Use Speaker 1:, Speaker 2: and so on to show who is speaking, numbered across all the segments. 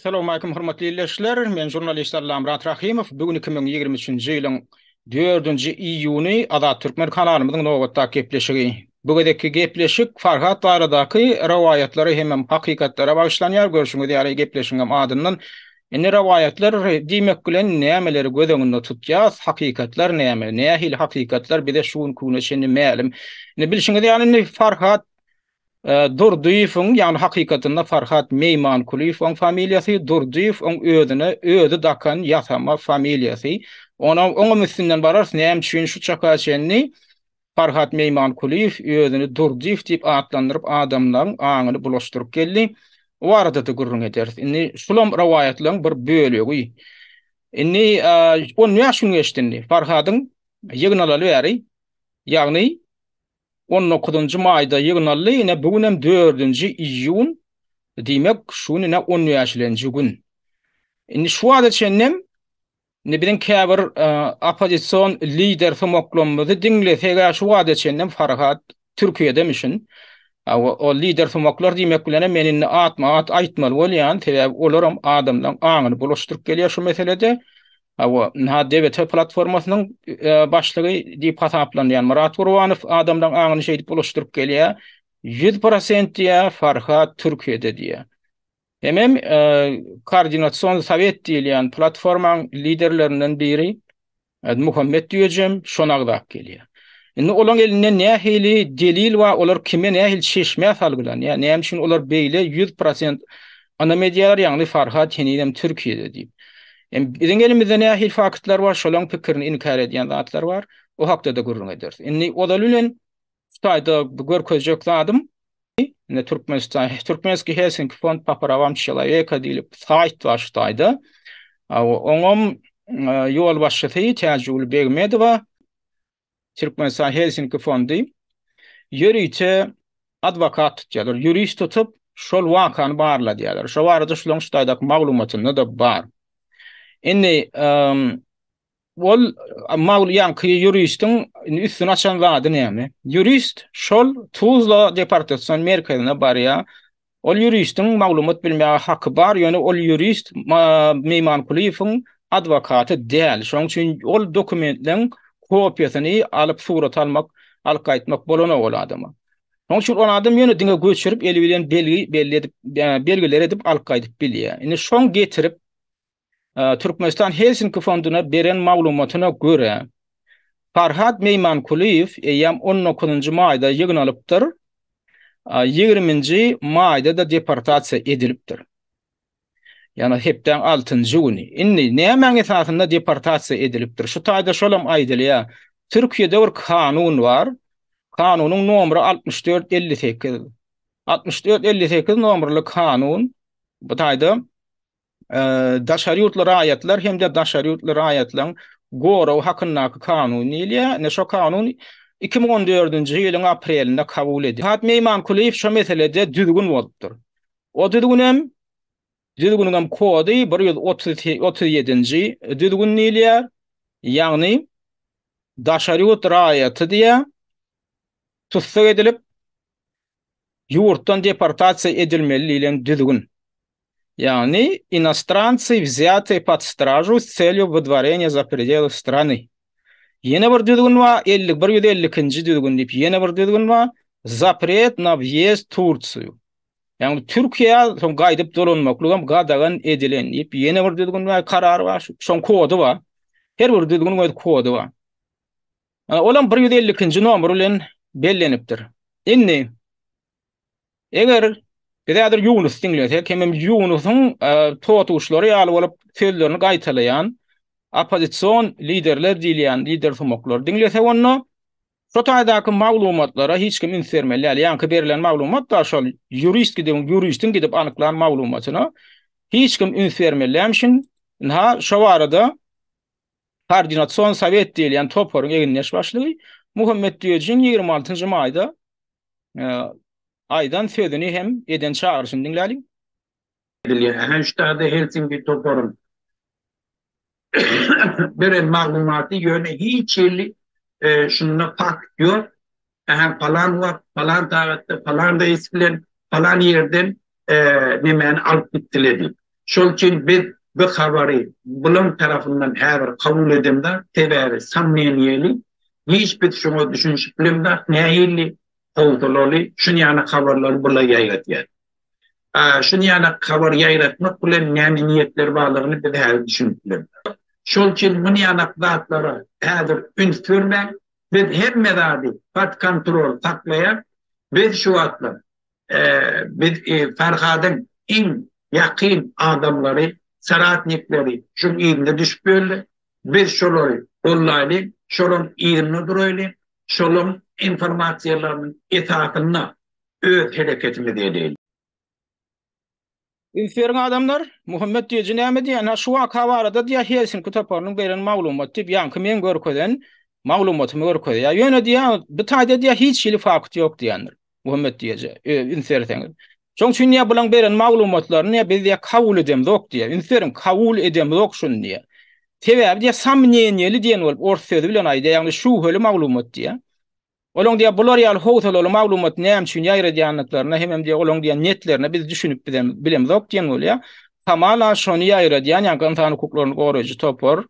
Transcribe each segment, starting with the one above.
Speaker 1: Assalamu alaykum hormatly izleyijiler. Men jurnalist Allamrat Rahimov. Bugün 2023-nji ýylyň 4-nji iýuny Azat Türkmen kanalymyzyň nowatda gepleşigi. Bugündeki gepleşik Farhat baradaky rawayatlary hemem hakykatlara baglanýar. Görüşüňiz ýaly gepleşiňem adyndan. Indi rawayatlar diýmek bilen nämeleri göz öňünde tutýas, hakykatlar näme? Nähil hakykatlar bize şuň kuny şeni mälim. Ne bilşiňiz ýaly Farhat Durduýewiň ýani hakykatynda Farhat Meýmankuliýewiň familiýasy, Durduýew özü dakan ýasama familiýasy. Oňa müslinden barar näme üçin şu çaka çenni Farhat Meýmankuliýew özüni Durduýew diýip adlandyryp adamlaryň aňyny bulaşdyryp geldi. O arada da gurrun eder. Indi şulam rawayatlaryň bir bölegi. Indi on ýaşyň geçdindi. Farhatyň ýygnalaly bäri, ýagny 19-njy maýda ýygnaly, ine bugün hem 4-nji iýun diýmek şuny 10 ýaşlanjy gün. Indi şu wada çennem ne bilen käbir opozisiýon lider famoklamyzy diňlesege şu wada çennem Farhat Türkiýe demişin. O lider famoklar diýmek bilen menin at aýtmaly bolýan, sebäbi olaram adamlaryň aňyny bulaşdyryp gelýär şu meselede. Ha devlet platformasynyň başlygy diýip hasaplanýan Murat Gurwanow adamdan aňyny şeýdip bulaşdyryp gelýär. 100% diýär Farhat Türkiýede diýär. Hemem koordinasiýon sowet diýilýän platformaň liderlerinden biri Muhammed diýejem şonagda gelýär. Indi olaň elinde nähili delil we olar kime nähil şeşme salgylan, ýa näme üçin olar beýle 100% ana medialar ýagny Farhat henidem Türkiýede diýip. Bizim elimizde nähil faktlar var, şolaň pikirini inkar edýän zatlar var. O hakda da gurrun ederiz. Indi oda bilen Xitayda görkezjek zadym. Ne Türkmenski Helsinki fond paparavam çylaýeka diýilip saýt var Xitayda. Oňam ýol başçysy Täjul Begmedowa Türkmenski Helsinki fondy ýörüýçe adwokat diýerler, jurist tutup şol wakany barla diýerler. Şo barada şolaň Xitaydaky maglumatyny da bar. Indi ol maul ýanky juristin üstüne açan zady näme? Jurist şol Tuzla departasiýon merkezine barýar. Ol juristin maglumat bilmäge haky bar, ýöne ol jurist Meýmankuliýewiň adwokaty däl. Şoň üçin ol dokumentleriň kopiýasyny alyp surat almak, alqaýtmak bolan ol adama. Şoň üçin ol adam ýöne diňe göçürip eli bilen belgiler edip alqaýdyp bilýär. Indi şoň getirip Türkmenistan Helsinki fonduna beren maglumatyna göre Farhat Meýmankuliýew eýam 19-njy maýda ýygnalypdyr. 20-nji maýda da deportasiýa edilipdir. Ýani hepden 6-njy güni. Indi näme esasynda deportasiýa edilipdir? Şu taýda şolam aýdylýar. Türkiýede bir kanun var. Kanunyň nomry 6458. 6458 nomrly kanun. Bu taýda daşary ýurtlara aýatlar hem de daşary ýurtlara aýatlaryň goraw hakyndaky kanun ýa ne şo kanun 2014-nji ýylyň aprelinde kabul edildi. Farhat Meýmankuliýew şo meselede düzgün bolupdyr. O düzgünüň kody 137-nji düzgün ýylýar. Ýagny daşary ýurt raýaty diýe tutsak edilip ýurtdan deportasiýa edilmeli bilen düzgün. Yani иностранцы взяты под стражу с целью выдворения за пределы страны. Yine bir düzgün var, 150-nji düzgün diýip, yine bir düzgün var, запрет на въезд в Турцию. Yani Türkiýe son gaýdyp dolanmaklygam gadagan edilen diýip, yine bir düzgün var, karar var, şoň kody var. Her bir düzgün kody var. Olan 150-nji nomry bilen bellenipdir. Indi eger Bedadır Yunus dinlesek, hemem Yunusyň totuşlary ýaly bolup sözlerini gaýtalaýan opozisiýon liderler diýilýän lider famoklar dinlesek onu şo taýdaky maglumatlara hiç kim insermeli. Ýani berilen maglumat da şol juristin gidip anyklan maglumatyna hiç kim insermeli. Hemşin şo barada koordinasiýon sowet diýilýän toparyň eginleş başlygy Muhammed diýejem 26-njy maýda aydan sözünü hem eden çağrışın dinleyelim.
Speaker 2: Haştada Helsinki toparım. Beren maglumatı yöne hiç yerli şununla pak diyor. Falan var, falan tarihte, falan da ispilen, falan yerden hemen alıp gittiler. Şol için biz bu habary bulan tarafından her kabul edemde tebäri samimiyetli hiçbir şoňa düşünşip bilemde nähili howdulaly şunu ýany habarlar bula ýaýratýar. Şunu ýany habar ýaýratmak bilen näme niýetler barlygyny biz häzir düşünüp bilemde. Şol için bunu ýanakdatlara häzir ünsürme biz hemme zady pat kontrol taklaýar biz şu wagtda biz Ferhadyň in yakın adamları, saratnikleri şu ýerine düşüp böldi. Biz şolary gollayly, şolun ýerine durayly, şolun informasiýalaryny etatyna öz hereketini edeli.
Speaker 1: Ünsüren adamlar Muhammed diýje näme diýen şu waka barada diýä Helsin kitaplarynyň beren maglumaty ýanky men görkezden maglumatymy görkezdi. Ya ýöne diýä bu taýda diýä hiç şili fakt ýok diýendir. Muhammed diýje ünsüren. Şoň üçin ýa bilen beren maglumatlaryny biz diýä kabul edemzok diýä. Ünsüren kabul edemzok şunu diýä. Sebäbi diýä samnyýeli diýen bolup orta sözi bilen aýda ýagny şu höli maglumat diýä. Olong diýä bular ýaly howtalaly maglumat näme üçin ýaýradýanlyklaryna hemem diýä olong diýä netlerini biz düşünüp bilemzok diýen bolýar. Tamala şonu ýaýradýan ýa-ni insan hukuklaryny goraýjy topar.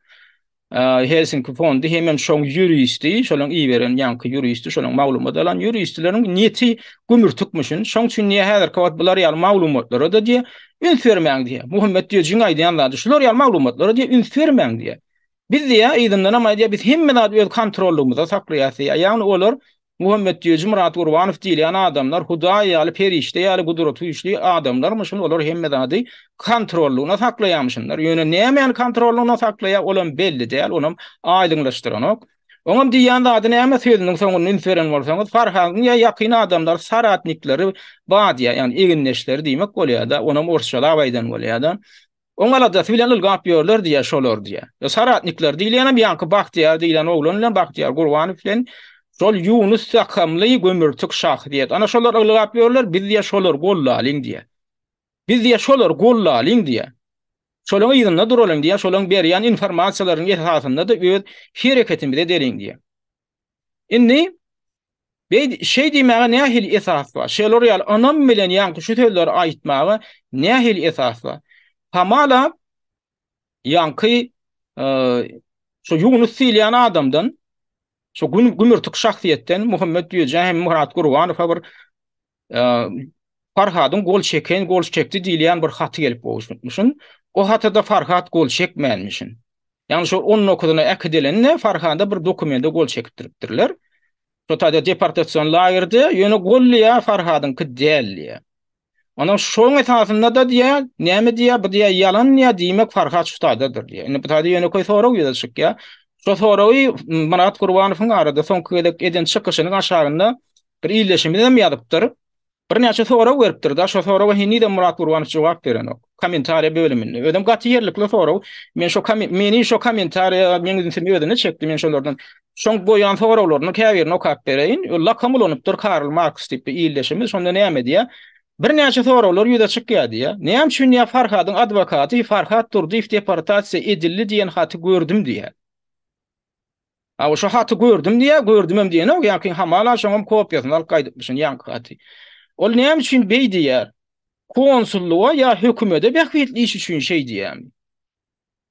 Speaker 1: Helsinki fondy hemem şoň juristi, şolaň iýberen ýanky juristi, şolaň maglumat alan juristleriň niýeti gümürtükmişin. Şoň üçin näme häzir kawat bular ýaly maglumatlary da diýä ünsürmäň diýä. Muhammed diýje jiň aýdýanlar, şular ýaly maglumatlary diýä ünsürmäň diýä. Biz diýä ýa-da nama diýä biz hemme öz kontrolumyzda saklaýasy. Ýagny olar Muhammed diýje Murat Gurbanow diýilýän adamlar Hudaý ýaly perişte ýaly gudraty güýçli adamlarmyşyn olar hemme zady kontrollugyna saklaýamyşynlar. Ýöne näme kontrollugyna saklaýar olan belli däl, onuň aýdyňlaşdyranyk. Oňam diýýän zady näme sözüniň soňuny ünsüren bolsaňyz Farhadyň ýakyn adamlar saratnikleri badiýa ýani eginleşleri diýmek bolýar da, onuň orçala aýdan bolýar da. Oňala da bilen ylgap ýörler diýä şolar diýä. Ya saratnikler diýilýän ýanky Bahtiýar diýilen oglan bilen Bahtiýar Gurbanow bilen şol Yunus Sakamly gömürtük şahsyýet. Ana şolar ylgap ýörler biz diýä şolar gollalyň diýä. Biz diýä şolar gollalyň diýä. Şolaň ýerinde duralyň diýä, şolaň berýän informasiýalaryň esasynda da öz hereketimizi ederiň diýä. Indi şey diýmäge nähili esas bar? Şolar ýaly anam bilen ýanky şu sözleri aýtmagy nähili esas bar? Tamala ýanky şu Yunus diýilen adamdan şu gümürtük şahsiýetden Muhammed diýje hem Murat Gurbanow bir Farhadyň gol çekdi diýilen bir haty gelip bolmuşyn. O hatyda Farhad gol çekmänmişin. Ýani şu onun okudyna ekdelenne Farhada bir dokumenta gol çekipdiripdirler. Şu taýda deportasiýon lagerdi, ýöne golliýa Farhadyň kyddelliýa. Ana şoň esasynda da diýä, näme diýä, bu diýä ýalan ýa diýmek Farhad şu taýdadyr diýä. Indi bu taýda ýöne koý soraw ýazşyk ýa. Şu sorawy Murat Gurbanowyň arada soňky eden çykyşynyň aşagynda bir iýleşimi dem ýazypdyr. Bir näçe soraw beripdir da, şu sorawa hini de Murat Gurbanow jogap berenok. Komentariýa bölüminde. Ödem gaty ýerlikli soraw. Men şu komentariýa meňden ödeni çekdim men şolardan. Şoň goýan sorawlaryny käbirini okap bereýin. Lakam bolanypdyr Karl Marx tipi iýleşimi. Şonda näme diýä? Bir näçe sorawlar ýüze çykýar diýä. Näme üçin ýa Farhadyň adwokaty Farhad Turdiýew deportasiýa edildi diýen haty gördüm diýä. Şu haty gördüm diýen o ýaky hamala şoňam kopýasyny alyp gaýdypmyşyn ýanky haty. Ol näme üçin beýdi ýer? Konsulluğa ýa hökümete bähwetli iş üçin şey diýäm.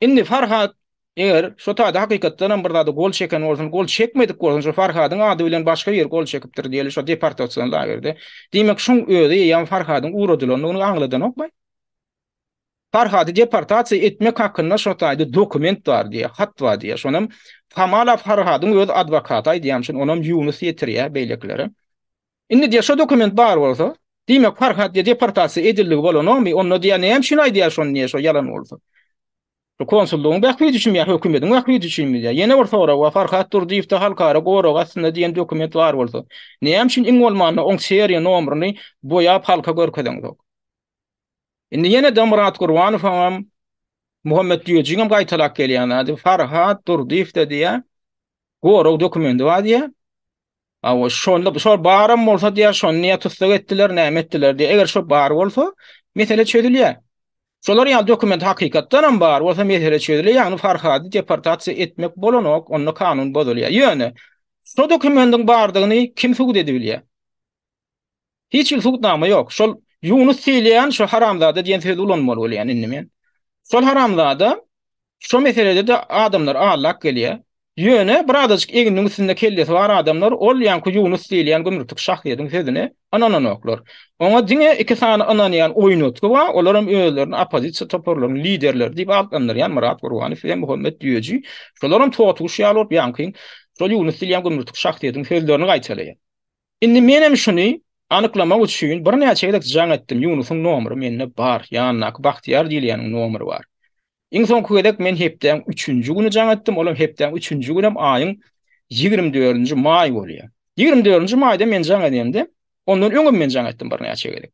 Speaker 1: Indi Farhad eger şu taýda hakykatdan bir zady gol çeken bolsa, gol çekmedik bolsa, şu Farhadyň ady bilen başga ýer gol çekipdir diýeli şu deportasiýon lagerde. Diýmek şoň öýde ýa Farhadyň uradylygyny aňladan okmay. Farhady deportasiýa etmek hakynda şu taýda dokument bar diýä, hat bar diýä. Şonam Famala Farhadyň öz adwokaty diýýämşin, onam Yunus ýetirýär beýlekleri. Indi diýä şu dokument bar bolsa, diýmek Farhad deportasiýa edildi bolanokmy, onu diýä näme şunu aýdýar şonu niýe şu ýalan bolsa. Şu konsullugyň bähwet üçin ýa hökümetiň bähwet üçin diýä. Ýene bir sora we Farhad Turdiýew halkara goraw aslında diýen dokument bar bolsa. Näme üçin iň bolmany on seriýa nomeryny boýap halka görkezdiňok. Indi ýene de Murat Gurbanow Muhammed diýjegem gaýtalak gelýän ady Farhad Turdiýew diýä. Goraw dokumenti bar diýä. Awa şonda şol baram bolsa diýä şonu niýe tutsak etdiler, näme etdiler diýä. Eger şo bar bolsa, mesele çözülýär. Şolar ýa dokument hakykatdan ham bar bolsa mesele çözülýär. Ýani Farhady deportasiýa etmek bolanok, onu kanun bozulýar. Ýöne şu dokumentiň bardygyny kim sugt edip bilýär? Hiç sugnama ýok. Şol Yunus diýilen şu haramzada diýen söz ulanmaly bolýan indi men. Şol haramzada şu meselede de adamlar ağlak gelýär. Ýöne birazajyk eginiň üstünde kellesi var adamlar ol ýanky Yunus diýilýän gümrük şahýatyň sözüne ananan oklar. Oňa diňe iki sany ananýan oýnutky bar, olaram özlerini opozisiýa toparlaryň liderler diýip atlanýar. Murat Gurwany hem Muhammed Diýeji. Şolaram totuş ýalyp ýanky şol Yunus diýilýän gümrük şahýatyň sözlerini gaýtalýar. Indi menem şuny anyklamak üçin bir näçe gelek jaň etdim. Yunusyň nomary mende bar. Ýanynak Bahtiýar diýilýän nomary bar. İň soňky gedek men hepden 3-nji güni jaň etdim. Olam hepden 3-nji günem aýyň 24-nji may bolýar. 24-nji maýda men jaň edýände, ondan öňüm men jaň etdim bir näçe gedek.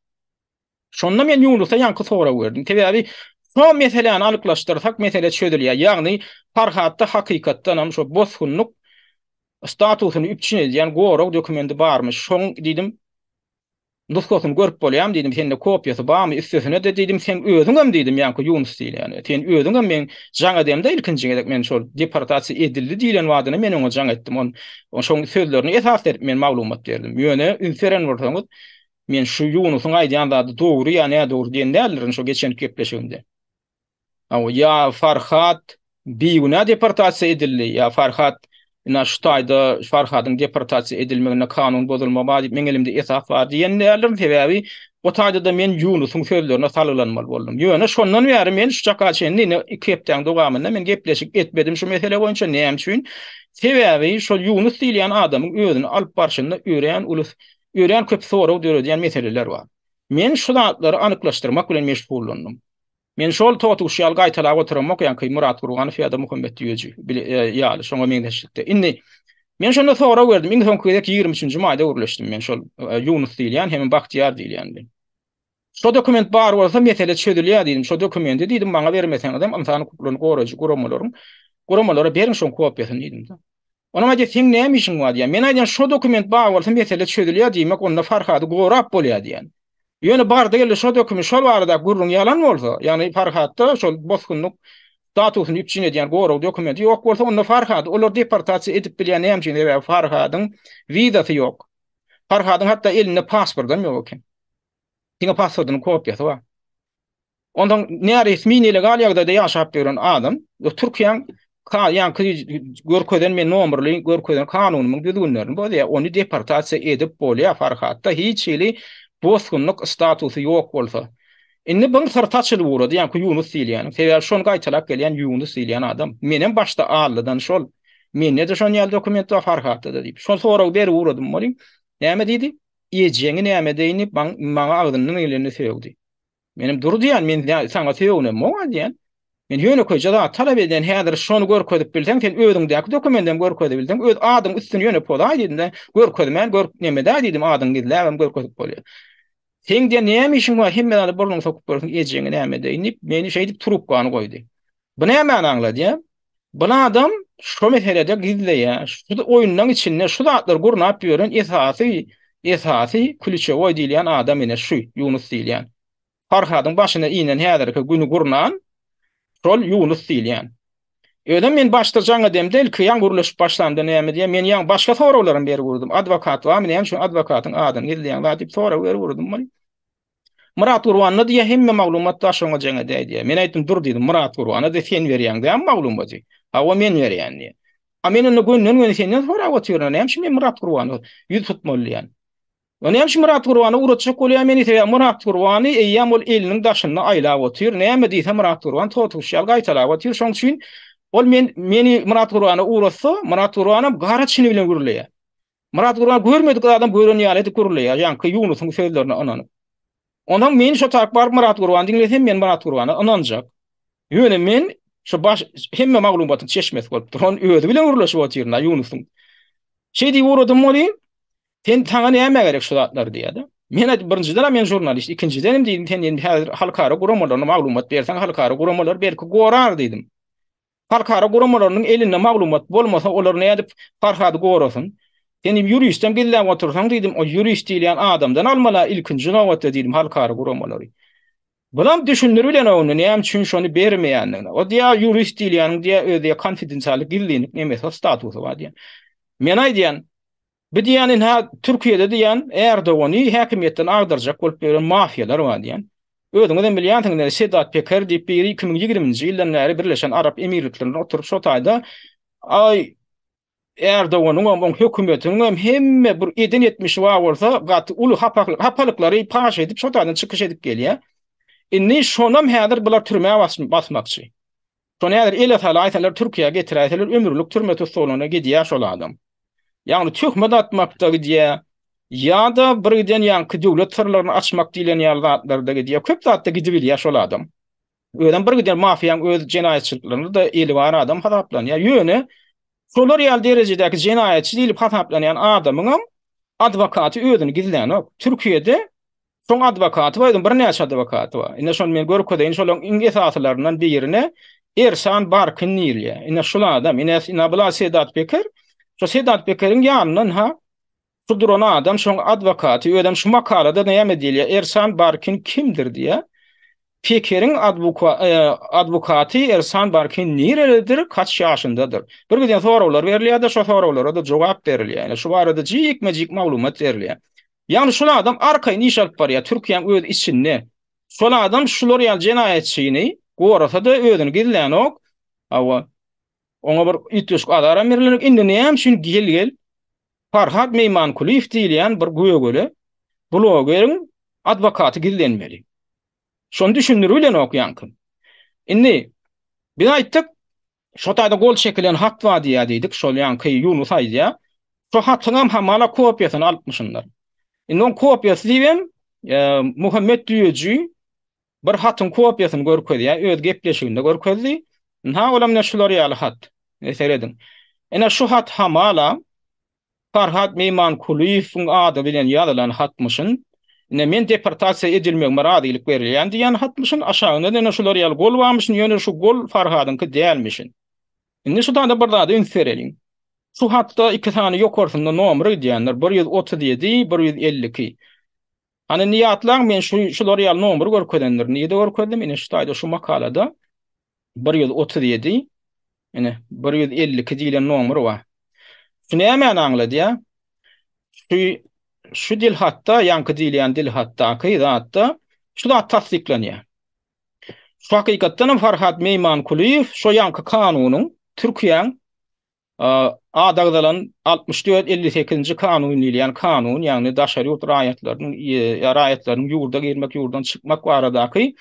Speaker 1: Şonda men Yunus'a ýanky sora berdim. Tebiäbi şu meseleni anyklaşdyrsak mesele çödülýär. Ýagny Farhatda hakykatdan hem şu bozgunluk statusyny üpçün edýän gorag dokumenti barmy? Şoň diýdim, nuskosyny görüp bolýam diýdim, sende kopýasy barmy? Üstesine de diýdim, sen özüňem diýdim, ýanky Yunus diýilýän. Sen özüňem men jaň edemde ilkinji gedek men şol deportasiýa edildi diýilen wadyna men oňa jaň etdim. Şoň sözlerini esas edip men maglumat berdim. Ýöne ünseren bolsaňyz men şu Yunusyň aýdýan zady dogry ýa-ni dogry diýenlerlerin şu geçen gepleşigimde. Ya Farhat biýüne deportasiýa edildi, ya Farhat Naştayda Farhat'ın deportasiýa edilmegine kanun bozulma bar diýip meň elimde esas bar diýenlerlerin sebäbi o taýda da men Yunusyň sözlerine salylanmaly boldum. Ýöne şondan bäri men şu çaka çenini iki hepden dowamynda men gepleşik etmedim şu mesele boýunça näme üçin? Sebäbi şu Yunus diýilýän adamyň özüni alyp barşynda öýren köp soraw döredýän meseleler bar. Men şu zatlary anyklaşdyrmak bilen meşgullanyp. Men şol totuşýal gaýtalap oturmak ýanky Murat Gurwany ýa-da Muhammed Diýeji ýaly şoňa men deşikde. Indi men şonu sora berdim. Iň soňky 23-nji maýda urlaşdym men şol Yunus diýilýän hem Bahtiýar diýilýän. Şu dokument bar bolsa mesele çödülýär diýdim. Şu dokumenti diýdim maňa bermeseň adam amsany kuplany goragy guramalara beriň şoň kopýasyny diýdim. Onama de sen näme işin bar diýen. Men aýdym şu dokument bar bolsa mesele çödülýär diýmek onda Farhady gorap bolýar diýen. Ýöne barda gelle şu dokument şol barada gurrun ýalan bolsa, ýani Farhatda şol bozgunluk statusyny üpçün edýän gorag dokumenti ýok bolsa onda Farhat olar deportasiýa edip bilýän näme üçin we Farhadyň wizasy ýok. Farhadyň hatda elinde pasportdan ýok eken. Tiňe pasportynyň kopýasy bar. Ondan näme resmi illegal ýagdaýda ýaşap beren adam, Türkiýanyň görkezden men nomerli görkezden kanunynyň düzgünlerini bolýar, ony deportasiýa edip bolýar Farhatda hiç eli bozgunluk statusy ýok bolsa. Indi bu sartaçyl bolady, ýani Yunus diýilýän. Sebäbi şonu gaýtalap gelýän Yunus diýilýän adam. Menem başda ağladan şol. Men de şonu ýaly dokument bar Farhatda da diýip. Şol soraw beri uradym boly. Näme diýdi? Ýejeňi näme diýip maňa agdynyň elini söýdi. Menim dur diýän, men saňa söýünem moňa diýän. Men ýöne köýjada talap eden häzir şonu görkezip bilseň, sen özüňdäki dokumentten görkezip bilseň, öz adam üstüne ýöne poda diýdim. Görkezmän, näme diýdim, adam gidläbem görkezip bolýar. Sen diýen näme işiň bar? Hemme burnuň sokup bolsaň ýejeňi näme diýip meni şey diýip trubkany goýdy. Bu näme aňlady ýa? Bu adam şu meselede gizleýär. Şu oýunlaryň içinde şu zatlar gurnap ýören esasy Kulçewoy diýilýän adam ene şu Yunus diýilýän. Farhadyň başyna inen häzirki güni gurnan şol Yunus diýilýän. Ödem men başda jaň edemde ilki ýan guruluş başlandy näme diýen men ýan başga sorawlaryň beri gurdum. Adwokat wa men şu adwokatyň adyny gizleýän we diýip soraw beri gurdum. Murat Gurwany diýe hemme maglumat taşoňa jaň edýär. Men aýtdym dur diýdim, Murat Gurwany da sen berýän diýen maglumaty. Hawa men berýän diýe. A men onu gönnün senden soraw otyryn. Näme şu men Murat Gurwany ýüz tutmalýan. Ve näme şu Murat Gurwany uratjak bolýar meni ise Murat Gurwany eýýam ol eliniň daşyna aýlap otyr. Näme diýse Murat Gurwany totuşýal gaýtalap otyr. Şoň üçin ol meni Murat Gurwany uratsa, Murat Gurwany gara çini bilen gürleýär. Murat Gurwany görmedik adam gören ýaly edip gürleýär. Ýani Yunusyň sözlerini ananyp. Ondan men şu tak bar Murat Gurwany dinlesem men Murat Gurwany ananjak. Ýöne men şu baş hemme maglumatyny çeşmes bolup duran özü bilen gürleşip otyrna Yunusyň. Şey diýip uradym boly. Sen taňa näme gerek şu zatlar diýdi. Men birinciden men jurnalist, ikinciden diýdim sen endi halkara guramalarna maglumat bersen halkara guramalar belki gorar diýdim. Halkara guramalarnyň elinde maglumat bolmasa olar näde Farhady gorasyn. Sen juristem gidilän otursaň diýdim, o jurist diýilýän adamdan almala ilkinji nowatda diýdim halkara guramalary. Bulam düşünür bilen onu näme üçin şonu bermeýändigini. O diýär jurist diýilýän diýär öýde konfidensiallyk gildiňik näme statusy bar diýär. Men aýdýan bir diýänin Türkiýede diýän Erdogany häkimiýetden agdyrjak bolup beren mafiýalar bar diýän. Özüňizden bilýänsiňiz, Sedat Peker diýip biri 2020-nji ýyldan bäri Birleşen Arap Emirliklerinde oturup şo taýda ay Erdoganyň hem hökümetiniň hemme bir eden etmişi bar bolsa gaty uly hapalyklary paş edip şo taýdan çykyş edip gelýär. Inni şonam häzir bular türmäge basmakçy. Şonu häzir ele sala aýtsalar Türkiýe getiräýärler ömürlük türme tutulgyna gidýär şol adam. Ýagny töhmet atmakda gidýär. Ya da birden ýanky döwlet sırlaryny açmak diýilen ýerlerde gidýär. Köp zatda gidip bilýär şol adam. Öýden birden mafiýaň öz jenaýetçiliklaryny da eli bar adam hasaplanýar. Ýöne şolar ýal derejedäki jenaýetçi diýilip hasaplanýan adamyň adwokaty özüni gizlän. Türkiýede şoň adwokaty var, bir näçe adwokaty var. Ine şonu men görkedeň şolaryň iň esaslaryndan birine Ersan Barkyn diýilýär. Ine şol adam, ine Bula Sedat Peker, şo Sedat Peker'iň ýanyndan şu duran adam şoň adwokaty ödem şu makalada näme diýilýär? Ersan Barkyn kimdir diýe. Peker'iň adwokaty Ersan Barkyn nerelidir, kaç ýaşyndadyr? Bir giden sorawlar berilýär-de, şo sorawlara da jogap berilýär. Yani şu barada jikmejik maglumat berilýär. Yani şol adam arkaýy iş alyp barýar, Türkiýeň öz içinde. Şol adam şular ýal jenaýetçini gorasa da özüni gizlän ok. Awa oňa bir ýetişik adara berilir. Indi näme şun gel Farhat Meymankuliýew diýilýän bir göwgeli blogeriň adwokaty gizlenmeli. Şonu düşündürülen okyanky. Indi biz aýtdyk, şo taýda gol çekilen hat wa diýdik, şol ýanky Yunus aýdýa. Şo hatyň hamala kopýasyny alypmyşynlar. Indi on kopýasy diýen Muhammed Düýeji bir hatyň kopýasyny görkezýär, öz gepleşiginde görkezdi. Ha olam ne şolary ýaly hat. Eseredin. Ene şu hat hamala Farhat Meymankuliýewiň ady bilen ýazylan hatmyşyn, ine men deportasiýa edilmek maradylyk berilýän diýen hatmyşyn aşagyna ene şolar ýaly gol barmyşyn, ýöne şu gol Farhadyňky dälmişin. Indi şu taýda bir zady ünseriň. Şu hatda iki tane ýokarsynda nomry diýenler 137, 152. Hani niýatlaň men şolar ýaly nomry görkedenler, niýede görkedim? Ine şu taýda şu makalada 137, ine 152 diýilen nomry bar. Şu näme aňlady ýa? Şu dil hatta yankı diýilýän dil hattaky zatda şular tasdiklenýär. Şu hakykatdan Farhat Meymankuliýew şo yankı kanunyň Türkiýeň adagdalan 64-58-nji kanun diýilýän kanun, ýagny daşary raýatlarynyň raýatlarynyň ýurda girmek, ýurdan çykmak baradaky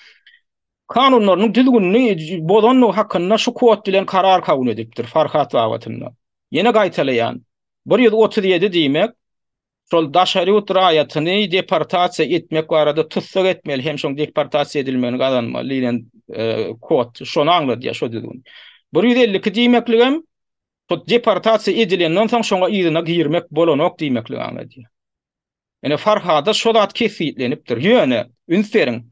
Speaker 1: kanunlarynyň düzgünlüği bolanyň hakynda şu kod bilen karar kabul edipdir Farhat wagtynda. Yine gaýtalayan 137 diýmek şol daşary raýatyny deportasiýa etmek barada tutsak etmeli, hem şoň deportasiýa edilmegini gazanmaly diýen kod şonu aňlady şo düzgün. 152 diýmekligem şo deportasiýa edilenden soň şoňa ýygyna girmek bolanok diýmeklig aňlady. Ene Farhada şol at kesitlenipdir. Ýöne ünseriň.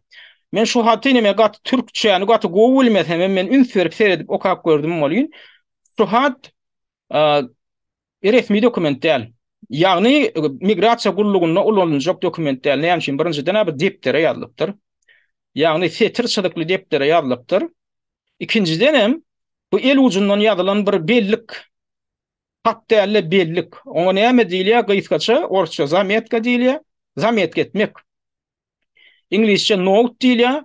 Speaker 1: Men şu hatyny me gat türkçäni gaty gowy bilmesem men ünsverip seredip okap gördüm bolýyn. Şu hat resmi dokument däl. Ýagny migrasiýa gullugyna ulanjak dokument däl. Näme üçin? Birinjiden bir deptere ýazylypdyr. Ýagny setirçilikli deptere ýazylypdyr. İkinciden hem bu el ucundan ýazylan bir bellik, hat däl bellik. Oňa näme diýilýär? Gysgaça orçça zametka diýilýär. Zametka etmek. İngilizce note diýilýär.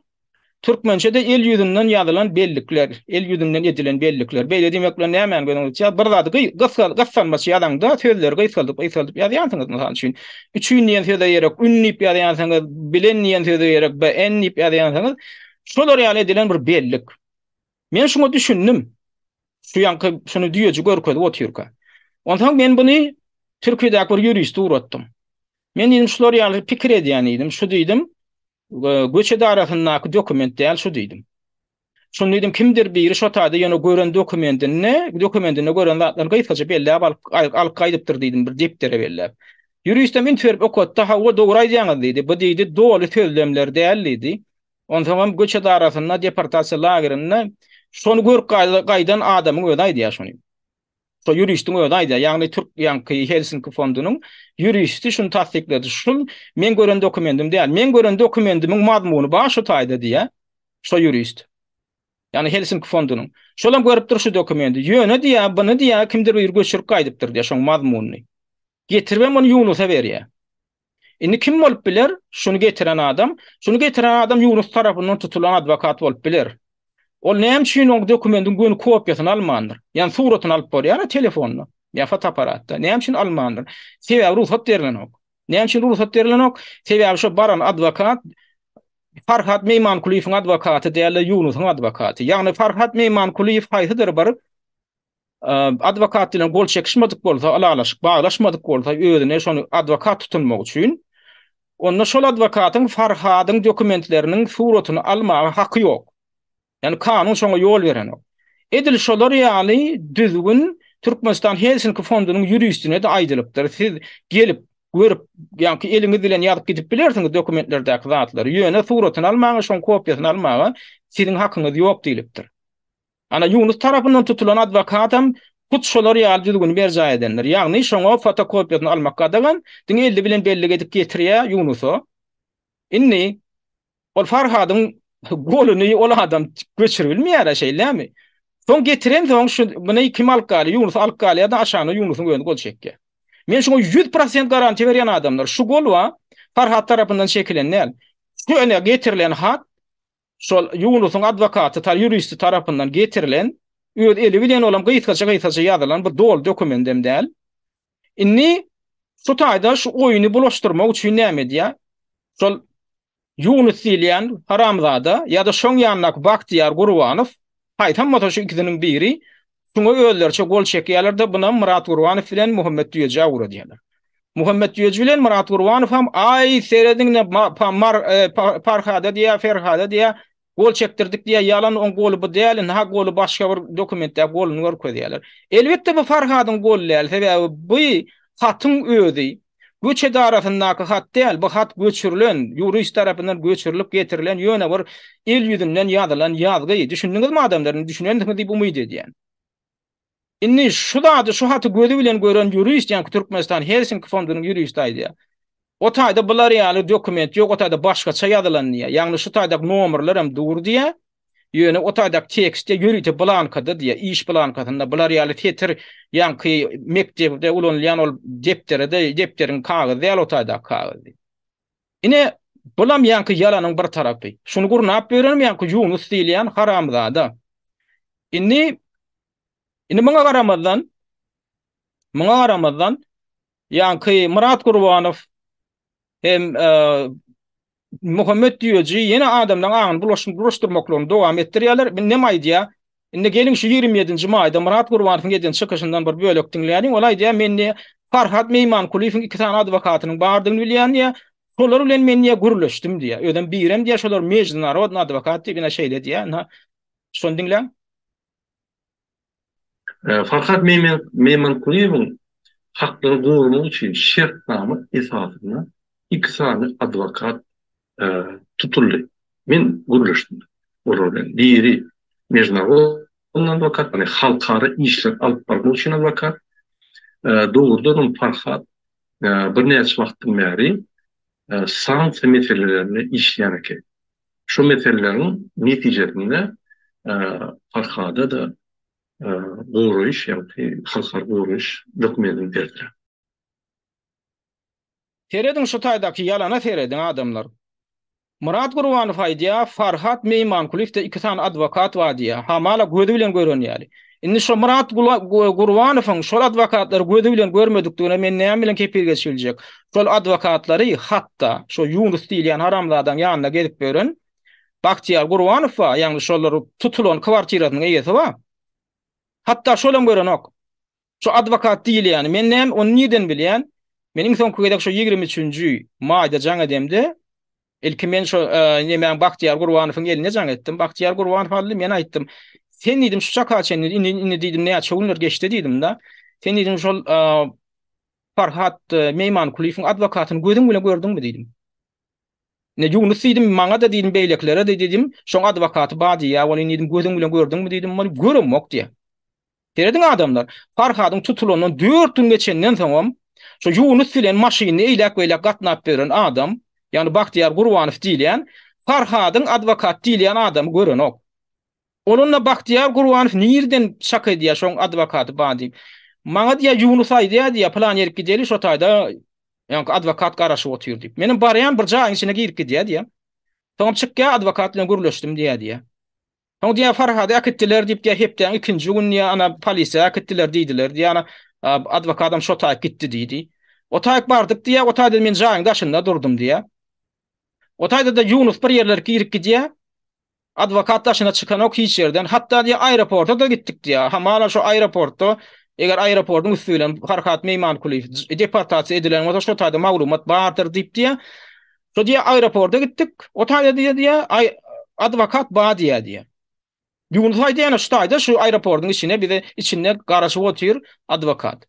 Speaker 1: Türkmençede el ýüzünden ýazylan bellikler, el ýüzünden edilen bellikler. Beýle demekle näme öňe bir zady gyssanmasy ýazanda sözleri gysgalyp ýazýansyňyz mysal üçin. Üçin diýen sözde ýerek ünnip ýazýansyňyz, bilen diýen sözde ýerek ennip ýazýansyňyz, şolar ýaly edilen bir bellik. Men şunu düşündim. Şu ýanky şunu diýeji görkezip oturýar. Ondan men buny Türkiýedäki bir ýurist uratdym. Men diýdim şolar ýaly pikir edýän idim, şu diýdim. Göç edaratyndaky dokument däl şu diýdim. Şunu diýdim kimdir biri şo taýda ýene gören dokumentine gören zatlar gaýtgaça belläp alyp gaýdypdyr diýdim bir deptere belläp. Ýuristden men terip okutda ha o dogry aýdýaňyz diýdi. Bu diýdi dogry sözlemler däl diýdi. Ondan göç edaratynda deportasiýa lagerinde şonu görüp gaýdan adamyň öýde aýdýar şonu. So ýuristiň öýde aýdýar. Ýagny Türk ýanky Helsinki fondunyň ýuristi şunu tasdikledi. Şol men gören dokumentim däl. Men gören dokumentimiň mazmuny başy taýda diýär. Şo ýurist. Ýani Helsinki fondunyň. Şolam görüpdir şu dokumenti. Ýöne diýär, buny diýär kimdir bir göçürüp gaýdypdyr diýär şoň mazmuny. Getirip muny Yunusa berýär. Indi kim bolup biler? Şunu getiren adam. Şunu getiren adam Yunus tarapyndan tutulan advokat bolup biler. Ol näme üçin o dokumentin göni kopyasyny almandyr? Ýani suratyny alyp borýar telefonyna, ýa fotoaparatda. Näme üçin almandyr? Sebäbi ruhsat berilen ok. Näme üçin ruhsat berilen ok? Sebäbi şo baran advokat Farhat Meymankuliýewiň adwokaty däle Yunusyň adwokaty. Ýagny Farhat Meymankuliýew haýsydyr bir adwokat bilen gol çekişmedik bolsa, alalaşyk baglaşmadyk bolsa, özüne şonu adwokat tutulmak üçin onda şol adwokatyň Farhadyň dokumentleriniň suratyny almagy haky ýok. Yani kanun şoňa ýol berenok. Edil şolar ýaly düzgün Türkmenistan Helsinki fondunyň ýuristine de aýdylypdyr. Siz gelip görüp ýa-ni eliňiz bilen ýazyp gidip bilersiňiz dokumentlerdäki zatlary. Ýöne suratyny almagy, şoň kopyasyny almagy siziň hakyňyz ýok diýilipdir. Ana Yunus tarapyndan tutulan adwokatam tut şolar ýaly düzgün berja edenler. Ýagny şoňa fotokopyasyny almak gadagan, diň elde bilen belli edip getirýär Yunuso. Inni ol Farhadyň golüni ol adam göçürilmeýär şeýlemi? Soň getiren soň şu buna kim alkaly, Yunus alkaly ýa-da aşany Yunusyň göni gol çekýär. Men şoňa 100% garanti berýän adamlar şu gol wa Farhat tarapyndan çekilenler. Şu öne getirilen hak şol Yunusyň adwokaty tar ýuristi tarapyndan getirilen öz eli bilen olan gyýtgaça ýazylan bir dol dokumentim däl. Inni şu taýda şu oýuny bulaşdyrmak üçin näme diýär? Şol Yunus diýilen haramzada ýa-da şoň ýanynak Baktiýar Gurwanow haýtam mata şu ikisiniň biri şoňa özlerçe gol çekýärler-de buna Murat Gurwanow bilen Muhammed Düýeje ugry diýerler. Muhammed Düýeje bilen Murat Gurwanow hem ay seredinle Farhada diýä, Ferhada diýä gol çektirdik diye yalan on golu bu değerli ha golu başka bir dokumentte golunu görkezdiler. Elbette bu Farhadyň golleri sebäbi bu hatın özi göç edaratyndaky hat değil, bu hat göçürilen, jurist tarapyndan göçürilip getirilen ýöne bir el ýüzünden ýazylan ýazgy. Düşündiňizmi adamlaryň düşünýändigini diýip umyd edýän. Inni şu haty gözü bilen gören jurist ýa-ni Türkmenistan Helsinki fondunyň juristi aýdýar. O taýda bular ýaly dokument ýok, o taýda başgaça ýazylan diýär. Ýagny şu taýda nomerler hem dur diýär. Ýöne o taýda tekstde ýürüýte blankada diýär, iş blankasynda bular ýaly tetir ýanky mektepde ulanýan ol depteriň kagyzy ýaly o taýda kagyzy. Ine bulam ýanky ýalanyň bir tarapy. Şunu gurnap berenim ýanky Yunus diýilen haramzada. Inni maňa garamazdan ýanky Murat Gurwanow hem Muhammed Düýeje ýene adamdan aňyny bulaşdyrmaklaryny dowam etdirýärler. Näme aýdýar? Indi gelin şu 27-nji maýda Murat Gurwanowyň geden çykyşyndan bir bölek dinleýärin. Olay diýär, men Farhat Meymankuliýewiň iki tane adwokatynyň bardygyny bilýän diýär. Şolar bilen men guruluşdum diýär. Öden birem diýär, şolar mejlisnarod adwokat diýip şeýle diýär. Şonu dinleň.
Speaker 2: Farhat Meymankuliýewiň hakkları korumak için şartname esasında iki tane advokat tutuldu. Men guruluşdum. Oradan biri mecnun advokat, yani halkara işler alıp barmak için advokat. Doğrudan Farhat bir neçe vaktin beri sanksiya meselelerini işleýän. Şu meselelerin neticesinde Farhat'a da goruş, yani halkara goruş dokumentin berdiler.
Speaker 1: Teredin şu taýdaky ýalana teredin adamlar. Murat Gurwanow aýdýar, Farhat Meymankuliýewde iki tane adwokat bar diýär. Hamala gözü bilen görenýär. Indi şu Murat Gurwanowyň şol adwokatlary gözü bilen görmedikdigine men näme bilen kepil geçiljek? Şol adwokatlary hatda şu Yunus diýilen haramlardan ýanyna gelip beren Baktiýar Gurwanow ýa-ni şolary tutulan kwartirasynyň eýesi bar. Hatta şolam görenok. Şu advokat diýilýän, men näme onu niden bilýän? Meniň soňky gedek şu 23-nji maýda jaň edemde ilki men şu näme Baktiýar Gurwanowyň eline jaň etdim. Baktiýar Gurwanow aldy, men aýtdym. Sen diýdim şu çakaçen inni diýdim näçe günler geçdi diýdim da. Sen diýdim şol Farhat Meymankuliýewiň adwokatyny gözüň bilen gördüňmi diýdim. Ne Yunus diýdim, maňa da diýdim beýleklere de diýdim, şoň adwokaty bar diýär, ol diýdim gözüň bilen gördüňmi diýdim, men göremok diýär. Teredin adamlar Farhadyň tutulanyň 4 gün geçenden soň şu Yunus bilen maşyny eýlek gatnap beren adam, ýani Baktiýar Gurwanow diýilen Farhadyň adwokat diýilen adam görenok. Onunla Baktiýar Gurwanow nirden şaka edýär şoň adwokaty bar diýip. Maňa diýär Yunus aýdýar diýär plan ýerip gideli şu taýda Yani advokat garaşyp otyr diýip. Menim barýan bir jagyň içine girip gidýär diýär. Soňra çykýar advokat bilen gürleşdim diýär. Soňra diýär Farhady akitdiler diýip diýär hepden ikinji gün ýa ana polisiýa akitdiler diýdiler diýär ana advokatam şo taýyp gitdi diýdi. O taýyp bardyk diýär, o taýda men jagyň daşynda durdum diýär. O taýda da Yunus bir ýerlerge girip gidýär. Advokat daşyna çykan ok hiç ýerden hatda diýär aeroporta da gitdik diýär. Hamala şo aeroportda eger aeroportun üstünden Farhat Meymankuliýew deportasiýa edilen bolsa şo taýda maglumat bardyr diýip diýär. Şo diýär aeroporta gitdik. O taýda diýär advokat ba diýär. Yunus aýdýan şu taýda şu aeroportun içine bir de içinde garaşyp otyr advokat.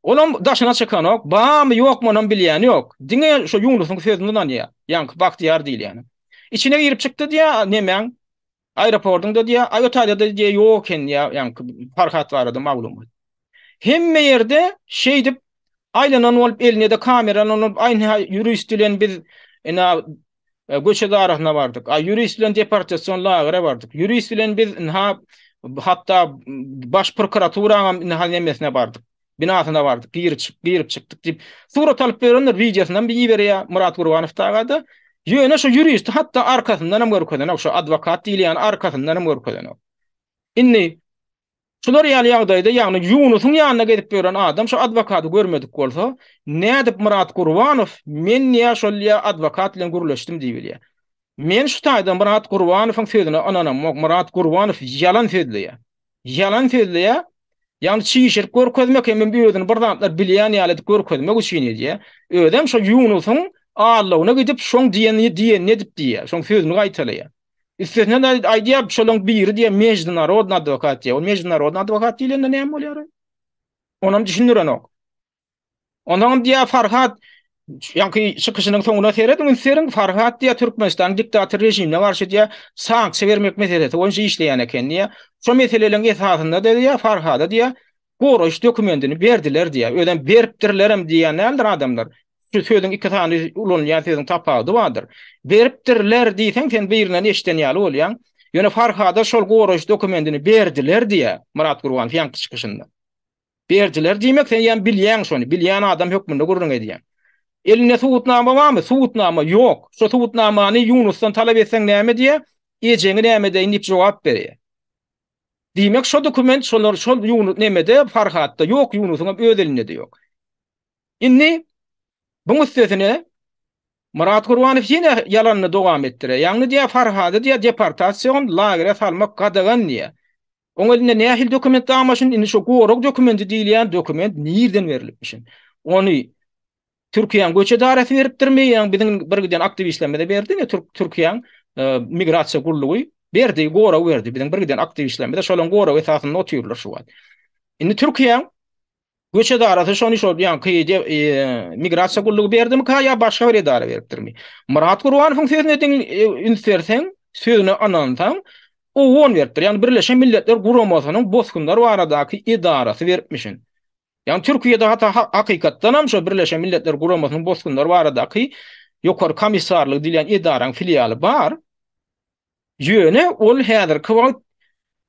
Speaker 1: Olam daşyna çykan ok bamy ýokmy onuň bilýäni ýok. Diňe şo Yunusyň sözünden diýär. Ýa-ni Bahtiyar diýil ýani. İçine girip çykdy diýär nemäň aeroportunda diýär aýo taýda da diýär ýok eken ýa-ni Farhat barady maglumat. Hemme ýerde şey dip aýlanan bolup eline de kameralan bolup aýna jurist bilen biz ena göçe darahyna bardyk. Jurist bilen deportasiýon lagery bardyk. Jurist bilen biz hatda baş prokuraturaň nemesine bardyk. Binasyna bardyk. Girip çykdyk diýip surat alyp berenler videosundan bir ýerä Murat Gurbanow tagada. Ýöne şo jurist hatda arkasyndan hem görkezden, şo advokat diýilýän arkasyndan hem görkezden. Inni şular ýaly ýagdaýda ýagny Yunusyň ýanyna gedip beren adam şo advokaty görmedik bolsa, nädip Murat Gurbanow men ýa şol advokat bilen gürleşdim diýip bilýär. Men şu taýda Murat Gurbanowyň sözüne ananam, Murat Gurbanow ýalan sözleýär. Ýalan sözleýär. Ýani çyşyr görkezmek hem bir özüni birdamlar bilýän ýaly görkezmek üçin edýär. Ödem şo Yunusyň Allahyna gidip şoň diýen edip diýär. Şoň sözüni gaýtalaýar. Üstüne de aýdýar şolaň biri diýär mejdunarodny advokat diýär. O mejdunarodny advokat diýilende näme bolýar? Onam düşündiren ok. Ondan diýär Farhat ýa-ni çykyşynyň soňuna seredin, serin Farhat diýär Türkmenistan diktator rejimine garşy diýär sanksiýa bermek meselesi onja işleýän eken diýär. Şo meseleleň esasynda diýär Farhat diýär goroş dokumentini berdiler diýär. Öden beripdirlerem diýenler adamlar. Şu sözün iki tane ulanýan sözün tapagy bardyr. Beripdirler diýsen sen birinden eşden ýaly bolýan. Ýöne Farhada şol goroş dokumentini berdiler diýär Murat Gurbanow ýa-ni çykyşynda. Berdiler diýmek sen ýa bilýän şonu, bilýän adam hökmünde gurrun edýän. Eline suwutnama barmy? Suwutnama ýok. Şo suwutnamany Yunusdan talap etseň näme diýär? Ejeňi näme diýip inip jogap berýär. Diýmek şo dokument şol Yunus nämede Farhatda ýok, Yunusyň öz elinde de ýok. Inni bu sözüne Murat Gurbanow ýene ýalanyny dowam etdirýär. Ýagny diýär Farhady diýär deportasiýon lagery salmak gadagan diýär. Oň elinde nähil dokument almaşyn, indi şo gorok dokumenti diýilýän dokument nirden berilipmişin. Ony Türkiýanyň göçe darasy beripdirmeýän biziň birgiden aktivistlerime berdi ne Türkiýanyň migrasiýa gurulugy berdi, gorok berdi biziň birgiden aktivistlerime de şolaň gorok esasynda otyrlar şu wagt. Indi Türkiýanyň göçe darasy şonu şol ýa-ni migrasiýa gurulugy berdimi ýa başga bir idara beripdirmi? Murat Gurbanowyň sözüne insersen, sözüne anansan, o won beripdir. Ýani Birleşen Milletler Guramasynyň boskunlar baradaky idarasy beripmişin. Yani Türkiye'de hatta hakikatdan hem şu Birleşen Milletler Guramasynyň boskunlar baradaky ýokary komissarlyk diýilen idaraň filialy bar. Ýöne ol häzir kwant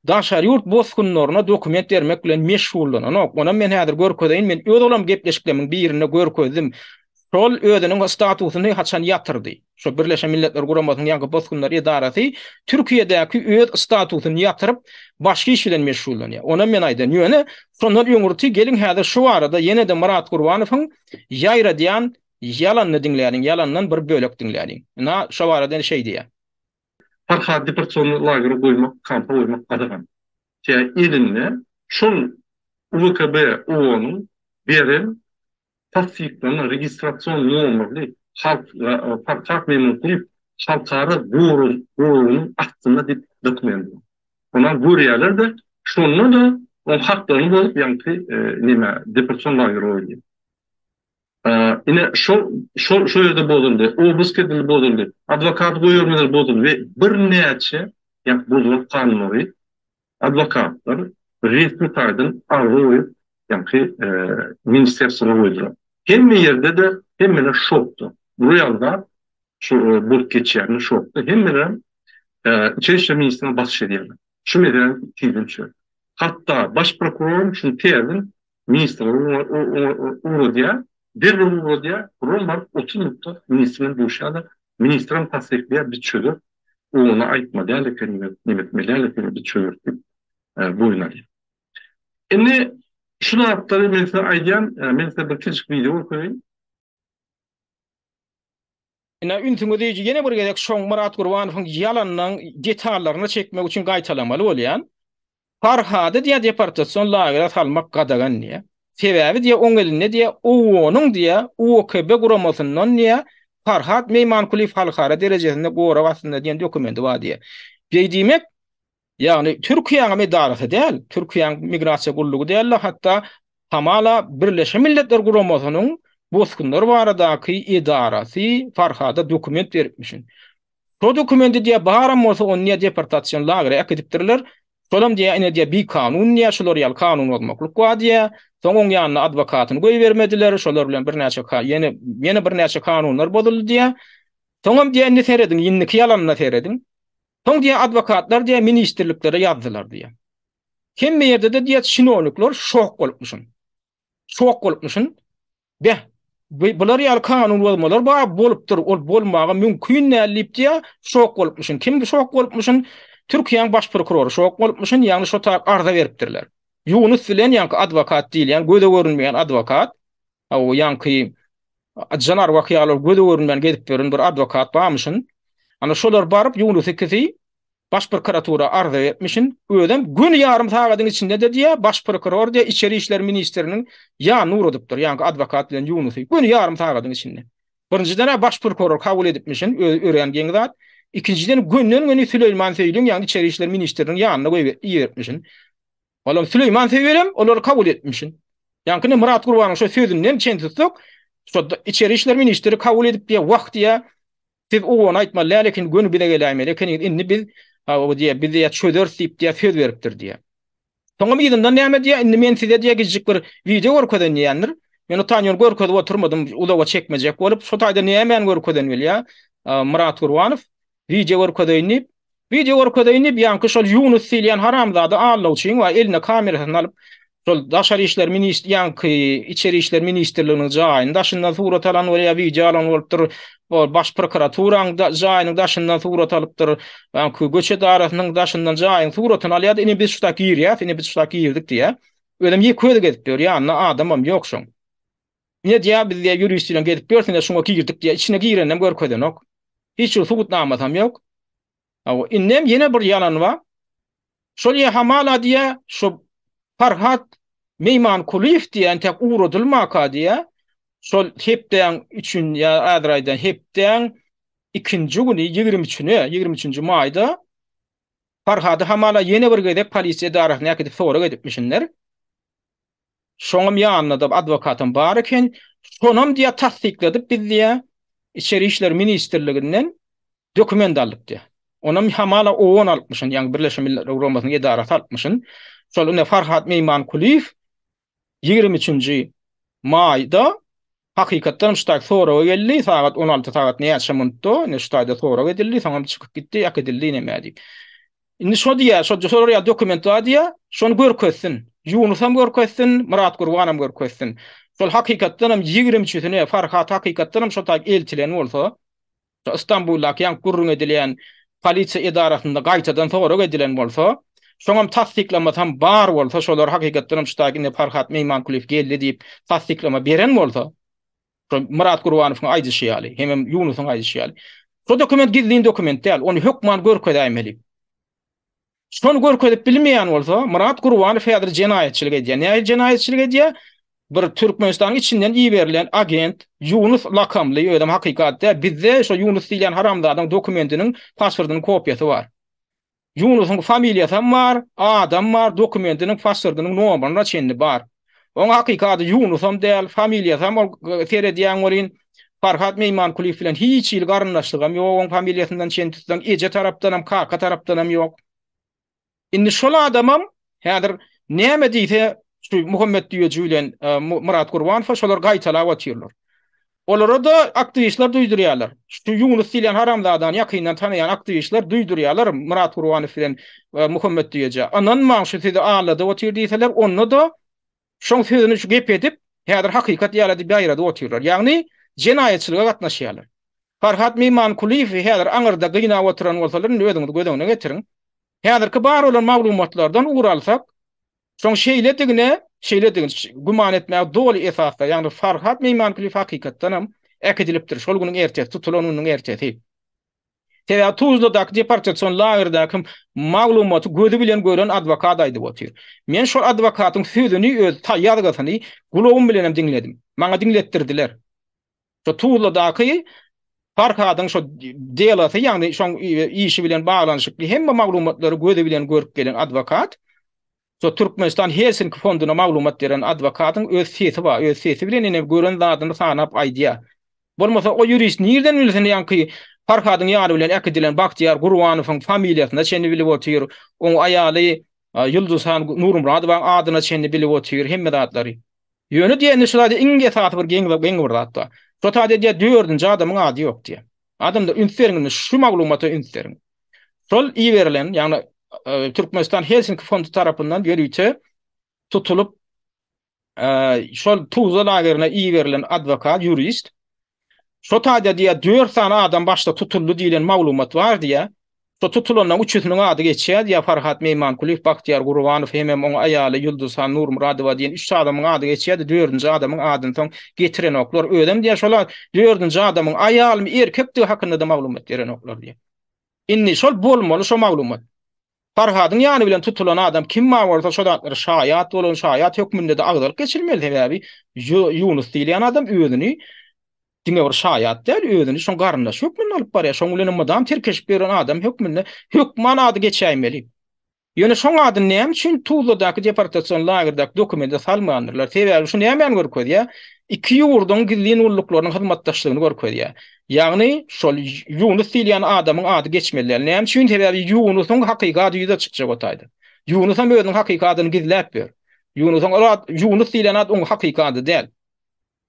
Speaker 1: daşary ýurt boskunlaryna dokument bermek bilen meşgullanok. Ona men häzir görkedeýin, men öz olam gepleşikleriň birine görkezdim. Şol özüniň statusyny haçan ýatyrdy. Şo Birleşen Milletler Guramasynyň ýa-ni boskunlar idarasy Türkiýedäki öz statusyny ýatyryp başga iş bilen meşgullanýar. Ona men aýdym, ýöne şondan öňürti gelin häzir şu arada ýene de Murat Gurbanowyň ýaýra diýen ýalanyny diňläniň, ýalandan bir bölek diňläniň. Na şu arada şey diýär.
Speaker 2: Farhat deportasiýon lagery goýmak, kampa goýmak gadagan. Eline şol UKB ONuň beren tasdiklerini registrasyon numaralı Farhat Meymankuliýew halkara gurulun aslında dokument. Ona gurýarlar da şonu da on haklarını bolup ýa-ni deportasyon lagery bolýar. Ine şol ýerde boldy, obus kedildi boldy, advokat goýulmalar boldy we bir näçe ýa bu kanuny advokatlar resmi taýdan arwy ýa-ni ministersiýa goýdular. Hemme ýerde de hemme şokdu. Bu ýalda şu bu geçýärni şokdu. Hemme İçeri İşler Ministrine baş edýärler. Şu meden tiýdim. Hatta baş prokurorun şu teýdin ministr o diýär Derrüm diye Roma otunup ministrin duşada ministrin tasdikliye bir çözüm onu aytma derken nimetmelerle bir çözüm buyurlar. Şimdi şunu yaptırı mesela aydiyan mesela bir küçük video koyayım.
Speaker 1: Ina üntüňe diýiji ýene bir gezek şoň Murat Gurbanowyň ýalanyň detallaryny çekmek üçin gaýtalamaly bolýan. Farhady diýe deportasiýon lagery salmak gadagan diýe. Sebäbi diýe oň eline diýe owonyň diýe OKB guramasyndan diýe Farhat Meymankuliýew halkara derejesinde gora basynda diýen dokumenti bar diýe. Beýdimek ýagny Türkiýanyň edarasy däl, Türkiýanyň migrasiýa gullugy däl, hatda tamala Birleşmiş Milletler Guramasynyň boskunlar baradaky edarasy Farhada dokument beripmişin. Şo dokumenti diýe baram bolsa onu niýe deportasiýon lagery akdipdirler. Şolam diýe ine diýe bir kanun niýe şolar ýal kanun bolmaklyk wa diýe soň oň ýanyna adwokatyny goý bermediler. Şolar bilen bir näçe ýene bir näçe kanunlar boldy diýe. Soňam diýe ne seredin, ýynniki ýalanyna seredin. Soň diýe adwokatlar diýe ministrliklere ýazdylar diýe. Kim ýerde de diýe şinownikler şok bolupmuşyn. Şok bolupmuşyn. Beh, bular ýaly kanun bolmalar ba bolupdyr, ol bolmagy mümkin nälip diýe şok bolupmuşyn. Kim şok bolupmuşyn? Türkiýanyň baş prokurory şok bolupmuşyn, ýagny şo tarap arza beripdirler. Yunus bilen ýanky adwokat diýilýän, göze görünmeýän adwokat, o ýanky janar wakyýalar göze görünmeýän gedip beren bir adwokat barmyşyn. Ana şolar baryp Yunus ikisi baş prokuratura arza etmişin. Ödem gün yarım saatyň içinde de diye baş prokuror diye içeri işler ministrinin ya nur edipdir. Yani advokat bilen Yunus gün yarım saatyň içinde. Birinciden baş prokuror kabul edipmişin öğrengen zat. İkinciden günden Süleyman Seýlem yani içeri işler ministrinin yanına goýup Olam Süleyman Seýlem olar kabul etmişin. Yani Murat Gurbanow şo sözünden çen tutsak şo içeri işler ministri kabul edip diye wagt diye siz onu aýtma lekin günü bize gelýär. Lekin inni biz o diye bize ya çözer sip diye söz beripdir diye. Soňra ýygyndan näme diye inni men size diye gijik bir video görkezden ýandyr. Men o taňyr görkezip oturmadym, ulaga çekmejek bolup şo taýda näme görkezden bilýär. Murat Gurbanow video görkezden ýanky şol Yunus Silyan haramzada Allah üçin we eline kamerasyny alyp şol daşary işler ministri ýanky içeri işler ministrliginiň jaýynda daşyndan surat alan we video alan bolupdyr. O baş prokuraturaň da jaýynyň daşyndan surat alypdyr. Ýanky göçe darasynyň daşyndan jaýyň suratyny alýar. Ine biz şutak ýerýär, ine biz şutak ýerdik diýe. Ödem ýeköde gedip ber, ýa adamam ýok şoň. Ne diýär biz diýär ýürüş bilen gedip bersene şoňa girdik diýär. İçine girenem görkezden ok. Hiç subutnamasam ýok. O innem ýene bir ýalan bar. Şol hamala diýär, şo Farhat Meymankuliýew diýen tek uğradylmaka diýär. Şol hepden üçün ya adraydan hepden ikinci günü 23. mayda Farhady hamala ýene bir gedip polisiýa darasyna ýakdy sorak edipmişinler. Şoňam ýanyna da adwokatym bar eken, şonam diýe tasdikledip biz diýe içeri işler ministrliginden dokument alyp diýe. Onam hamala owon alypmışyn, ýani Birleşmiş Milletler Guramasynyň edarasy alypmışyn. Şol ine Farhat Meymankuliýew 23. mayda hakykatdan şutak soraga geldi, saat 16 saat näçe minutda, ne şutakda soraga edildi, soňra çykyp gitdi, ýak edildi näme. Indi şo diýär, şo soraýa dokument diýär, şonu görkezsin. Yunusam görkezsin, Murat Gurbanow görkezsin. Şol hakykatdan 23-sine Farhat hakykatdan şo tak eltilen bolsa, şo İstanbuldaky ýanky gurrun edilen polisiýa edarasynda gaýtadan soraga edilen bolsa, şoňam tasdiklemasam bar bolsa, şolar hakykatdan şo tak ine Farhat Meymankuliýew geldi diýip tasdiklama beren bolsa, Murat Gurbanowyň aýdyşy ýaly, hem Yunusyň aýdyşy ýaly. Şo dokument gizlin dokument däl, onu hökman görkezämeli. Şonu görkezip bilmeýän bolsa, Murat Gurbanow häzir jenaýetçilik edýär. Näme jenaýetçilik edýär? Bir Türkmenistanyň içinden iýerilen agent Yunus lakamly ödem hakykatda bizde şo Yunus diýen haramzadyň dokumentiniň pasportynyň kopýasy bar. Yunusyň familiýasy bar, adam bar, dokumentiniň pasportynyň nomeryna çenli bar. Oň hakykaty Yunusam däl, familiýasam seredýän bolýan Farhat Meymankuliýew bilen hiç ýyl garyndaşlygam ýok, oň familiýasyndan çen tutsaň eje tarapdanam, kaka tarapdanam ýok. Indi şol adamam häzir näme diýse şu Muhammed diýýär bilen Murat Gurbanow şolar gaýtalap atýarlar. Olara da aktivistler duýdurýarlar. Şu Yunus diýen haramzadan ýakyndan tanıyan aktivistler duýdurýarlar Murat Gurbanow bilen Muhammed diýýär. Anan maňşy sizi alady atýar diýseler, onu da şoň sözüni şu gep edip Häzir hakykat ýaly daýrada oturýarlar. Ýagny jenayetçilige gatnaşýarlar. Farhat Meyman Kuliyew häzir aňyrda gyna oturan bolsalar özüňizi gödüňe getiriň. Häzirki bar bolan maglumatlardan uralsak, şoň şeýledigine guman etmäk doli esasda, ýagny Farhat Meyman Kuliyew hakykatdanam ekidilipdir. Şol güniň ertesi tutulanynyň ertesi. Tewa Tuzla'daky deportasiýon lagerdaky maglumaty gözi bilen gören adwokat aýdyp otyr. Men şol adwokatyň sözüni öz ýazgasyny gulagym bilenem diňledim. Maňa diňletdirdiler. Şo Tuzla'daky Farhadyň şo dealaty, ýagny şoň işi bilen baglanyşykly hemme maglumatlary gözi bilen görüp gelen adwokat, şo Türkmenistan Helsinki fonduna maglumat beren adwokatyň öz sesi bar, öz sesi bilen ene gören zadyny sanap aýdýar. Bolmasa o jurist nirden bilsin ýanky Farhadyň ýary bilen ekedilen Baktiýar Gurwanowyň familiýasyna çenli bilip otyr. Oň aýaly Ýulduzhan Nurmuradowyň adyna çenli bilip otyr hemme zatlary. Ýöne diýeni şolady iňe saty bir geň bir zatda. Şo taýda diýär 4-nji adamyň ady ýok diýär. Adamda ünseriňi şu maglumaty ünseriň. Şol iýerilen, ýagny Türkmenistan Helsinki fondu tarapyndan berýüçe tutulup şol Tuzla lageryna iýerilen adwokat, jurist şo taýda diýär 4 sana adam başda tutuldy diýilen maglumat bar diýär. Şo tutulanyň üçüsiniň ady geçýär diýär Farhat Meyman Kuliyew, Baktiýar Gurwanow hem oň aýaly Ýulduzhan Nurmuradowa diýen 3 adamyň ady geçýär, 4-nji adamyň adyny soň getiren oklar ödem diýär şolar 4-nji adamyň aýalymy erkekdi hakynda da maglumat beren oklar diýär. Inni şol bolmaly şo maglumat. Farhadyň ýany bilen tutulan adam kim bolsa şo datlary şaýat bolan şaýat hökmünde de agdalyk geçirmeli täbi. Yunus diýilen adam özüni diňe bir şaýat däl, özüni şoň garynda hökmünde alyp barýar. Şoň bilen adam terkeşip beren adam hökmünde hökman ady geçäýmeli. Ýöne şoň adyny näme üçin Tuzla'daky deportasiýon lagerdaky dokumentde salmandylar. Sebäbi şu näme görkezýär ýa? Iki ýurdun gizlin ulluklarynyň hyzmatdaşlygyny görkezýär. Ýagny şol Yunus diýilen adamyň ady geçmeliler. Näme üçin sebäbi Yunusyň hakykaty ýüze çykjak otaýdy. Yunus hem özüniň hakykatyny gizläp ber. Yunus diýilen adam hakykaty däl.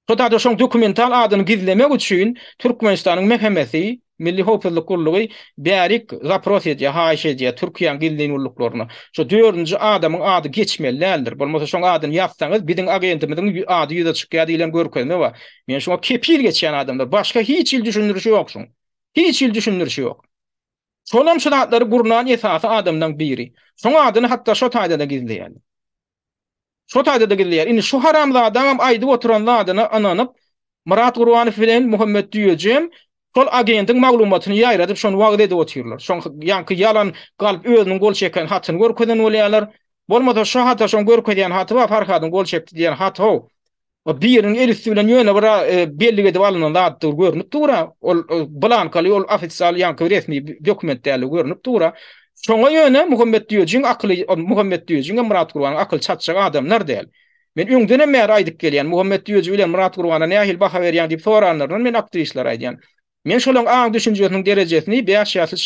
Speaker 1: Şotaýda şoň dokumental adyny gizlemek üçin Türkmenistanyň mehkemesi, Milli Howpsuzlyk Gurulugy bärik zapros edýär, haýyş edýär Türkiýanyň gizlin ulluklaryna. Şo 4-nji adamyň ady geçmelidir. Bolmasa şoň adyny ýazsaňyz biziň agentimiziň ady ýüze çykýar diýilen görkezme bar. Men şoňa kepil geçýän adamlar, başga hiç il düşündürüşi ýok şoň. Hiç il düşündürüşi ýok. Şolam şu datlary gurnan esasy adamdan biri. Şoň adyny hatda şo taýda da gizleýär. Şo taýda da gizleýär. Indi şu haramzadan aýdyp oturan adyny ananyp Murat Gurwanow bilen Muhammed Düýejem şol agentin maglumatyny ýaýradyp şonu wagt edip oturýarlar. Şoň ýanky ýalan galyp özüniň gol çeken hatyny görkezden bolýarlar. Bolmasa şo hata şoň görkezýän haty bar Farhadyň gol çekdi diýen hat ho. O biriniň elisi bilen ýöne bir belli edip alynan zatdy görnüp dura. Ol blankaly ol ofisial ýanky resmi dokument däli görnüp dura. Şoňa ýöne Muhammed Düýejem Muhammed Düýejem Murat Gurwanow akyl çatçak adamlar däl. Men öňden mer aýdyp gelýän Muhammed Düýejem bilen Murat Gurwanow nähil baha berýän diýip soranlardan men aktivistler aýdýan. Men şolaň aň düşünjesiniň derejesini beýaşýasy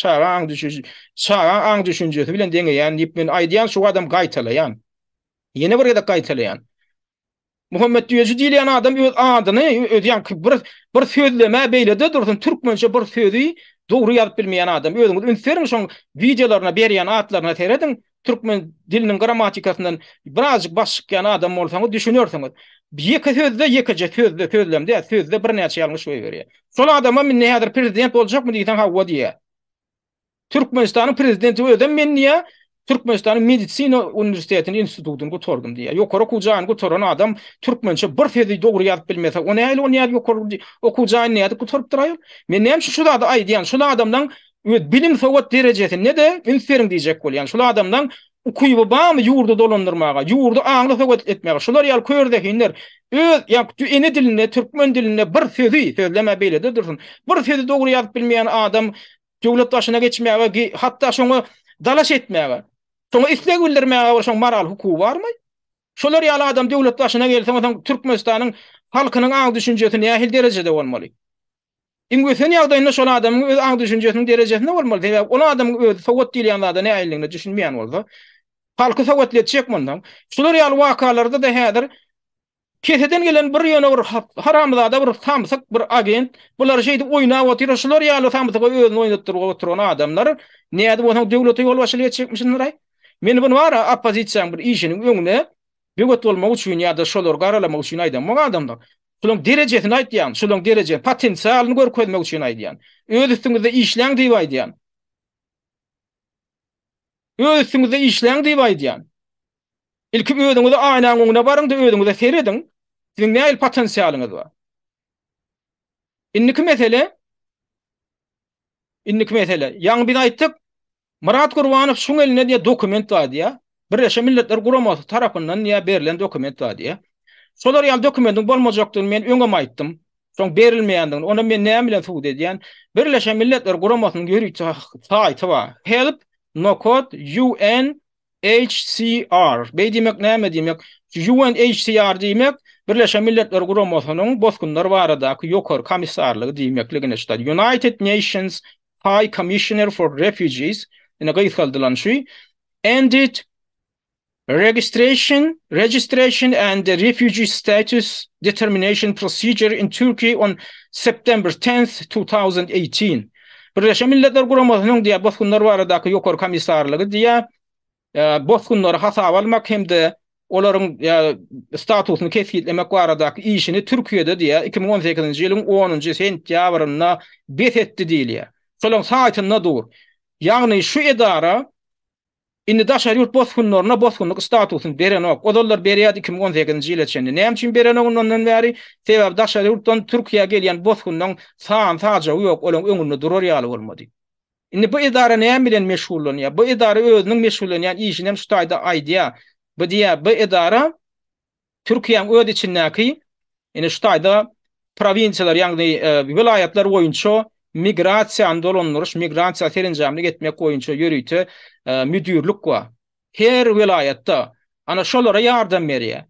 Speaker 1: aň düşünjesi bilen deňeýän diýip men aýdýan şu adam gaýtalaýan. Ýene bir gada gaýtalaýan. Muhammed Düýejem diýilen adam öz adyny bir sözleme beýlede dursun türkmençe bir sözi dogry ýazyp bilmeýän adam. Özüňiz ünseriň şoň videolaryna berýän atlaryna terediň türkmen diliniň grammatikasyndan birazjyk başykýan adam bolsaňyz düşünýärsiňiz. Ýeke sözde ýekeje sözlemde sözde bir näçe ýalňyş berýär. Şol adama men näder prezident boljakmy diýsen hawa diýär. Türkmenistanyň prezidenti ödem men niýe Türkmenistanyň medisina universitetiniň institutyny goturdum diýär. Ýokary okujagyny goturan adam türkmençe bir sözi dogry ýazyp bilmese, o näle o näde ýokary okujagyny näde goturup durýar? Men näme şu da aýdýan, şu adamdan bilim sowat derejesinde ne de ünseriň diýjek bolýan. Şu adamdan okuýup bamy ýurdu dolandyrmaga, ýurdu aňly sowat etmege. Şolar ýaly köýerdekinler öz ýa ene diline, türkmen diline bir sözi sözleme beýlede dursun. Bir sözi dogry ýazyp bilmeýän adam döwlet başyna geçmäge, hatda şoňa dalaş etmäge. Şoňa isleg bildirmäge şoň moral hukuky barmy? Şolar ýaly adam döwlet başyna gelse, Türkmenistanyň halkynyň aň düşünjesi nähil derejede bolmaly? İngilizce ýagdaýynda şol adamyň öz aň düşünjesiniň derejesinde bolmaly. Sebäp ol adamyň öz sowat diýilýän zada nähilligini düşünmeýän bolsa, halky sowatletjek mondan. Şolar ýaly wakalarda da häzir keseden gelen bir ýöne bir haramzada bir samsyk bir agent bular şeýdi oýnap otyr. Şolar ýaly samsyk özüni oýnatdyryp oturan adamlar näde bolsa döwlete ýol başly etjekmişler. Men bunu wara oppozisiýaň bir işiniň öňüne Büget bolmak üçin ýa-da şolar garalamak üçin aýdamok adamlar. Şolaň derejesini aýdýan, şolaň dereje potensialyny görkezmek üçin aýdýan. Öz üstüňizde işläň diýip aýdýan. Öz üstüňizde işläň diýip aýdýan. Ilki özüňize aýnaň öňüne baryň da özüňize seredin. Siziň näil potensialyňyz bar. Inniki mesele. Ýa-ni biz aýtdyk, Murat Gurbanow şuň eline diýe dokument bar diýe. Birleşen Milletler Guramasy tarapyndan ýa berilen dokument bar diýe. Solar ýa dokumentin bolmajakdygyny men öňe aýtdym. Soň berilmeýändigini, ona men näme bilen suwd edýän? Birleşen Milletler Guramasynyň ýörükçi saýty bar. help.unhcr. Beýdimek näme diýmek? UNHCR diýmek Birleşen Milletler Guramasynyň bozgunlar baradaky ýokary komissarlygy diýmekligine şeýle. United Nations High Commissioner for Refugees ine gaýtyldylan şu ended registration and the refugee status determination procedure in Turkey on September 10th, 2018. Birleşen Milletler Guramasynyň diýe bozgunlar baradaky ýokary komissarlygy diýe bozgunlary hasaba almak hemde olaryň statusyny kesgitlemek baradaky işini Türkiýede diýe 2018-nji ýylyň 10-njy sentýabryna bethetdi diýilýär. Şolaň saýtyna dur. Ýagny şu edara indi daşary ýurt bozgunlaryna bozgunlyk statusyny berenok. Odallar berýär 2018-nji ýyla çenli. Näme üçin berenok ondan bäri? Sebäp daşary ýurtdan Türkiýe gelýän bozgunlaryň saja ýok, olaň öňünde durar ýaly bolmady. Indi bu edara näme bilen meşgullanýar? Bu edara özüniň meşgullanýan işini hem şu taýda aýdýar. Bu edara Türkiýeň öz içindäki indi şu taýda provinsiýalar ýagny vilayatlar boýunça migrasiýa andolanlaryş, migrasiýa serenjamlyk etmek boýunça ýörüýte müdürlük bar. Her vilayatda ana şolara ýardam berýär.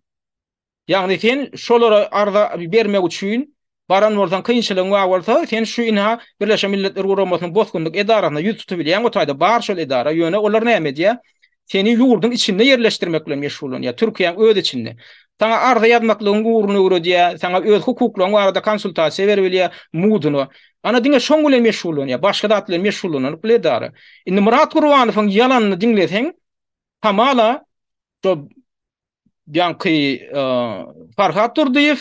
Speaker 1: Ýagny sen şolara arda bermek üçin baran bolsan kynçylygyň bar bolsa, sen şu inha Birleşen Milletler Guramasynyň bozgunlyk edarasyna ýüz tutup bilýän o taýda bar şol edara ýöne olar näme diýär? Seni ýurduň içinde yerleşdirmek bilen meşgullanýar. Türkiýeň öz içinde. Sana arda ýazmaklygyň uğruny öwrediýär, sana öz hukuklaryň barada konsultasiýa berýär, muduny. Ana diňe şoň bilen meşgullanýar, başga dat bilen meşgullanýar bu edara. Indi Murat Gurbanowyň ýalanyny diňleseň, tamala şo ýanky Farhat Durdiýew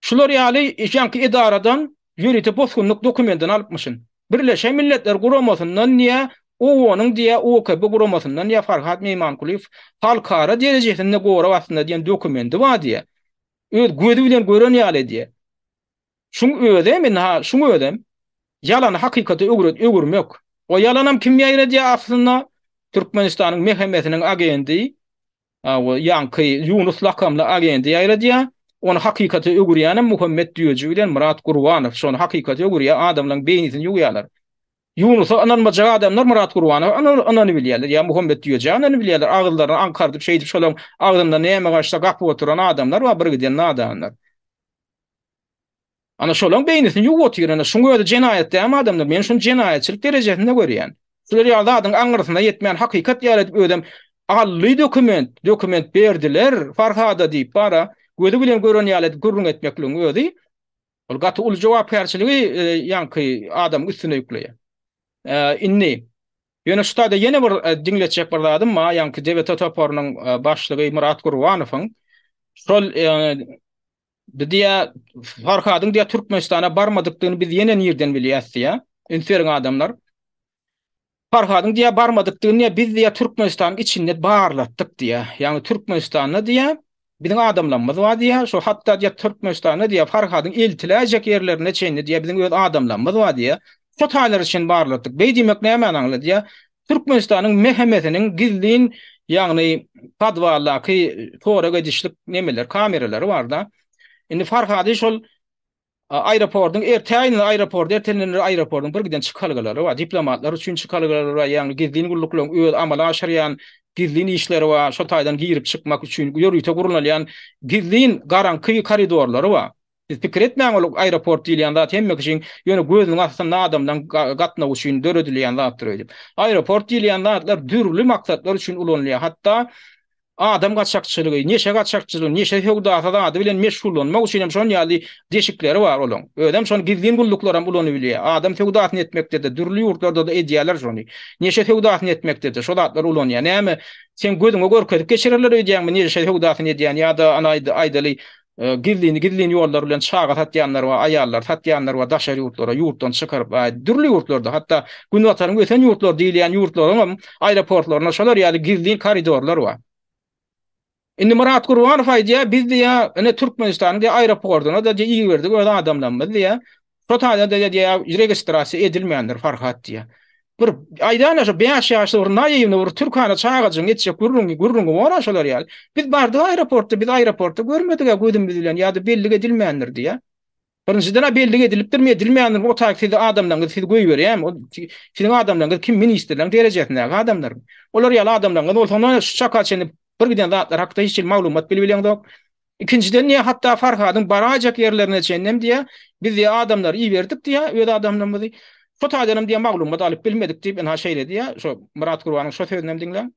Speaker 1: şular ýaly ýanky edaradan ýörüte bozgunlyk dokumentini alypmyşyn. Birleşen Milletler Guramasyndan niýe OON'un diye OKB Guramasyndan ya Farhat Meymankuliýew halkara derejesinde gora wagtynda diýen dokumenti bar diye. Öz gözi bilen gören ýaly diye. Şuň öde men şuň ödem ýalany hakykaty öwürmek. O ýalanam kim ýaýra diye aslynda Türkmenistanyň mehemmetiniň agendi, ýanky Yunus lakamly agendi ýaýra diye. Onu hakykaty öwürýän Muhammed diýeji bilen Murat Gurbanow şonu hakykaty öwürýär adamlaryň beýnini ýuýarlar. Yunus'a ananmajagy adamlar Murat Gurbanow anany bilýärler. Ya Muhammed diýeji anany bilýärler. Agyldylar, ankardyp şeýdip şolaň agdynda näme gaçsa gapy oturan adamlar we bir giden adamlar. Ana şolaň beýnisini ýuwap ýerine şuňa da jenaýat diýen adamlar men şunu jenaýatçylyk derejesinde görýän. Şular ýalda adyň aňyrsynda ýetmeýän hakykat ýalyp ödem ally dokument berdiler Farhada diýip bara gözi bilen gören ýaly gurrun etmekligiň özi. Ol gaty ul jogap berçiligi ýanky adam üstüne ýükleýär. Inni ýöne şu taýda ýene bir diňletjek bir zadym ma ýanky Dewlet Toparynyň başlygy Murat Gurbanowyň şol diýe Farhadyň diýe Türkmenistana barmadykdygyny biz ýene nerden bilýäs ýa enseriň adamlar Farhadyň diýe barmadykdygyny biz diýe Türkmenistanyň içinde barlatdyk diýe ýani Türkmenistanyň diýe bizim adamlarymyz bar diýe şu hatda diýe Türkmenistanyň diýe Farhadyň eltiläjek ýerlerine çeýni diýe bizim öz adamlarymyz bar diýe şu taýlar üçin barlatdyk. Beýdimek näme anlaýdy diýe Türkmenistanyň mehemmetiniň gizlin ýagny padwallaky tora gedişlik nemeler kameralary bar da. Indi Farhady şol aeroportyň aeroportyň bir giden çykalgylary bar, diplomatlar üçin çykalgylary bar, ýagny gizlin gulluklyň öz amala aşyrýan gizlin işleri bar, şo taýdan girip çykmak üçin ýörüýte gurulýan gizlin garanky koridorlary bar. Biz pikir etmeýän ol aeroport diýilýän zat hemmek üçin ýöne gözüniň astynda adamdan gatnaw üçin döredilýän zatdyr diýip. Aeroport diýilýän zatlar dürli maksatlar üçin ulanýar. Hatda adam gaçakçylygy, neşe gaçakçylygy, neşe feodata ady bilen meşgul bolmak üçin hem şon ýaly deşikleri bar olaň. Ödem şonu gizlin gulluklarym ulany bilýär. Adam feodatyny etmekde de, dürli ýurtlarda da edýärler şonu. Neşe feodatyny etmekde de, şodatlar ulanýar. Näme sen gözüňe görkezip geçirirler öýdýärmi, neşe feodatyny edýän ýa-da anaýdy aýdaly gizlin ýollar bilen çaga tatýanlar we aýallar tatýanlar we daşary ýurtlara ýurtdan çykaryp dürli ýurtlarda hatda gün wataryň öten ýurtlar diýilýän ýurtlaryň aeroportlaryna şolar ýaly gizlin koridorlar bar. Indi Murat Gurbanov aýdýa biz diýä ene Türkmenistanyň diýä aeroportuna da diýip berdik öňe adamlarymyz diýä. Şotaýda da diýä registrasiýa edilmeýändir Farhat diýä. Bir aýdan aşa 5 ýaşly bir naýyny bir türkana çağajaň etjek gurrungy wara şolar ýaly. Biz bardy aeroportda görmedik gözüm bilen ýa-da belli edilmeýändir diýä. Birinciden belli edilipdir mi edilmeýändir o taýsirde adamlaryň siz goýup berýär. O sizin adamlaryň kim ministrlerin derejesindäki adamlar. Olar ýaly adamlaryň bolsaňlar şu çaka çenip bir giden zatlar hakda hiç maglumat bilbileňdik. İkinciden niye hatta Farhadyň barajak yerlerine çennem diye biz diye adamlar iyi verdik diye öde adamlarımızı fotoğraflarım diye maglumat alıp bilmedik diye ben ha şeyle diye şu Murat Gurbanyň şu sözünem dinle.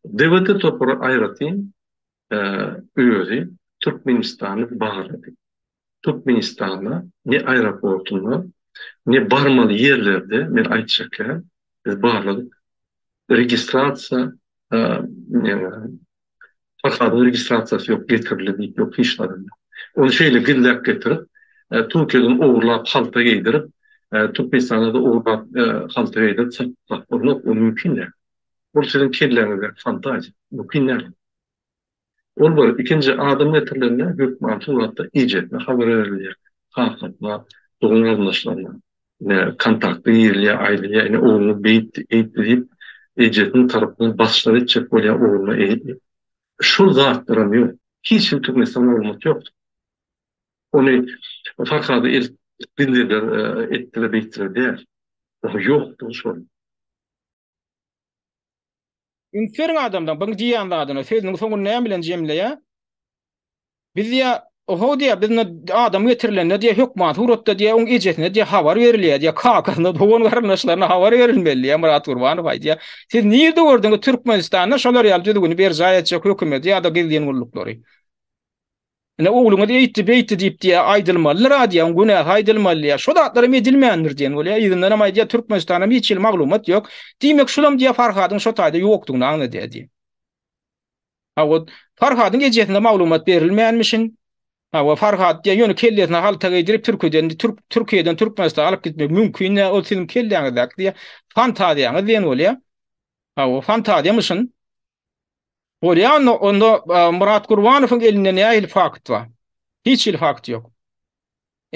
Speaker 3: Devleti topuru ayratın üyesi Türkmenistan'ı bağladı. Türkmenistan'da ne aeroportunu ne barmalı yerlerde ben aytşaklar biz bağladık. Registrasiya Farhadyň registrasiýasy yok, getirildi, yok işlerinde. Onu şeyle gillek getirip, Türkiye'den uğurlap halta giydirip, Türkmenistan'da da uğurlap halta giydirip satmak. O mümkün değil. Bu sizin kirlerine fantazi. Mümkün değil. O var. İkinci adım getirilerine hükümet uğratta iyicetle haber veriliyor. Hakikatla, doğum anlaşılarına, kontaktı yerliye, aileye, yani oğlunu eğitleyip, iyicetin tarafından başları edecek böyle oğlunu eğitleyip, şu zattıramıyor. Hiç Türkmenistan olmak yoktu. Onu Farhadı bildiler, ettiler, beytiler der. O yoktu sorun.
Speaker 1: Ünferin adamdan, bana diýen adamdan, sözüniň soňuny näme bilen jemleýär? Biz diýä, oho diýä, bizne adam getirilende diýä hökümet huratda diýä oň ejesine diýä habar berilýär diýä, kakasynda dogan garnaşlaryna habar berilmeli diýä Murat Gurbanow aýdýa. Siz nirde gördüňiz Türkmenistanda şolar ýaly düzgün bir jaýatjak hökümet ýa-da gizlin gullukları. Ene oğluňa diýip beýti diýip diýä aýdylmalylar diýä, günah aýdylmaly. Şo datlary edilmeýändir diýen bolýar. Ýygynyň ama diýä Türkmenistana hiç maglumat ýok. Diýmek şulam diýä Farhadyň şo taýda ýokdugyny anlady diýä. Ha o Farhadyň ejesinde maglumat berilmeýänmişin. Ha o Farhad diýä ýöne kelletine halta giydirip Türkiýeden Türkmenistana alyp gitmek mümkin. O sizin kelleňizde diýä fantaziýaňyz diýen bolýar. Ha o fantaziýamyşyn. Oraya onda Murat Gurbanow'un elinde nähil fakt var. Hiç fakt yok.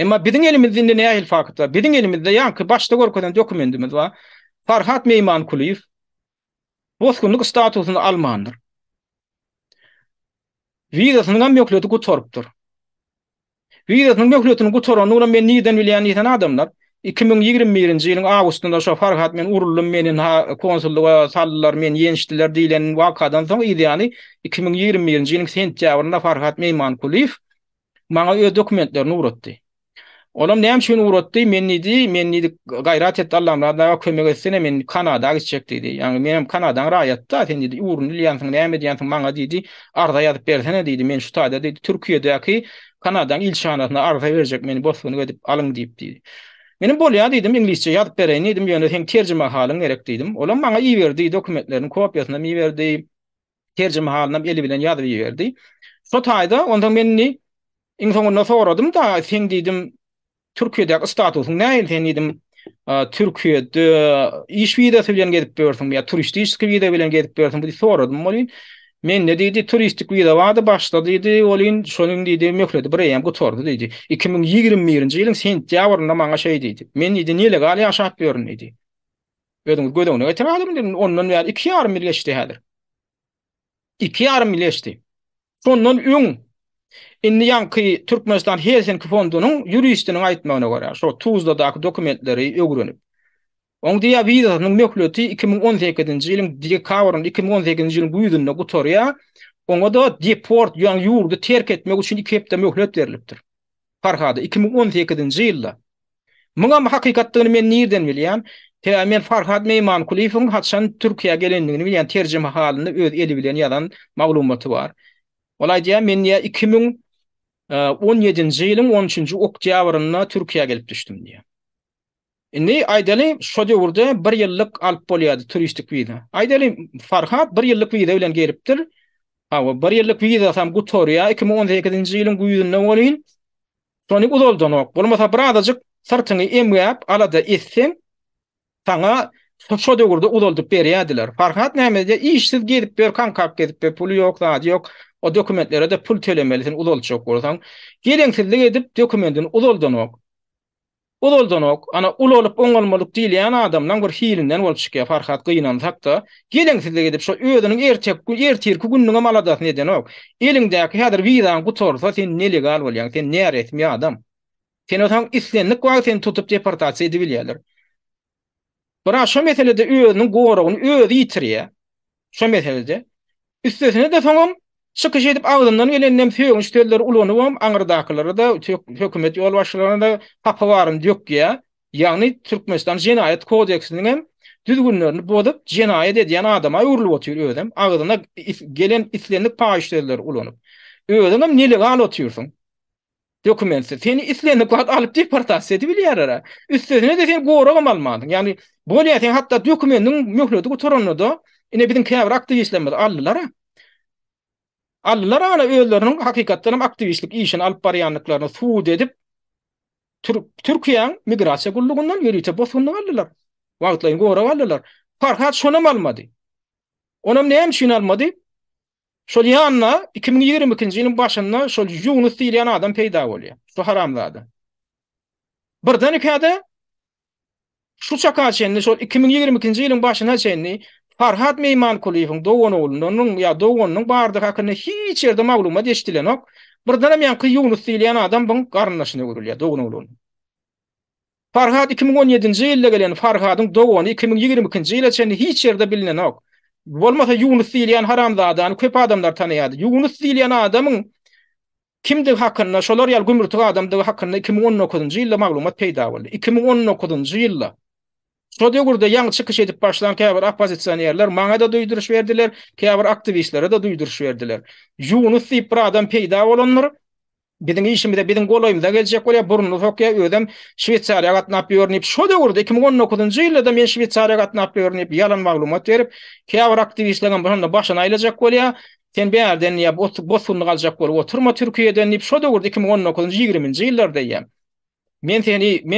Speaker 1: Ama bizim elimizde nähil fakt var. Bizim elimizde yankı başta görkeden dokumentimiz var. Farhat Meymankuliyev bozgunluk statusunu almandır. Vizasynyň möhleti gutorupdyr. Vizasynyň möhletini gutoran ulan men niden bilýän ýeten adamlar 2021-nji ýylyň awgustynda şo Farhat men urullum meniň konsulluga sallar men ýenişdiler diýilen wakadan soň ýani 2021-nji ýylyň sentýabrynda Farhat Meymankuliyev maňa öz dokumentlerini uratdy. Olam näme üçin uratdy? Men nidi gaýrat etdi Allah'ım kömek etsene men Kanadaga gitjek diýdi. Ýani menem Kanadaň raýatda sen diýdi urun ilýänsiň näme diýensiň maňa diýdi arda ýazyp bersene diýdi. Men şu taýda diýdi Türkiýedäki Kanadaň ilçanatyna arda berjek meni bosguny edip alyň diýdi. Menim bolýa diýdim ingilisçe ýazyp bereýin diýdim ýöne hem terjime halyň gerek diýdim. Olam maňa iyi berdi dokumentlerini kopýasyny mi berdi. Terjime halyna eli bilen ýazyp berdi. Şo taýda ondan meni soňunda soradym da sen diýdim Türkiýedäki statusyň näil sen diýdim Türkiýede iş widersy bilen gedip bersiň ýa turistik iş bilen gedip bersiň diýip soradym. Bolýan men ne diýdi turistik wider wada başlady diýdi. Olyn şonuň diýdi möhleti birem gutordy diýdi. 2021-nji ýylyň sentýabrynda maňa şey diýdi. Men diýdi nilegal ýaşap berin diýdi. Gödüňe getiradym diýdim. Ondan ýa 2,5 mil geçdi häzir. 2,5 mil geçdi. Şondan öň indi ýanky Türkmenistan Helsinki fondunyň juristiniň aýtmagyna görä, şo Tuzladaky dokumentleri öwrenip. Oň diýä vizasynyň möhleti 2018-nji ýylyň dekabrynda 2018-nji ýylyň buýdunda gutorýa, oňa da deport ýa-ni ýurdu terk etmek üçin 2 hepde möhlet berilipdir. Farhady 2018-nji ýylda. Muňa hakykatlygyny men nirden bilýän? Temen Farhat Meymankuliýewiň haçan Türkiýe gelendigini bilen terjime halyny öz eli bilen ýazan maglumaty bar. Olay diýär men ýa 2017-nji ýylyň 13-nji oktýabrynda Türkiýe gelip düşdüm diýär. Indi aýdaly şo döwürde 1 ýyllyk alyp bolýardy turistik wiza. Aýdaly Farhat 1 ýyllyk wiza bilen gelipdir. Hawa 1 ýyllyk wiza sam Gutoriýa 2018-nji ýylyň güýünde bolýan. Şonu uzaldanok. Bolmasa bir azajyk sırtyny emgäp alada etseň sana şo döwürde uzaldyp berýärdiler. Farhat näme işsiz gedip ber kankap gedip ber pul ýok, zady ýok. O dokumentlere de pul tölemelisin uzalçok bolsaň. Geleňsizlik edip dokumentin uzaldanok. Uzaldanok ana ulup oňalmalyk diýilýän adamdan bir hilinden bolup çykýar Farhat gynansak da geleňsizlik edip şo özüniň ertirki günüňe maladas nedenok. Eliňdäki häzir wizaň gutorsa sen nelegal bolýan, sen näre etmi adam. Sen otaň islenlik wagt sen tutup deportasiýa edip bilýärler. Bira şo meselede özüniň goragyny özü ýitirýär. Şo meselede üstesine de soňam çykyş edip agdymdan gelenden söýüň işleri ulanyp aňyrdakylary da hökümet ýol başçylaryna da hapa barym diýok. Ýagny Türkmenistan Jenaýet kodeksiniň hem düzgünlerini bozup jenaýet edýän adama urulyp oturýar özüm. Agdyna gelen islenlik paýşderler ulanyp. Özüm hem nelegal oturýarsyň. Dokumentsiz. Seni islenlik wagt alyp deportasiýa edip bilýär. Üstesine de sen goragam almadyň. Ýani bolýar sen hatda dokumentiniň möhleti guturanyny da ine biziň käbir aktivistlerimiz aldylar. Allar ana özleriniň hakykatdan aktivistlik işini alyp barýanlyklaryny suud edip Türkiýeň migrasiýa gullugyndan ýerite bosunlyk aldylar. Wagtlaryň gora aldylar. Farhat şonam almady. Onam näme üçin almady? Şol ýanna 2022-nji ýylyň başynda şol Yunus diýilen adam peýda bolýar. Şu haramzady. Birden ikade şu çakaçenni şol 2022-nji ýylyň başyna çenni Farhat Meymankuliýewiň dogan oğlunun ýa doganynyň bardyk hakyny hiç ýerde maglumat eşdilenok. Birden hem Yunus diýilen adam buň garyndaşyna görülýär dogan oğlun. Farhat 2017-nji ýylda gelen Farhatyň dogany 2022-nji ýyla çenni hiç ýerde bilinenok. Bolmasa Yunus diýilen haramzadany köp adamlar tanýýardy. Yunus diýilen adamyň kimdir hakyna şolar ýal gümürtük adamdygy hakyna 2019-njy ýylda maglumat peýda boldy. 2019-njy ýylda şo döwürde ýaňy çykyş edip başlan käbir opozisiýerler maňa da duýduruş berdiler, käbir aktivistlere da duýduruş berdiler. Yunus diýip bir adam peýda bolanlar biziň işimizde biziň golaýymyza geljek bolýar, burnuny sokýar, özüm Şwetsariýa gatnap ýörnip şo döwürde 2019-njy ýylda men Şwetsariýa gatnap ýörnip ýalan maglumat berip käbir aktivistlerden başynda başyna aýlajak bolýar. Sen bärden ýa bosunlyk aljak bolup oturma Türkiýeden diýip şo döwürde 2019-njy 20-nji ýyllarda ýa. Men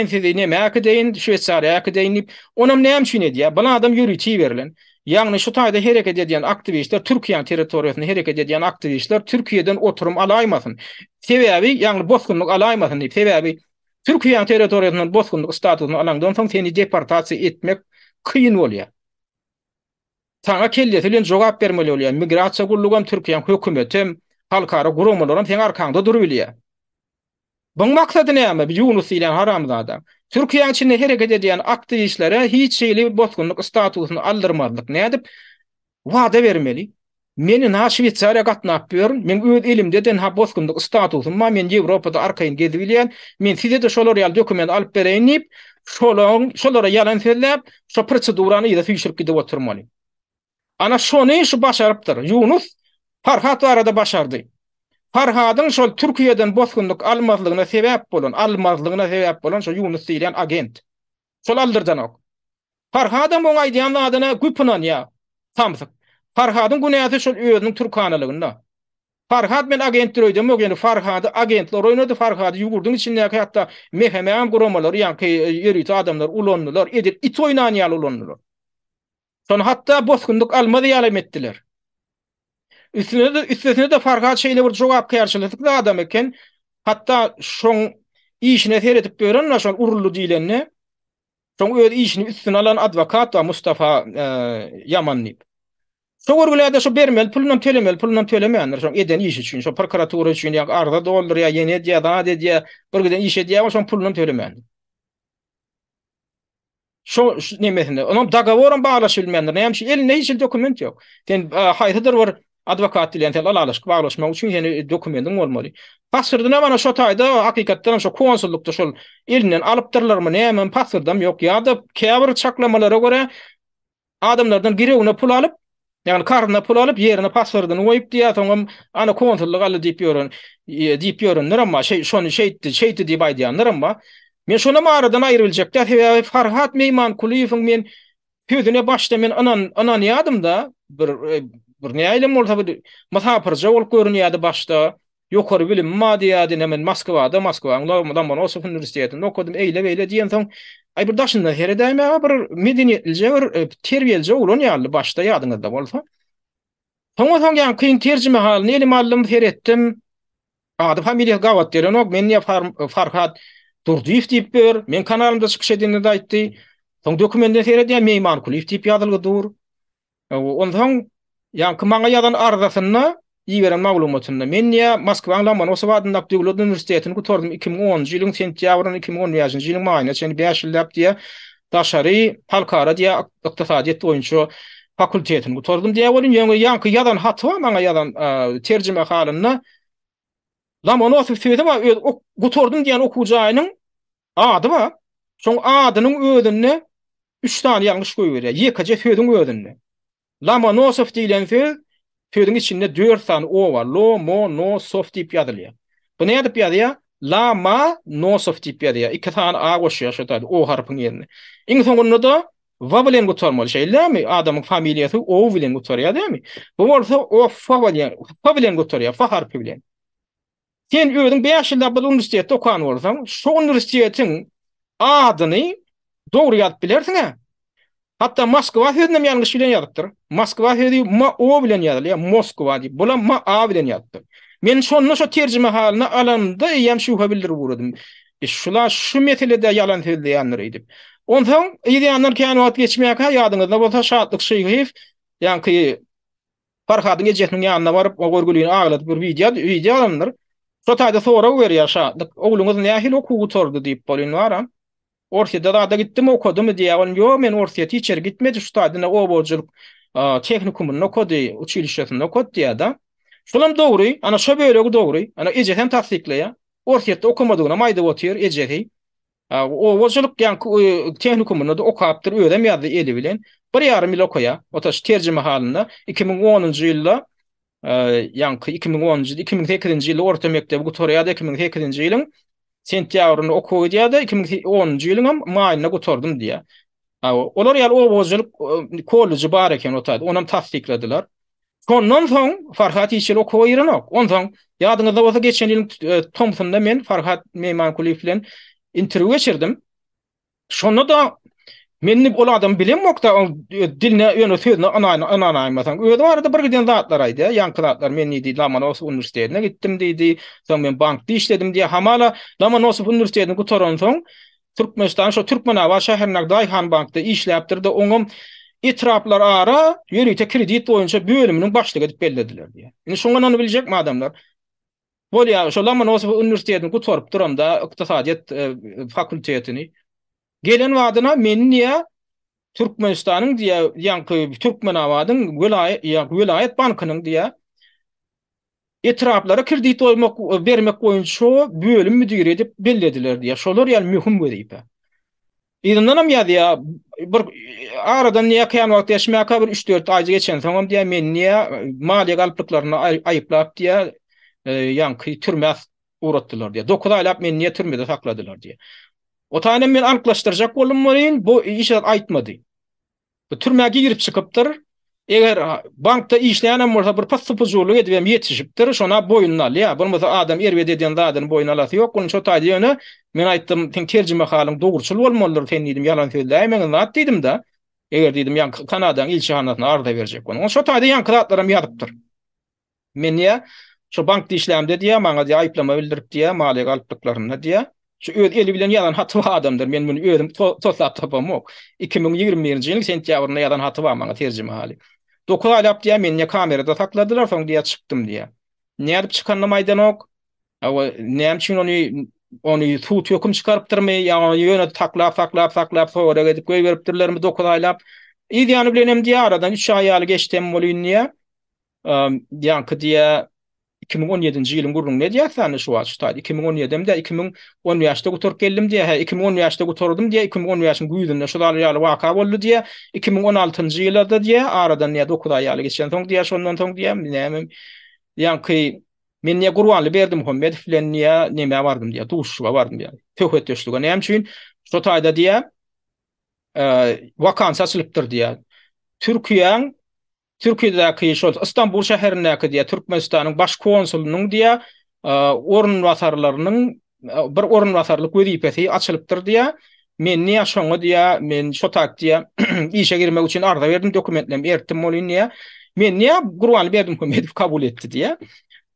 Speaker 1: sizi näme diýin, Şwetsariýa diýin. Onam näme üçin edýär? Bana adam ýürüti berilen. Ýagny şu taýda hereket edýän aktivistler, Türkiýe territoriýasyna hereket edýän aktivistler Türkiýeden oturum alaýmasyn. Sebäbi ýagny boskunlyk alaýmasyn diýip sebäbi Türkiýe territoriýasynyň boskunlyk statusyny alandan soň seni deportasiýa etmek kıyın bolýar. Sana kelle bilen jogap bermeli bolýar. Migrasiýa gullugam Türkiýe hökümetem, halkara gurumalaram sen arkaňda durup bilýär. Buň maksady näme? Yunus diýilen haramzada. Türkiýe içinde hereket edýän aktivistlere hiç şeýle boskunlyk statusyny aldyrmadyk. Nädip? Wada bermeli. Meni na Şwetsariýa gatnap ber, men öz elimde den ha boskunlyk statusym, men Ýewropada arkaýyn gezip bilýän, men size de şolar ýal dokument alyp bereýin diýip, şolara ýalan söýläp, şo prosedurany ýa-da süýşürip gidip oturmaly. Ana şonu şu başarypdyr. Yunus Farhat arada başardy. Farhadyň şol Türkiýeden boskunlyk almazlygyna sebäp bolan şo Yunus diýilen agent. Şol aldyrdanok. Farhadyň bu aýdýan adyna güpünan ýa. Tamsyk. Farhadyň günäsi şol özüniň Türkanalygynda. Farhat men agent diýdim, ýani Farhady agentler oýnady, Farhady ýugurdyň içindäki hatda mehemem guramalar, ýa-ni ýeriti adamlar ulandylar, edip it oýnanýar ulandylar. Son hatta boskunlyk almady ýalym etdiler. Üstesine de Farhat şeýle bir jogap kärçilikli adam eken, hatta şoň işine seredip beren şoň urully diýlenni, şoň öz işini üstüne alan advokat da Mustafa Yamanly. Şo görgülerde şo bermel, pulundan tölemeýänler, şoň eden iş üçin, şo prokuratura üçin ýa arda doldur ýa ýene diýär, diýär, bir giden iş edýär, şoň pulundan tölemeýänler. Şo nemesinde, onam dagaworan baglaşy bilmeýänler, näme eline hiç dokument ýok. Sen haýrydyr bir advokat bilen tel alalyşyk baglaşmak üçin ýene dokumentin bolmaly. Pasporduna mana şo taýda hakykatdan şo konsullukda şol elinden alypdyrlarmy näme paspordam ýok ýa-da käbir çaklamalara görä adamlardan gireğine pul alıp yani karnına pul alıp yerine paspordunu koyup diye tamam ana konsulluk alı deyip yorun ama şonu şeydi diye baydiyanlar ama men şona mağaradan ayrılacaklar Farhat Meyman Kuliyev'in men tüdüne başta men anan yadım da bir näýle bolsa bir masapyrja bolup görünýärdi başta ýokary bilim madiyady men Moskwada Lomonosov Osip Üniversitetinde okudum eýle diýen soň ay bir daşynda here daýma bir medeniýetli bir terbiyelji ulan ýaly başta ýadyňyzda bolsa. Soňra ýa kyn terjime halyny elim aldım her etdim. Ady familiýa gawat deren ok men Farhat Durdiýew diýip ber. Men kanalymda çykyş edende de aýtdy. Soň dokumentde her edýär Meyman Kuliýew diýip ýazylgydyr. Ondan ýa maňa ýadan arzasyna ýiberen maglumatynda men ýa Moskwa Lomonosov adynda Döwlet Üniversitetini gutardym 2010 ýylyň sentýabrynda 2010 ýylyň maýyna çeni 5 ýyl diýe daşary halkara diýe ykdysadyýet boýunça fakultetini gutardym diýe bolun ýa-da ýadan haty maňa ýadan terjime halyny Lomonosov söýdüm gutardym diýen okuwjy aýynyň ady ba. Şoň adynyň özünde 3 tane ýalňyş goýberýär. Ýekaje söýdüň özünde. Lomonosov diýilen söýdüň içinde 4 tane o var. Lomonosov diýip ýazylýar. Bu näde diýip ýazylýar? Lomonosov diýip ýazylýar. 2 tane a goşýar şo taýda o harpyň ýerine. Iň soňunda da va bilen gutarmaly şeýlemi? Adamyň familiýasy o bilen gutarýar diými? Bu bolsa o fa bilen gutarýar, fa harpy bilen. Sen özüň 5 ýylda bu üniversitetde okan bolsaň, şu üniversitetiň adyny dogry ýazyp bilersiň. Hatta Moskwa sözünem ýalňyş bilen ýazypdyr. Moskwa sözü ma o bilen ýazylýar, Moskwa diýip. Bula ma a bilen ýazypdyr. Men şonu şo terjime halyny alanda ýam şuha bildirip burdum. Şular şu meselede ýalan söýleýänler edip. Ondan ýa-da kän wagt geçmäk ha ýadyňyzda bolsa şatlyk şeýhiv, ýa-ni Farhatyň ejetiniň ýanyna baryp o görgülüğini aglatyp bir video alındyr. Şo taýda sora berýär şatlyk. Ogluňyz nähili okuw gutardy diýip bolýan waram. Ortada da gittim okudum diýýän ýok men ortaýa içeri gitmedi şu taýda oboçuluk tehnikumuny okudy uçilişetinde okudy ýa-da. Şolam dogry, ana şo bölegi dogry, ana ejet hem tasdikleýär. Ortaýa okumadygyna maýda otýar ejeti. Oboçuluk ýa-ni tehnikumuny da okapdyr ödem ýazdy eli bilen. 1,5 ýyl okuýar. Otaş terjime halyna 2010-njy ýylda ýa-ni 2008-nji ýylda orta mekdebi gutarýardy 2008-nji ýylyň sentýabrynda okuýardy 2010-njy ýylyň maýyna gutardym diýe. Olar ýaly oboçuluk kolleji bar eken otady. Onam tasdiklediler. Ondan soň Farhat işçil okuýarak. Ondan ýadyňyzda bolsa geçen ýylyň Thompsonda men Farhat Meyman Kuliýew bilen interwýu geçirdim. Şonu da menni ol adam bilenmokda diline ýöne sözüne ananaýmasaň. Öýde barada bir giden zatlar aýdy. Ýankylatlar menni diýdi Lomonosov Üniversitetine gittim diýdi. Soň men bankda işledim diýe hamala Lomonosov Üniversitetini gutaran soň Türkmenistan şo Türkmenawa şäherinde Daýhan bankda işläpdirdi. Oňam etraplar ara ýörükde kredit boýunça bölüminiň başlygy edip bellediler diýe. Indi şoňa biljekmi adamlar? Bolýar şo Lomonosov Üniversitetini gutaryp duranda ykdysadyýet fakultetini gelen wadyna menniýe Türkmenistanyň diýe ýa-ni Türkmenawadyň vilayet bankynyň diýe etraplara kredit bermek boýunça bölüm müdiri edip bellediler diýe. Şolar ýaly mühim gözüýpe. Ýa-da ýa bir aradan ýakyn wagt ýaşmaýka bir 3-4 aý geçen soňam diýe menniýe maliýe galplyklaryny aýyplap diýe ýa-ni türmäs uğratdylar diýe. 9 aýlap menniýe türmede sakladylar diýe. O taýda men anyklaşdyrjak boldum bolýan, bu iş aýtmady. Bu türmäge girip çykypdyr. Eger bankda işleýän bolsa bir paspozuluk edip ýetişipdir, şona boýunna alýar. Bolmasa adam erwed edýän zadyny boýuna alasy ýok. Onuň şo taýda ýöne men aýtdym, "Sen terjime halyň dogruçul bolmalydyr, sen diýdim, ýalan söýleýän zat diýdim da. Eger diýdim, ýa Kanadaň ilçihanasyna arda berjek bolan." Onuň şo taýda ýankylatlarym ýazypdyr. Men ýa şo bankda işlämde diýe, maňa diýe aýplama bildirip diýe, maliýe galplyklaryna diýe. Şu öz eli bilen ýalan haty adamdyr. Men muny özüm toslap tapamok. 2021-nji ýylyň sentýabrynda ýalan haty bar maňa terjime haly. 9 aýlap diýe meni kamerada sakladylar, soň diýe çykdym diýe. Näde çykanyny maýdanok? Näme üçin ony tut ýokum çykarypdyrmy? Ýa-ni ýöne saklap sonra edip goýberipdirlermi 9 aýlap. Ýa-ni bilenem diýe aradan 3 aýaly geçdim bolýan diýe. Ýa-ni diýe 2017-nji ýylyň gurrun ne diýäsän şu wagtda 2017-de 2010 ýaşda guturup geldim diýe, 2010 ýaşda guturdum diýe, 2010 ýaşyň güýdünde şolary ýaly waka boldy diýe, 2016-njy ýylda diýe aradan ýa 9 aý ýaly geçen soň diýe, şondan soň diýe näme ýa-ni men niye Gurbanly Berdimuhammedow bilen niye neme bardym diýe, duşuşga bardym diýe. Töhfet ýeşlige näme üçin? Şo taýda diýe vakansiýa açylypdyr diýe. Türkiýedäki şol İstanbul şäherindäki diýe Türkmenistanyň baş konsulunyň diýe orunwasarlarynyň bir orunwasarlyk wezipesi açylypdyr diýe. Men niye şoňa diýe, men şo taýda diýe işe girmek üçin arda berdim, dokumentlerimi ertdim bolýan diýe. Men niye Gurbanly Berdimuhammedow kabul etdi diýe.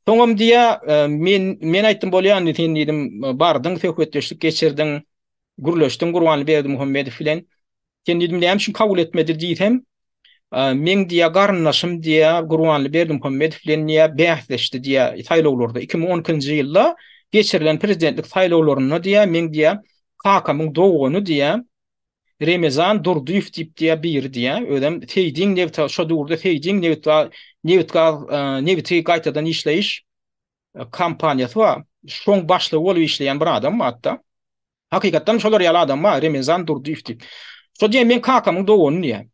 Speaker 1: Soňam diýe men aýtdym bolýan sen diýdim bardyň töhfetdeşlik geçirdiň, gürleşdiň Gurbanly Berdimuhammedow bilen. Sen diýdim näme üçin kabul etmedi diýsem, men diýe garynlaşym diýe Gurbanly Berdimuhammedow bilen niýe bähsleşdi diýe saýlawlarda 2012-nji ýylda geçirilen prezidentlik saýlawlaryna diýe men diýe kakamyň dowguny diýe Remezan Durdiýew diýip bir diýe ödem teýdiň nebta şo döwürde teýdiň nebti gaýtadan işleýiş kampaniýasy var. Şoň başlygy bolup işleýän bir adam hatda. Hakykatdan şolar ýaly adam var, Remezan Durdiýew diýip. Şo diýe men kakamyň dowguny diýe.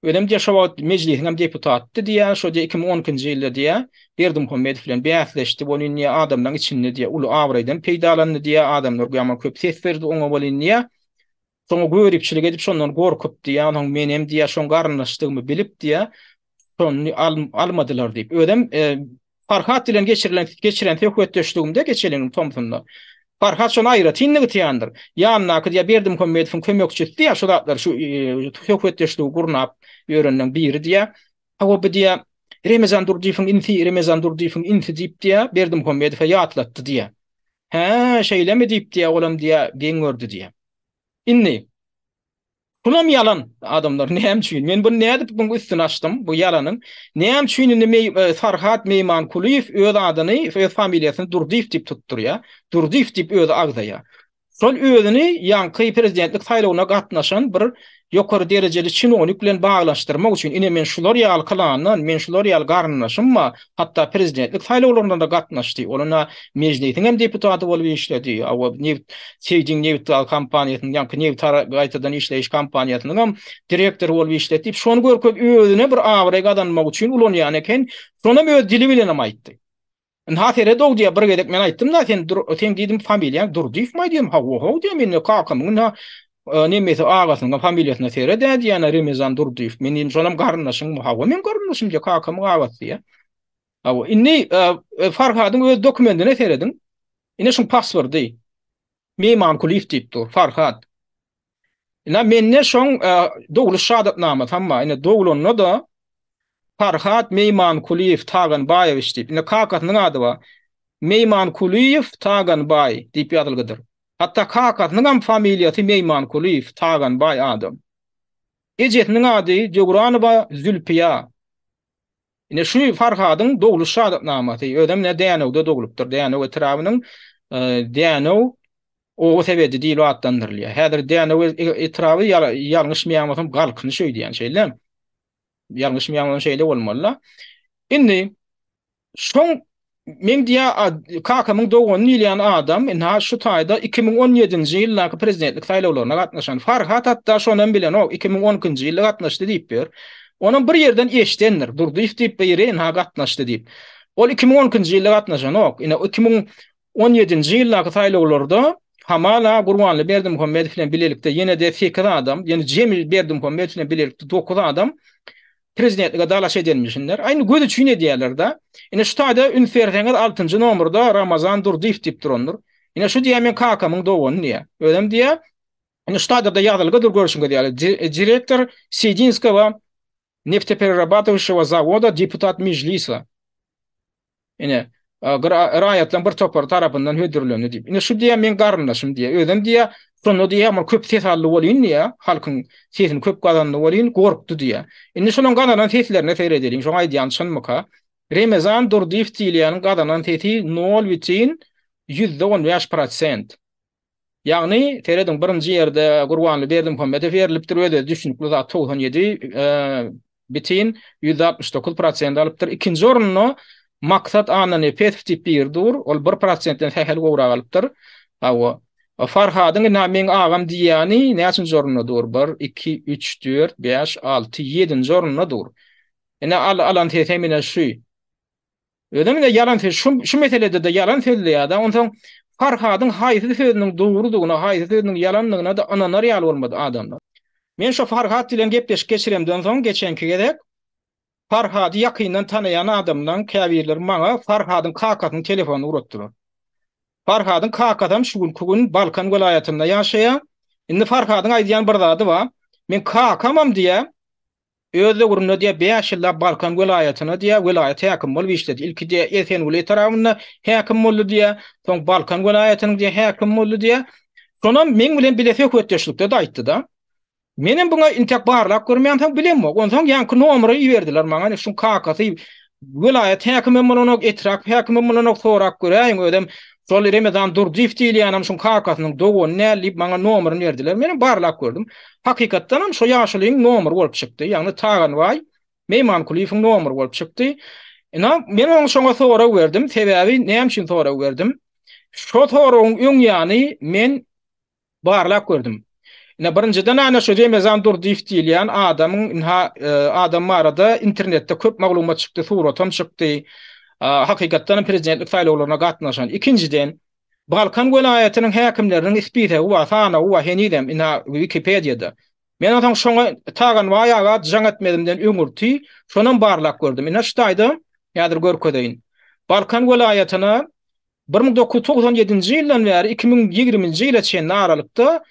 Speaker 1: Ödem diýe şo mejlisiň deputatdy diýe, şo diýe 2012-nji ýylda diýe Berdimuhammedow bilen bähsleşdi, bolýan diýe adamlaryň içinde diýe uly awraýdan peýdalandy diýe, adamlar ýaman köp ses berdi oňa bolýan diýe. Soňra görüpçilik edip şondan gorkup diýe, onuň menem diýe şoň garynlaşdygymy bilip diýe, şonu almadylar diýip. Ödem Farhat bilen geçiren töhfetdeşligimde geçelen Tomsonda. Farhat şonu aýra tinligi tiýandyr. Ýanynaky diýe Berdimuhammedowyň kömekçisi diýe şu zatlar şu töhfetdeşligi gurnap ýörenden biri diýe. Hawa bu diýe Remezan Durdiýewiň inti diýip diýe Berdimuhammedowa ýatlatdy diýe. He, şeýlemi diýip diýe olam diýe geňördi diýe. Inni. Bunam yalan adamlar näme üçin? Men bunu näde bu üstüne açdym bu yalanyň. Näme üçin Farhat Meymankuliýew öz adyny, öz familiýasyny Durdiýew diýip tutdurýar. Durdiýew diýip öz agdaýar. Şol özüni ýanky prezidentlik saýlawyna gatnaşan bir ýokary derejeli çinonik bilen baglaşdyrmak üçin ine men şular ýaly kylanyň, men şular ýaly garynlaşymma, hatda prezidentlik saýlawlarynda da gatnaşdy. Olana mejlisiň hem deputaty bolup işledi. Awa Seýdiň Newtal kampaniýasynyň ýanky Newtal gaýtadan işleýiş kampaniýasynyň hem direktor bolup işletip, şonu görkep özüne bir awra gadanmak üçin ulanýan eken, şonu öz dili bilen aýtdy. Hatere dog diye bir gedek men aýtdym da sen diýdim familiýa Durdiýew mi diýdim, ha diýdim men kakamyň nemesi agasynyň familiýasyna seredä diýen Remezan Durdiýew. Men diýdim şonam garynlaşyň, ha men garynlaşym diýe kakamyň agasy diýe. Awa inni Farhadyň öz dokumentine seredim. Ine şoň passwordy. Meymankuliýew diýip dur Farhad. Ina menne şoň dogry şahatnama tamma, ine dogulanyna da Farhat Meymankuliýew Taganbaýew diýip. Ine kakatynyň ady bar. Meymankuliýew Taganbaý diýip ýazylgydyr. Hatta kakatynyň familiýasy Meymankuliýew Taganbaý adam. Ejetiniň ady Jogranowa Zülpiýa. Ine şu Farhadyň dogly şahatnamasy ödem ne Däňowda dogulupdyr. Däňow etrawynyň Däňow o sebäbi diýil atlandyrylýar. Häzir Däňow etrawy ýalňyş meýanmasam galkyny şöý diýen şeýle. Ýalňyş meýanmasam şeýle bolmaly. Indi şoň men diýe kakamyň dowguny ýylýan adam inha şu taýda 2017-nji ýyldaky prezidentlik saýlawlaryna gatnaşan Farhat hatda şonan bilen o 2012-nji ýylda gatnaşdy diýip ber. Onuň bir ýerden eşdendir. Durdiýew diýip beri inha gatnaşdy diýip. Ol 2012-nji ýylda gatnaşan ok. Ine 2017-nji ýyldaky saýlawlarda hamala Gurbanly Berdimuhammedow bilen bilelikde ýene de 8 adam, ýani Cemil Berdimuhammedow bilen bilelikde 9 adam prezidentliğe dalaş edilmişler. Aynı gözü çüğün ediyorlar da. Yine şu taýda Ünferteňiz 6-njy nomurda Ramazan Durdiýew diýip duranlar. Yine şu diýe men kakamyň dowguny diýe. Ödem diýe. Yine şu taýda da ýazylgydyr görüşüňe diýerler. Direktor Sedinskowa neftepererabatowyşewa zavoda deputat mejlisi. Yine raýatlaryň bir topar tarapyndan hödürlenýär diýip. Yine şu diýe men garynlaşym diýe. Ödem diýe şonu diýe ama köp ses aldy bolýan diýe. Halkyň sesini köp gadanly bolýan, gorkdy diýe. Indi şonuň gadanan seslerini seredýäň. Şoňa aýdýançynmyka? Remezan Durdiýew diýilýän gadanan sesi 0,15%. Ýagny terediň birinji ýerde Gurbanly Berdimuhammedow berilipdir öde düşünükli zat 97 Bitin 169% alypdyr. Ikinji orunny maksat anany Petf tip 1 dur. Ol 1%den hähel gowra alypdyr. Awa. Farhadyň nämen agam diýäni näçin orunny dur? 1 2 3 4 5 6 7 orunny dur. Ene alan temine şu. Ödem de yalan şu meselede de yalan söyledi da ondan Farhadyň haýsy sözüniň dogrudygyna, haýsy sözüniň yalanlygyna da ananar ýaly bolmady adamlar. Men şu Farhad bilen gepleşip geçiremden soň geçenki gerek Farhady ýakyndan tanayan adamdan käbirler maňa Farhadyň kakatynyň telefonu uratdylar. Farhadyň kakadam şu gün Balkan welaýatynda ýaşaýar. Indi Farhadyň aýdýan bir zady bar. Men kakamam diýe özde gurunda diye 5 ýylla Balkan welaýatyna diye welaýat häkim bolup işledi. Ilki diye Esen Uly tarapynda häkim boldy diye, soň Balkan welaýatynyň diye häkim boldy diye. Şonam men bilen bilese hökmetdeşlikde de aýtdy da. Menem buňa intek barlap görmeýän soň bilenmok. Onsoň ýanky nomery iberdiler maňa. Şu kakasy welaýat häkimi bilen etrap häkimi bilen sorak göräýin ödem. Sol Remezan Durdiýew diýilýän şu kakasynyň dogony näli maňa nomeryny berdiler. Menem barlap gördüm. Hakykatdan hem şu ýaşylyň nomer bolup çykdy. Ýagny Taganway Meymankuliýewiň nomer bolup çykdy. Men oňa şoňa sorak berdim. Sebäbi näme üçin sorak berdim? Şo soragyň öň ýany men barlap gördüm. Birinciden ana şu Remezan Durdiýew diýilýän adamyň adam arada internetde köp maglumat çykdy, suratam çykdy. Hakykatdan prezidentlik saýlawlaryna gatnaşan. İkinciden Balkan welaýatynyň häkimleriniň ispite we sana we henidem Wikipediýada. Men oňa şoňa Taganway agat jaň etmedimden öňürti, şonuň barlap gördüm. Ina ştaýda ýadyr görkedeýin. Balkan welaýatyna 1997-nji ýyldan bäri 2020-nji ýyla çenli aralykda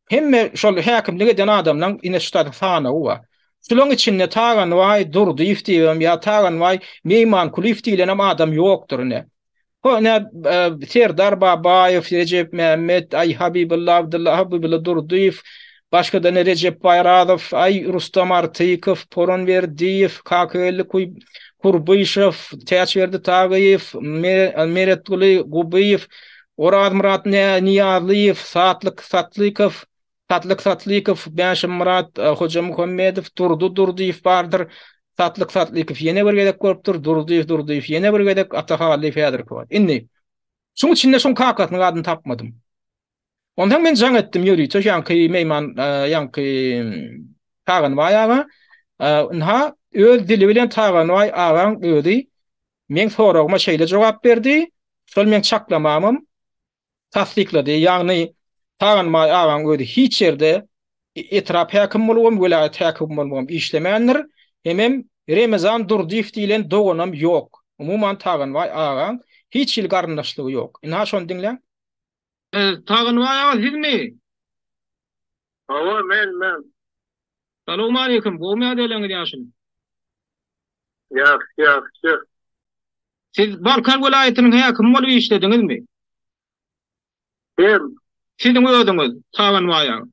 Speaker 1: hemme şol häkimlik eden adamlaryň ina ştaýda sana we şolaryň içinde Taganway Durdiýew diýýär ýa Taganway Meymankuliýew diýilen adam ýokdur ne. Ho ne Serdar Babaýew, Recep Mehmet, Ay Habibullah Abdullah Habibullah Durdiýew, başga da ne Recep Bayradow, Ay Rustam Artykow, Poronberdiýew, Kakely Kurbyşew, Täçberdi Tagiýew, Meretuli Gubiýew, Orad Murat Niýazlyýew, Satlyk, Bäşim Murat, Hoja Muhammedow, Durdiýew bardyr. Satlyk ýene bir gedek görüpdir, Durdiýew ýene bir gedek Atahaly Fädir bar. Indi şoň içinde şoň kakatynyň adyny tapmadym. Ondan men jaň etdim ýöri, ýanky meyman ýanky Taganway aga öz dili bilen Taganway agaň öýdi. Men soragyma şeýle jogap berdi. Şol men çaklamamam tasdiklady. Ýagny Taganway agaň öýdi hiç ýerde etrap häkim bolubam, welaýat häkim bolubam işlemendir. Hemem Remezan Durdiýew diýilen dogonam ýok. Umuman Taganway agaň hiç ýyl garyndaşlygy ýok. Ina şonu diňle. Taganway aga sizmi?
Speaker 4: Awa men.
Speaker 1: Salamu alaykum. Goňa deleň ýaşyn.
Speaker 4: Ýak.
Speaker 1: Siz Balkan welaýatynyň häkimi bolup işlediňizmi?
Speaker 4: Hem.
Speaker 1: Siziň öýdüňiz Taganway aga.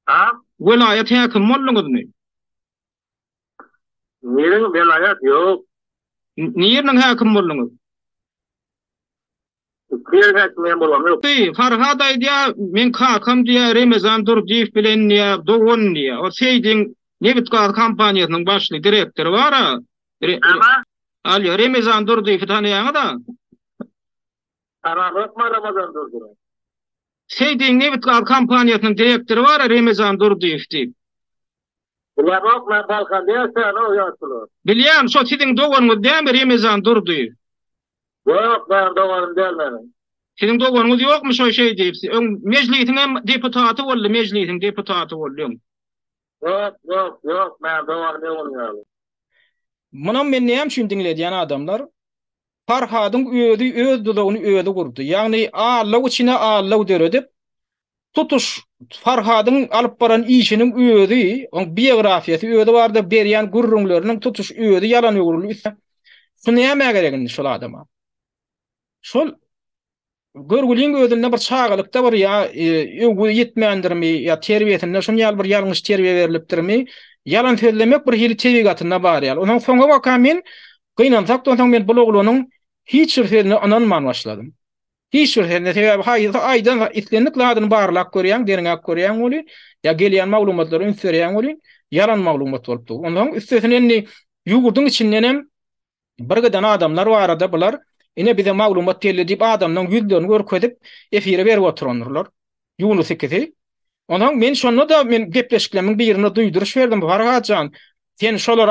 Speaker 4: Ha?
Speaker 1: Welaýat häkimi boldyňyzmy?
Speaker 4: Meniň welaýat ýok.
Speaker 1: Niýerniň häkimi boldyňyz?
Speaker 4: Men bolam ýok.
Speaker 1: Farhad aýdýa men kakam diýä Remezan Durdiýew bilen ýa dogon diýä. O seýdiň Nebitgaz kompaniýasynyň başly direktory bar.
Speaker 4: Ama
Speaker 1: Remezan Durdiýew tanýaňyz da.
Speaker 4: Ramazan Durdiýew.
Speaker 1: Seýdiň Nebitgaz kompaniýasynyň direktory bar Remezan Durdiýew diýip.
Speaker 4: Bilemok men Balkan diýersen o ýaşlylar.
Speaker 1: Bilýän, şo siziň dogonuňyz däme Remezan Durdiýew?
Speaker 4: Yok ben doganım derlerim.
Speaker 1: Siziň dogonuňyz ýokmy şo şey diýip? Meclisiň deputaty boldy, meclisiň deputaty boldy.
Speaker 4: Yok ben doganım ýok.
Speaker 1: Muna men näme üçin diňledýän adamlar Farhadyň öz dogagyny özü gurdy. Ýagny Allah içine Allah deredip tutuş Farhadyň alyp baran işiniň özü, oň biografiýasy özü barda berýän gurrunlarynyň tutuş özü ýalan ýurulýar. Şu näme geregini şol adama? Şol görgüliň özünde bir çağalykda bir ýa öňe ýetmeýändirmi ýa terbiýetinde şol ýaly bir ýalňyş terbiýe berilipdirmi? Yalan sözlemek bir hili tebigatynda bar ýaly. Onuň soňa bakam men gynansak da men bu oglanyň hiç bir sözüni ananman başladym. Hiç bir herne sebäbi aýdan itlenlik ladyny barlak görýän, deriňek görýän boli, ya gelýän maglumatlary ünsürýän boli, yalan maglumat bolupdy. Ondan üstesine ýugurdyň içinden hem bir gıdan adamlar var arada bular. Ine bize maglumat geldi diýip adamdan yüzlerini görkezip efire berip oturanlar. Yunus ikisi. Ondan men şonu da men gepleşiklerimin birini duýduryş berdim. Farhatjan, sen şolar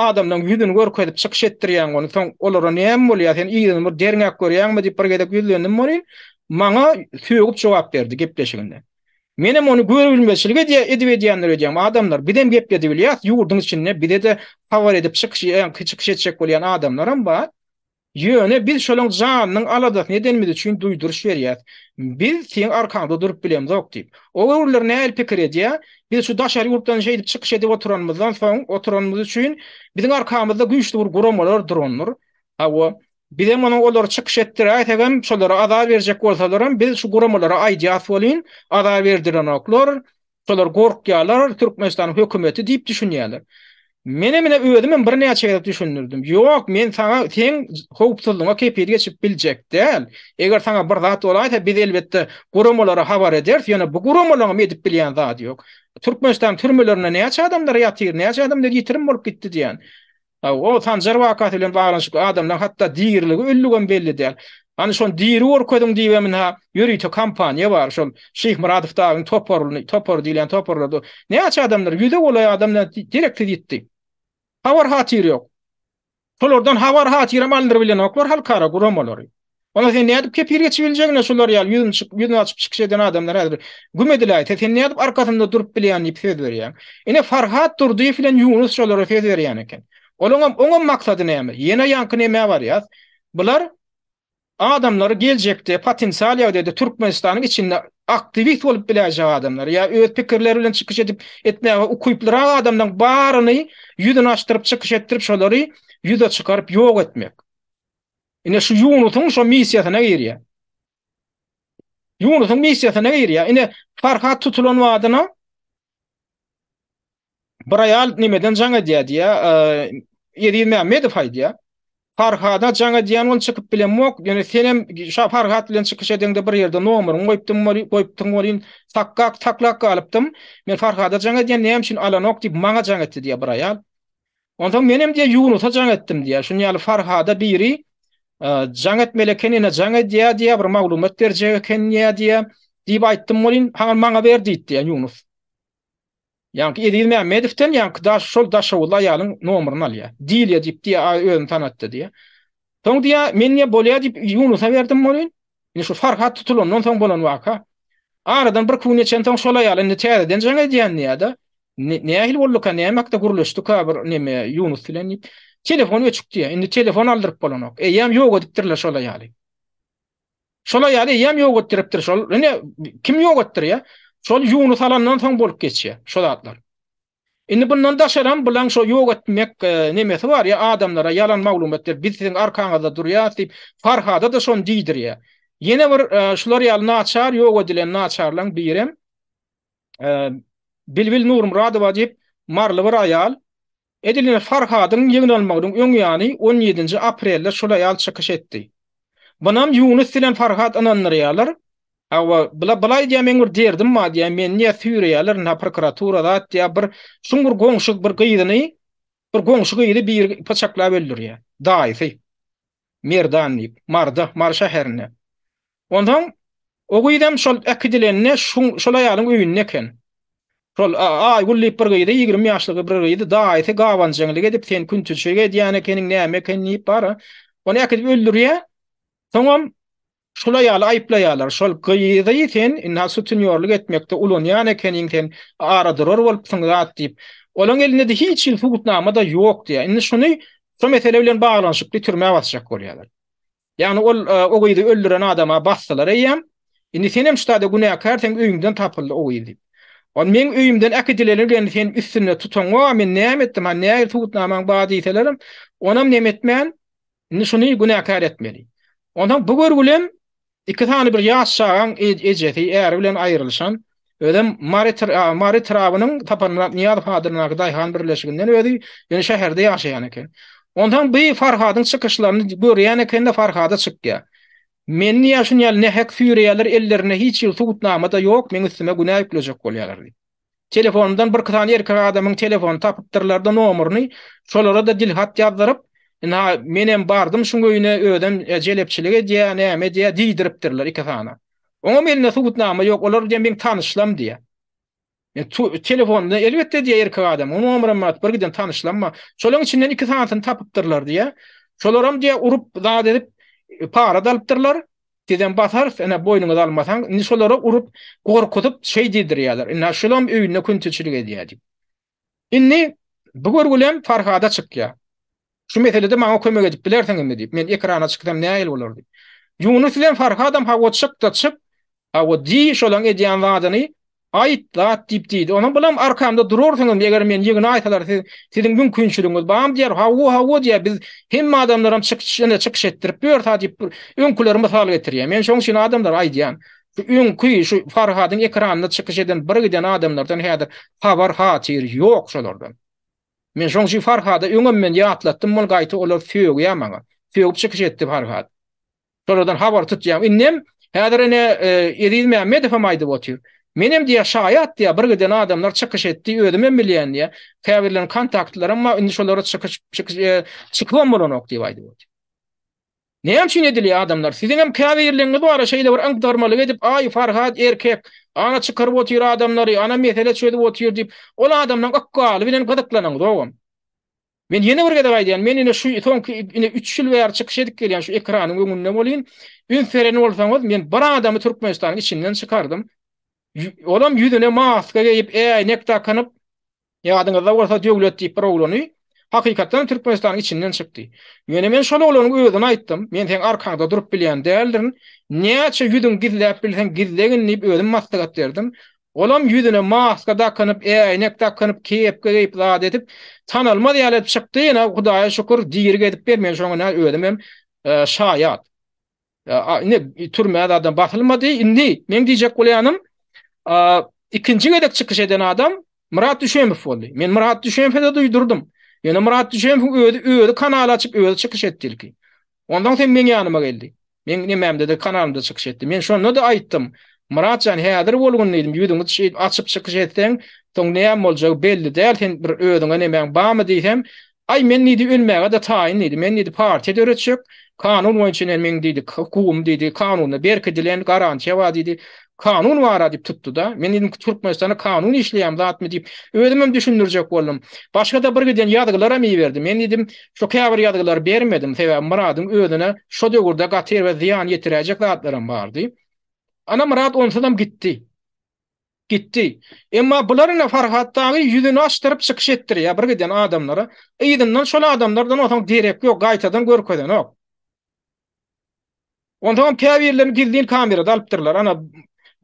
Speaker 1: adamdan yüzünü görkezip çykyş etdirýän onu soň olara näme bolýar? Sen iýden bir deriňek görýänmi diýip bir gedek yüzlerini bolýar. Maňa söýüp jogap berdi gepleşiginde. Menem onu görülmesçiligi diye edip edýänler edýän adamlar bidem gepdi bilýär. Ýurdun içinde bide de hawar edip çykyş etjek bolýan adamlaram bar. Ýöne biz şolaň janynyň aladak nedenmidi üçin duýduryş berýär. Biz sen arkanda durup bilem zok diýip. O görürler näme pikir edýär? Biz şu daşary ýurtdan şeýdip çykyş edip oturanmyzdan soň oturanmyz üçin biziň arkamyzda güýçli bir guramalar duranlar. Hawa bizem onu olar çykyş etdirä hem şolara azar berjek bolsalar biz şu guramalara aýdýas bolyn, azar berdiren oklar, şolar gorkýarlar, Türkmenistan hökümeti diýip düşünýärler. Mene özüm bir näçe gelip düşünürdim. Ýok, men sana sen howpsuzlygyňa kepiyet geçip biljek däl. Eger sana bir zat bolaýsa biz elbetde guramalara habar ederiz. Ýöne bu guramalaryny edip bilýän zat ýok. Türkmenistan türmelerine näçe adamlar ýatyr, näçe adamlar ýitirim bolup gitdi diýen. O Sanjar wakaty bilen baglanşyk adamlar hatda diýirligi öllügen belli däl. Hani şon diýri orkodyň diýemin ha ýörüýte kampaniýa bar şol Şeyh Muradow dagyň topor diýilen toporlady. Näçe adamlar ýüde bolay adamlar direkt diýdi. Havar hatyr ýok. Şolardan havar hatyr amaldyr bilen oklar halkara guramalary. Ona sen nädip kepir geçibiljegine şolar ýal ýüzüni açyp çykyş eden adamlar häzir gümediler. Sen nädip arkasynda durup bilýän diýip söz berýär. Ine Farhat durdy filan Yunus şolara söz berýän eken. Onuň maksady näme? Ýene ýanky näme bar ýa? Bular adamlar geljekde potensial ýa-da Türkmenistanyň içinde aktivist bolup biläjek adamlar ýa öz pikirleri bilen çykyş edip etmäge ukuyplar adamdan baryny ýüzüni açtyryp çykyş etdirip şolary ýüze çykaryp ýok etmek. Ine şu Yunusyň şu missiýasyna girýär. Yunusyň missiýasyna girýär. Ine Farhat tutulan wadyna bir ayal nimeden jaňa diýär. Edip Mehmedov aýdýar. Farhada jaňa diýen ol çykyp bilen mok, ýöne senem şa Farhat bilen çykyş edende bir ýerde nomeryň goýupdym bolyn, taklak alypdym. Men Farhada jaňa diýen näme üçin alanok diýip maňa jaň etdi diýär bir ayal. Ondan menem diýär Yunus'a jaň etdim diýär. Şunu ýaly Farhada biri jaň etmele kenine jaň diýär bir maglumat berjek eken diýär diýip aýtdym bolyn, maňa berdi diýär Yunus. Ýa-ni Edip Mehmedowden ýa-ni şol daşawul aýalyň nomeryny alýar. Diýilýär diýip özüni tanatdy diýär. Soň diýär men ýa bolýar diýip Yunus'a berdim bolyn. Ine şu Farhat tutulandan soň bolan waka. Aradan bir gün geçen soň şol aýalyň näçeden jaň edýän ýa-da nähil bolluka näme guruluşdy ka bir näme Yunus bilen telefon öçükdi. Indi telefon aldyryp bolanok. Ýam ýok edipdirler şol aýaly. Şol aýaly ýam ýok edipdir şol. Ine kim ýok etdir ýa? Şol Yunus alandan soň bolup geçýär şol atlar. Indi bundan daşaram bilen şo ýok etmek nemesi bar ýa adamlara yalan maglumatlar biz siziň arkaňyzda durýar diýip Farhada da şonu diýdirýär. Ýene bir şular ýaly naçar ýok edilen naçarlaryň birem Bilbil Nurmuradowa diýip marly bir aýal edilen Farhadyň ýeňilmagyň öňýany 17-nji aprelde şol aýal çykyş etdi. Bunam Yunus bilen Farhat ananlaryalar. Awa bulay diýär men bir derdim ma diýär men niýe sürýärler na prokuraturada diýär bir şungur goňşuk bir gyýdyny bir goňşu gyýdy bir paçaklap öldürýär. Daýsy. Merdan diýip Mar şäherine. Ondan o gyýdam şol akidilenine şol aýalyň öýünde eken. Şol gullyp bir gyýdy 20 ýaşlygy bir gyýdy daýsy gawanjyňlyk edip sen күнтүçege diýän ekeniň näme eken diýip bar. Onu akidip öldürýär. Soňam şol aýaly aýplaýarlar. Şol gyýdy sen inna sutunýorluk etmekde ulanýan ekeniň sen aradyrar bolupsyň zat diýip. Olaň elinde de hiç il hukuknama da ýok diýär. Indi şunu şu mesele bilen baglanşyp türmäge basjak bolýarlar. Ýani o gyýdy öldüren adama bassalar eýem. Indi senem ştada günäkar sen öýüňden tapyldy o gyýdy. On men öýümden akidilerini bilen sen üstüne tutan o men näme etdim? Ha näme hukuknamaň bady ýetelerim? Onam näme etmän? Indi şunu günäkar etmeli. Ondan bu görgülem iki tane bir ýaş şagan ejeti ýer bilen aýrylşan ödem Mari Trabynyň tapanmak Niýaz hadyryna daýhan birleşiginden ödi ýene şäherde ýaşaýan eken. Ondan bu Farhadyň çykyşlaryny görýän eken de Farhada çykýar. Men ýaşyn ýaly nähek süýreýärler ellerine hiç ýyl tutnamada ýok, men üstüme günä ýüklejek bolýarlar. Telefonumdan bir kıtan erkek adamın telefonu tapıptırlar da nomerini, şolara da dilhat yazdyryp, menem bardım şuň öýüne ödem jelepçiligi diýe näme diýe diýdiripdirler iki tana. Oňa mende subutnama ýok, olar diýen men tanışlam diýe. Telefonda elbetde diýe erkek adam, onu nomerim mat bir giden tanışlanma. Şolaryň içinden iki tanasyny tapypdyrlar diýe. Şolaram diýe urup zat edip para dalypdyrlar. Deden basar, ene boynuňa almasaň, indi şolara urup gorkutup şey diýdirýärler. Indi şolam öýüne künçüçilik edýär. Indi bu görgülem Farhada çykýar. Şu meselede maňa kömek edip bilersiňizmi diýip, men ekrana çykdym, näil bolardy. Yunus bilen Farhadam hawa çykdy çyk, hawa diýi şolaň edýän wadyny aýt zat diýip diýdi. Onuň bilen arkamda durursyňyz, eger men ýygyny aýtalar, siziň mümkinçiliginiz bam diýer, hawa diýer, biz hem adamlaram çykyş etdirip ber ta diýip öňküleri mysal getirýär. Men şoň şunu adamlar aýdýan. Şu öňkü şu Farhadyň ekranyna çykyş eden bir giden adamlardan häzir habar hatyr ýok şolardan. Men şoň şu Farhada öňüm men ýatlatdym, mol gaýty olar söýgýär maňa. Söýüp çykyş etdi Farhad. Şolardan habar tutýam. Innem häzir ene Ediz Mehmedov aýdy botyr. Menem diýe şaýat diýe bir giden adamlar çykyş etdi, ödümem bilýän diýe. Käbirlerin kontaktlary, amma indi şolara çyklanmalanok diýip aýdy botyr. Näme üçin edilýär adamlar? Siziň hem käbirleriňiz bara şeýle bir aňdarmalyk edip, ay Farhad erkek, ana çykaryp otyr adamlary, ana mesele çödüp otyr diýip, ol adamdan akkaly bilen gyzyklanyň dogam. Men ýene bir gede aýdýan, men ine şu soňky 3 ýyl bäri çykyş edip gelýän şu ekranyň öňünde bolýyn. Ünfereni bolsaňyz, men bir adamy Türkmenistanyň içinden çykardym. Olam ýüzüne maska giyip, nekta kanıp, ýadyňyzda bolsa döwlet diýip bir oglany, hakykatdan Türkmenistanyň içinden çykdy. Ýöne men şol oglanyň özüne aýtdym, men sen arkaňda durup bilýän däldirin, näçe ýüzüň gizläp bilsen gizlegin diýip özüm maslahat berdim. Olam ýüzüne maska da kanıp, nekta kanıp, kepke giyip zat edip, tanalma diýip çykdy, ýa Hudaýa şükür diýir edip bermen şoňa özüm hem şaýat. Ne türmäde adam basylmady, indi men diýjek bolýanym, ikinci gedek çykyş eden adam Murat Düşemow boldy. Men Murat Düşemow'e duýdurdum. Ýene Murat Düşemow öýde kanal açyp öýde çykyş etdirki. Ondan soň men ýanyma geldi. Men nememde de kanalymda çykyş etdi. Men şonu da aýtdym. Muratjan häzir bolgun diýdim. Ýüzüňi açyp çykyş etseň, soň näme boljak belli däl. Sen bir öýüňe nemem barmy diýsem, ay men nidi ölmäge de taýin diýdi. Men nidi partiýa öretjek. Kanun boýunça men diýdi, hukum diýdi, kanuny berkidilen garantiýa bar diýdi. Kanun var diýip tutdu da. Men dedim Türkmenistana kanun işleýän zat mı diýip özüm düşündirjek boldum. Başga da bir giden ýadygylara mi berdim. Men dedim şu käbir ýadygylar bermedim. Sebäbi Muradyň özüne şo döwürde gatyr we ziýan ýetirejek zatlarym bardy. Ana Murad onsadan gitdi. Gitdi. Emma bularyna Farhatdagy ýüzüni açdyryp çykyş etdirýär bir giden adamlara. Eýdinden şol adamlardan otaň derek ýok, gaýtadan görkeden ok. Ondan käbirlerini gizlin kamerada alypdyrlar. Ana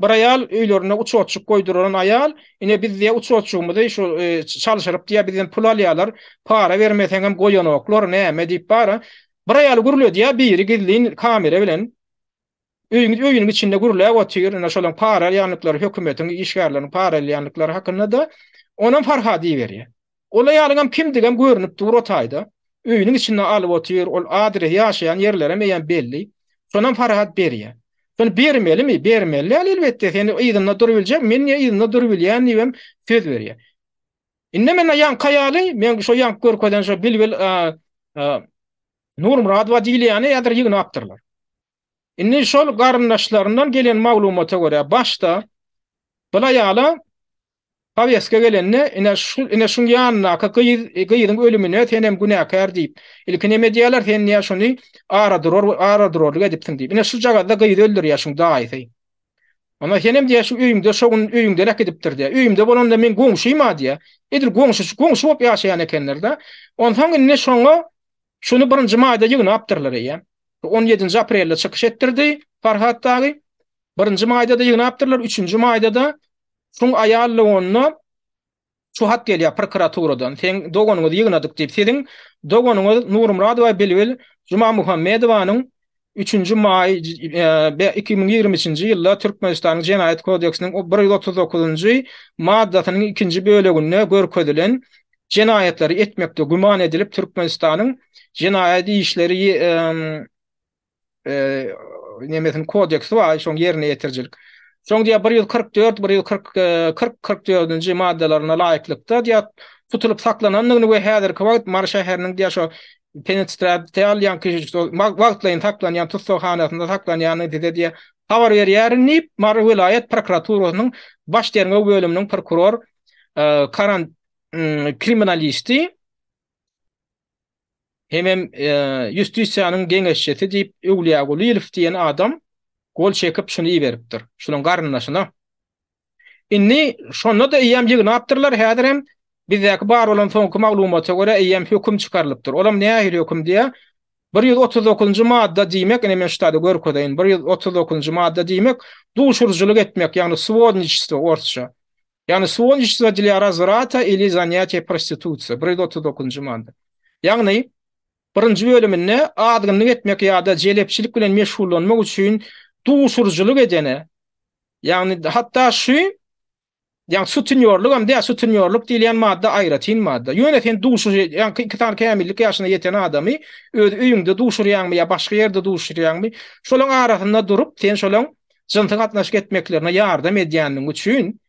Speaker 1: bir ayal öýlerine uçoçuk goýduran ayal, ine bizde uçoçugymyzy şu çalyşyryp diýe bizden pul alýarlar, para bermeseň hem goýanoklar näme diýip bara. Bir ayal gürülýär diýe biri gizlin kamera bilen öýüniň içinde gürülýär otyr, ine şolaň para ýanlyklary hökümetiň işgärläriniň para ýanlyklary hakynda da onuň Farhady berýär. Ola ýalygam kimdigem görünip dur otaýda. Öýüniň içinde alyp otyr, ol adres ýaşaýan ýerlere meýen belli. Şondan Farhad berýär. Şonu bermelimi? Bermeli elbetde. Seni ýygyna durup biljek, men ýygyna durup bilýän diýem söz berýär. Inde men ýan kaýaly, men şo ýan görkeden şo bilbil Nur Murad we diýilýäni ýadyr ýygyna apdyrlar. Inde şol garyndaşlaryndan gelen maglumata görä başda bula ýala Paveska gelenne ine şun ýanyna gyýdyň ölümine senem günäkär diýip ilkine mediýalar sen niýe şonu ara durur edipsiň diýip ine şu jagada gyýdy öldürýär şun daýy. Ama senem diýär şu öýümde şoň öýüňde rek edipdir diýär. Öýümde bolanda men goňşuýma diýär. Edir goňşu bolup ýaşaýan ekenler-de. Ondan ine şoňa şunu birinji maýda ýygyna apdyrlar ýa. 17 aprelde çykyş etdirdi Farhatdagy. 1-nji maýda da ýygyna apdyrlar, 3-nji maýda da şoň aýaly onu şu hat gelýär prokuraturadan. Sen doganyňy ýygnadyk diýip seň doganyňy Nur Murad we Bilbil Juma Muhammedowanyň 3-nji may 2023-nji ýylda Türkmenistanyň Jenaýat kodeksiniň 139-njy maddasynyň 2-nji böleginde görkedilen jenaýetleri etmekde güman edilip Türkmenistanyň jenaýat işleri nemesin kodeksi var, şoň ýerine ýetirjilik. Şoň diýe 144, 144-nji maddalaryna laýyklykda diýe tutulup saklananlygyny we häzirki wagt Mar şäheriniň diýe şo penetratsiýal ýanky wagtlaryň saklanýan tutsakhanasyna saklanýany diýe habar berýärni Mar vilayet prokuraturasynyň baş derňe bölüminiň prokuror Karan kriminalisti hemem justisiýanyň geňeşçisi diýip Uglyýa Gulýew diýen adam gol çekip şunu beripdir. Şunun garnynaşyna. Inni şonu da eýem ýygyna apdyrlar häzir hem bizdäki bar bolan soňky maglumata görä eýem höküm çykarylypdyr. Olam nähili höküm diýe 139-njy madda diýmek, ene men ştada görkedeýin 139-njy madda diýmek duşurjylyk etmek, ýagny swodniçystyk ortça. Ýagny swodniçystyk для разврата или занятия проституцией 139-njy madda. Ýagny birinji bölüminde adgynyk etmek ýa-da jelepçilik bilen meşgullanmak üçin duşurjylyk edene, ýagny hatda şu ýa sutunýorluk hem de sutunýorluk diýilen madda aýratyn madda. Ýöne sen duşur, ýa iki tane kämillik ýaşyna ýeten adamy öz öýüňde duşurýanmy ýa başga ýerde duşurýanmy, şolaň arasynda durup sen şolaň jynty gatnaşyk etmeklerine ýardam edýäniň üçin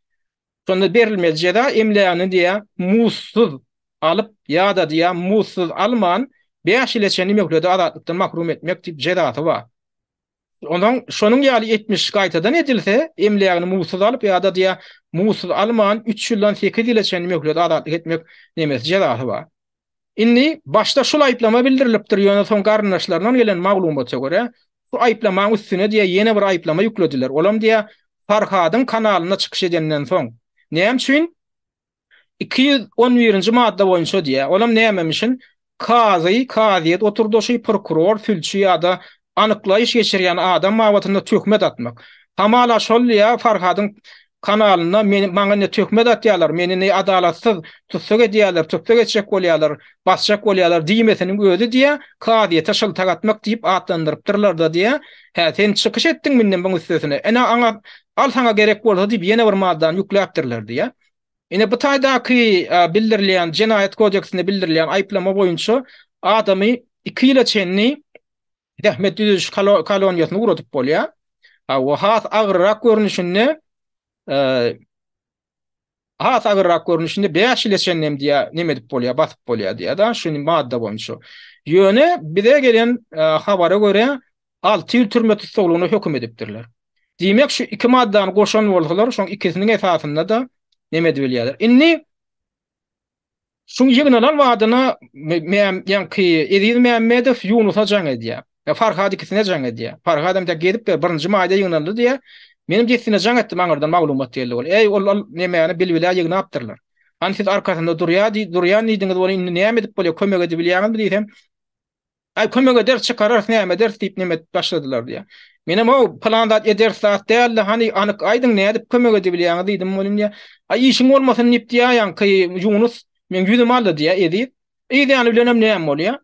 Speaker 1: şonda berilmeli jeda emleýäni diýe mussuz alyp ýa-da diýe mussuz alman 5 ýyl çenli meklede adatlıktan mahrum etmek tip cedaty var. Ondan şonun ýaly 70 gaýtadan edilse, emleýäni mussuz alyp ýa-da diýe mussuz alman 3 ýyldan 8 ýyl çenli meklede adatlyk etmek nemesi cedaty var. Inni başda şol aýplama bildirilipdir ýöne soň garnaşlarynyň gelen maglumata görä, şu aýplamaň üstüne diýe ýene bir aýplama ýüklediler. Olam diýe Farhadyň kanalyna çykyş edenden soň. Näme üçin? 211-nji madda boýunça diýe. Olam nämemişin? Kazyýet oturdoşy prokuror, fülçi ýa-da anyklaýyş geçirýän adam mawatynda töhmet atmak. Hamala şol ýa Farhadyň kanalyna maňa ne töhmet atýarlar, meni ne adalatsyz tutsak edýärler, tutsak etjek bolýarlar, basjak bolýarlar diýmesiniň özi diýe kazyýete şyltak atmak diýip atlandyrypdyrlar da diýe. Hä, sen çykyş etdiň menden bu üstesine. Ene aňa al sana gerek bolsa diýip ýene bir maddan ýükläpdirler diýe. Ine bu taýdaky bildirilýän Jenaýat kodeksinde bildirilýän aýplama boýunça adamy 2 ýyla çenli dehmet düzüş koloniýasyna uratyp bolýar. O has agyrrak görnüşinde has agyrrak görnüşinde 5 ýyla çenli diýe neme edip bolýar, basyp bolýar diýe da şuny madda boýunça. Ýöne bize gelen habara görä 6 ýyl türme tutsagylygyna höküm edipdirler. Diýmek şu iki maddany goşan bolsalar, şoň ikisiniň esasynda da neme edilýär. Inni şuň ýygnalan wadyny ýanky Edil Mehmedow Yunusa jaň edýär. Farhad ikisine jaň edýär. Farhad hem de gedip birinji maýda ýygnalandy diýe menim jesine jaň etdim aňyrdan maglumat diýildi. Ey ol näme bilbilä ýygna apdyrlar. Ansiz arkasynda durýan diýdiňiz bolan indi näme edip bolýar, kömek edip bilýärmi diýsem. Ay kömek eder çykarar näme der diýip näme başladylar diýe. Menem o planda eder saat däl hani anyk aýdyň näme edip kömek edip bilýärmi diýdim bolan diýe. Ay işiň bolmasyn nip diýýän ki Yunus men ýüzüm aldy diýe edip. Ýa-ni bilenem näme bolýar?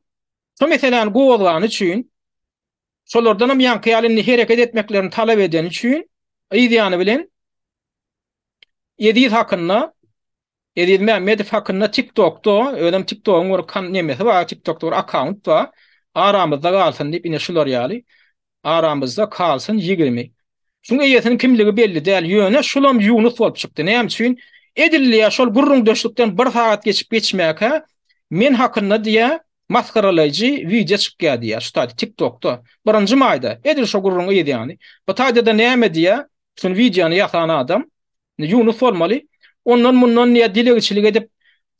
Speaker 1: Şo meseleni gowlagany üçin şolardan hem ýanky ýalyny hereket etmeklerini talap eden üçin ýa-ni bilen Edil hakynda Edil Mehmedow hakynda TikTok'da ödem TikTok'un bir kan nemesi var, TikTok'da bir account var. Aramızda kalsın diýip ine şular ýaly. Aramızda kalsın 20. Şuňa ýetiniň kimligi belli däl. Ýöne şulam Yunus bolup çykdy. Näme üçin? Edilýär şol gurrun döşlükden 1 saat geçip geçmäke men hakynda diýe maskaralyjy video çykýar diýe. Şu TikTok'da 1-nji maýda Edil şo gurrun ýa-ni. Bu taýda näme diýe? Şol videony ýasan adam Yunus bolmaly. Ondan bundan niye dilegçilik edip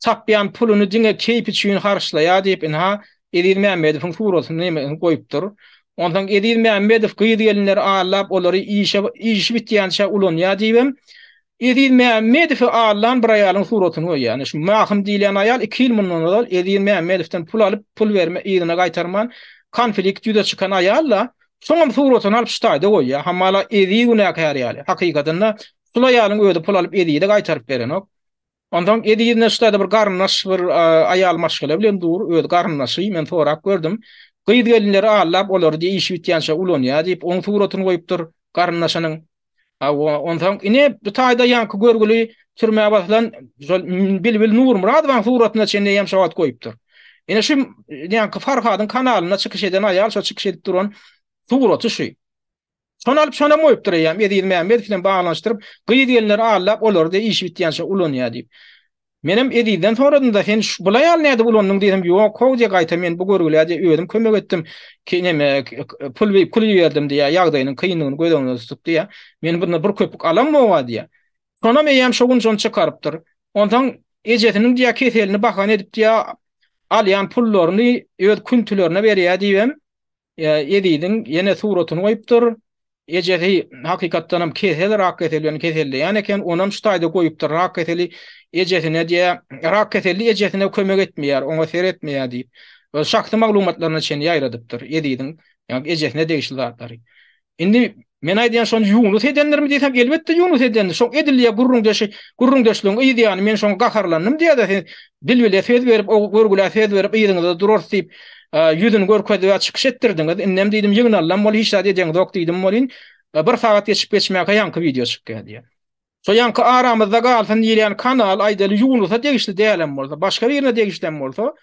Speaker 1: çapýan puluny diňe keyp üçin harçlaýar diýip inha Edil Mehmedowyň suratyny näme goýupdyr. Ondan Edil Mehmedow gyýdylenler allap olary iş bitýänçe ulanýar diýibem. Edil Mehmedow allan bir aýalyň suratyny goýýar. Şu mahym diýilen aýal 2 ýyl mundan ol Edil Mehmedowdan pul alyp pul berme ýerine gaýtarman konflikt ýüze çykan aýalla soňam suratyny alyp ştaýda goýýar. Hamala Edil günäkär ýaly. Hakykatynda şol aýalyň öýde pul alyp Edil'e gaýtaryp berenok. Ondan Edil'ne ştaýda bir garnaş bir aýal maşgala bilen dur, öýde garnaşy men sorak gördüm. Gyýdylenleri allap olary diýip iş bitýänçe ulanýar diýip oň suratyny goýupdyr garnaşynyň. Ondan ine bu taýda ýanky görgüli türmäge basylan Bilbil Nurmuradowyň suratyna çende ýam şawat goýupdyr. Ine şu ýanky Farhadyň kanalyna çykyş eden aýal şo çykyş edip duran suraty şu. Şonu alıp şona moýup durýam. Edil Mehmet bilen baglanşdyryp, gyýy diýenler allap olar da iş bitýänçe ulanýar diýip. Menem edilden sonradan da sen bulay al näde bulanyň diýdim. Ýok, howja gaýta men bu görgüläde öýdüm kömek etdim. Ki neme pul ýerdim diýä, ýagdaýynyň kynlygyny göýdüňiz tutup diýä. Men bunu bir köpük alammawa diýä. Şona meýem şogun jon çykarypdyr. Ondan ejetiniň diýä keselini bakan edip diýä alýan pullaryny öz küntülerine berýär diýem. Edildiň ýene suratyny goýupdyr. Ejeti hakykatdan hem kesel rak keselini keselde. Yani eken onam şu taýda goýupdyr rak keseli ejetine diye rak keselli ejetine kömek etmeýär, oňa seretmeýär diýip. Ve şahsy maglumatlaryny çen ýaýradypdyr. Edidin ýa-ni ejetine degişilýärler. Indi men aýdýan şonu ýuňluk edenlermi diýsem elbetde ýuňluk edenler. Şoň edilýär gurrun döşlüň ýa-ni men şoň gaharlandym diýär de bilbile söz berip o görgüle söz berip ýygyňyzda durur diýip yüzünü görkezip we çykyş etdirdiňiz. Innem diýdim ýygyň allan bol hiç diýen dok diýdim bolin. Bir saat geçip geçmäke ýanky video çykýar diýär. So ýanky aramyzda galsyn diýilen kanal aýdaly ýuňlukda degişli dälen bolsa, başga birine degişden bolsa,